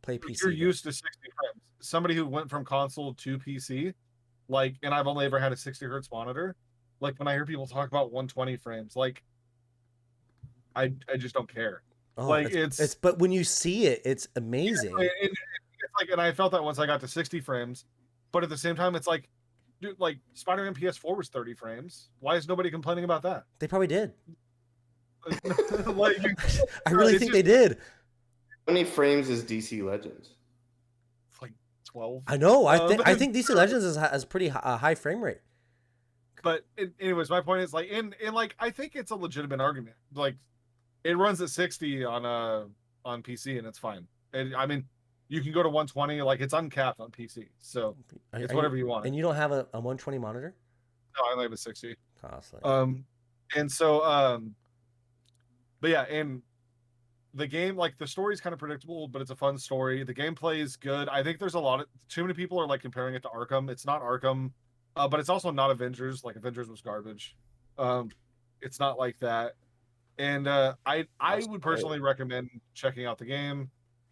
play PC. You're used to 60 frames. Somebody who went from console to PC, like, and I've only ever had a 60 hertz monitor. Like when I hear people talk about 120 frames, like I just don't care. Oh, like it's but when you see it, it's amazing. It's like, and I felt that once I got to 60 frames, but at the same time, it's like, dude, like Spider-Man PS4 was 30 frames. Why is nobody complaining about that? They probably did. Like, I really think they did. How many frames is DC Legends? It's like 12. I know. I think DC Legends has pretty high frame rate. But anyways, my point is like, and like I think it's a legitimate argument. Like, it runs at 60 on PC and it's fine. And I mean, you can go to 120. Like it's uncapped on PC, so it's whatever you want. And you don't have a 120 monitor? No, I only have a 60. Costly. And so but yeah, and the game, like the story's kind of predictable, but it's a fun story. The gameplay is good. I think there's too many people are like comparing it to Arkham. It's not Arkham, but it's also not Avengers. Like Avengers was garbage. It's not like that. And I would personally recommend checking out the game,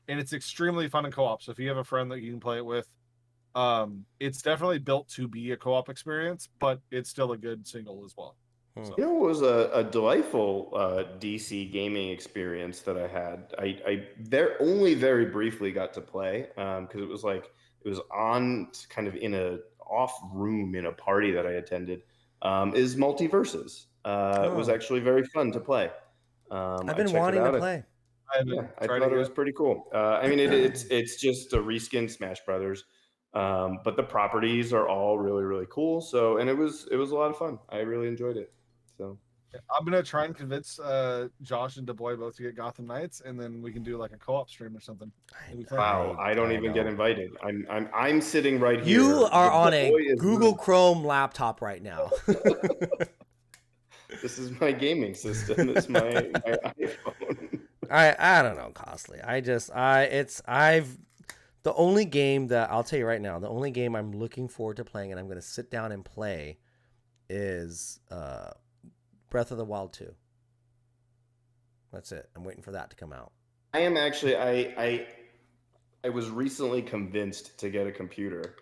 and it's extremely fun in co-op. So if you have a friend that you can play it with, it's definitely built to be a co-op experience, but it's still a good single as well. So. You know, it was a delightful DC gaming experience that I had. I only very briefly got to play because it was on kind of in a off room in a party that I attended. Is Multiverses. It was actually very fun to play. I've been wanting to play. I thought it was pretty cool. I mean, it's just a reskin Smash Brothers, but the properties are all really, really cool. So, and it was a lot of fun. I really enjoyed it. So I'm gonna try and convince Josh and DaBoy both to get Gotham Knights, and then we can do like a co-op stream or something. Wow, I don't even get invited. I'm sitting right here. You are on a Google Chrome laptop right now. This is my gaming system. It's my iPhone. I don't know, Costly. The only game that I'll tell you right now, the only game I'm looking forward to playing and I'm going to sit down and play is Breath of the Wild 2. That's it. I'm waiting for that to come out. I am actually I was recently convinced to get a computer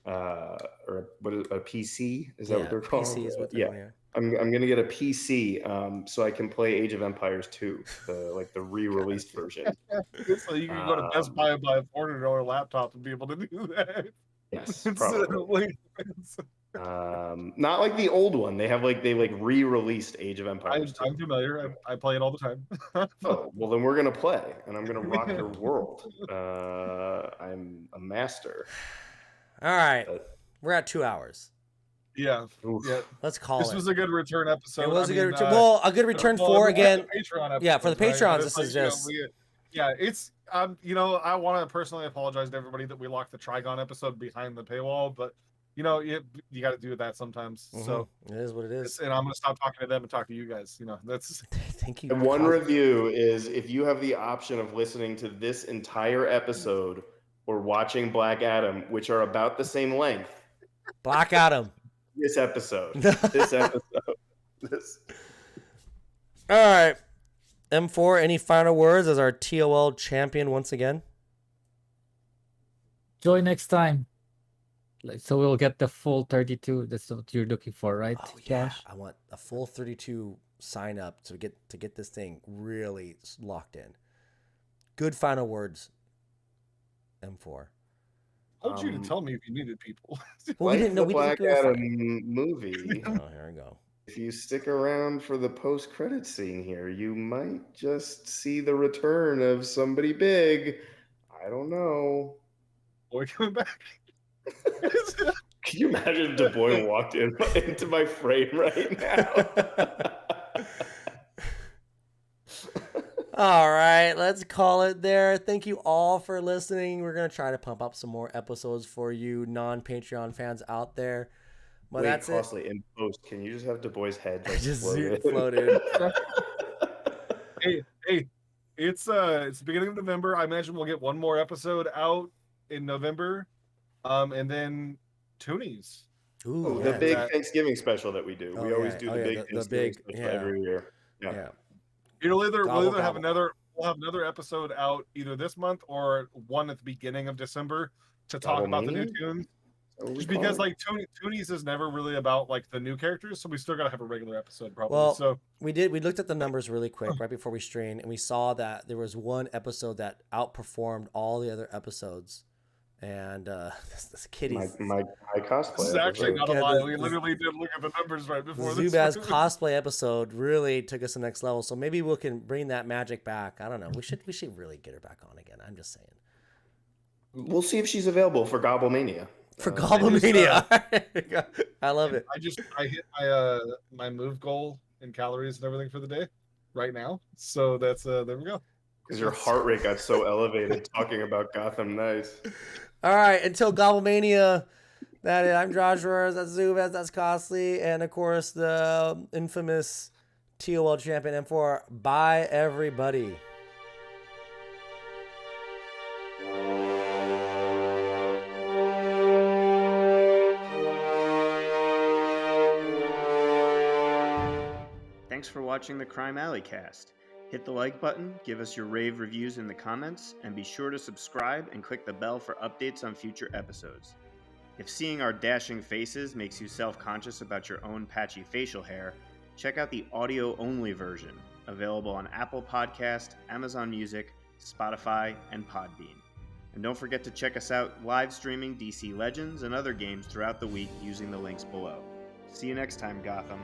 or a PC. Is that what they're called? PC is what they're called. I'm going to get a PC so I can play Age of Empires 2, the re-released version. So you can go to Best Buy and buy a $400 laptop and be able to do that. Yes, probably. Not like the old one. They re-released Age of Empires 2. I'm familiar. I play it all the time. Oh, well then we're going to play, and I'm going to rock your world. I'm a master. All right. We're at 2 hours. Yeah. Let's call This was a good return episode. It was a good return. Well, a good return for again. Patreon for the Patreons, right? this is just. It's I want to personally apologize to everybody that we locked the Trigon episode behind the paywall, but you got to do that sometimes. Mm-hmm. So it is what it is. And I'm gonna stop talking to them and talk to you guys. That's. Thank you. And one review is if you have the option of listening to this entire episode or watching Black Adam, which are about the same length. Black Adam. This episode. All right. M4, any final words as our TOL champion once again? Join next time. So we'll get the full 32. That's what you're looking for, right, Josh? I want a full 32 sign up to get this thing really locked in. Good final words, M4. I told you to tell me if you needed people. Well, we didn't know. The Black Adam movie. Oh, here we go. If you stick around for the post-credit scene here, you might just see the return of somebody big. I don't know. Boy coming back. Can you imagine if DaBoy walked into my frame right now? All right, let's call it there. Thank you all for listening. We're going to try to pump up some more episodes for you non-Patreon fans out there. But that's Costly, in post, can you just have DaBoy's head just floated? Hey, it's the beginning of November. I imagine we'll get one more episode out in November. And then Toonies. Ooh, the big Thanksgiving special that we do. We always do the big Thanksgiving special every year. Yeah. We'll either have another episode out either this month or one at the beginning of December to talk about the new tunes. Just because Toonies is never really about the new characters, so we still gotta have a regular episode probably. Well, so we looked at the numbers really quick right before we streamed, and we saw that there was one episode that outperformed all the other episodes. And this kitty's my cosplay. This is actually not a lie. We literally did look at the numbers right before this. Zubaz cosplay episode really took us to the next level. So maybe we can bring that magic back. I don't know. We should really get her back on again. I'm just saying. We'll see if she's available for Gobblemania. For Gobblemania, I love it. I hit my move goal in calories and everything for the day right now. So that's there we go. Because your heart rate got so elevated talking about Gotham Knights. All right, until Gobblemania, I'm Josh Roars, that's Zubaz, that's Costly, and of course the infamous TOL champion M4. Bye, everybody. thanks for watching the Crime Alley cast. Hit the like button, give us your rave reviews in the comments, and be sure to subscribe and click the bell for updates on future episodes. If seeing our dashing faces makes you self-conscious about your own patchy facial hair, check out the audio-only version, available on Apple Podcast, Amazon Music, Spotify, and Podbean. And don't forget to check us out live streaming DC Legends and other games throughout the week using the links below. See you next time, Gotham.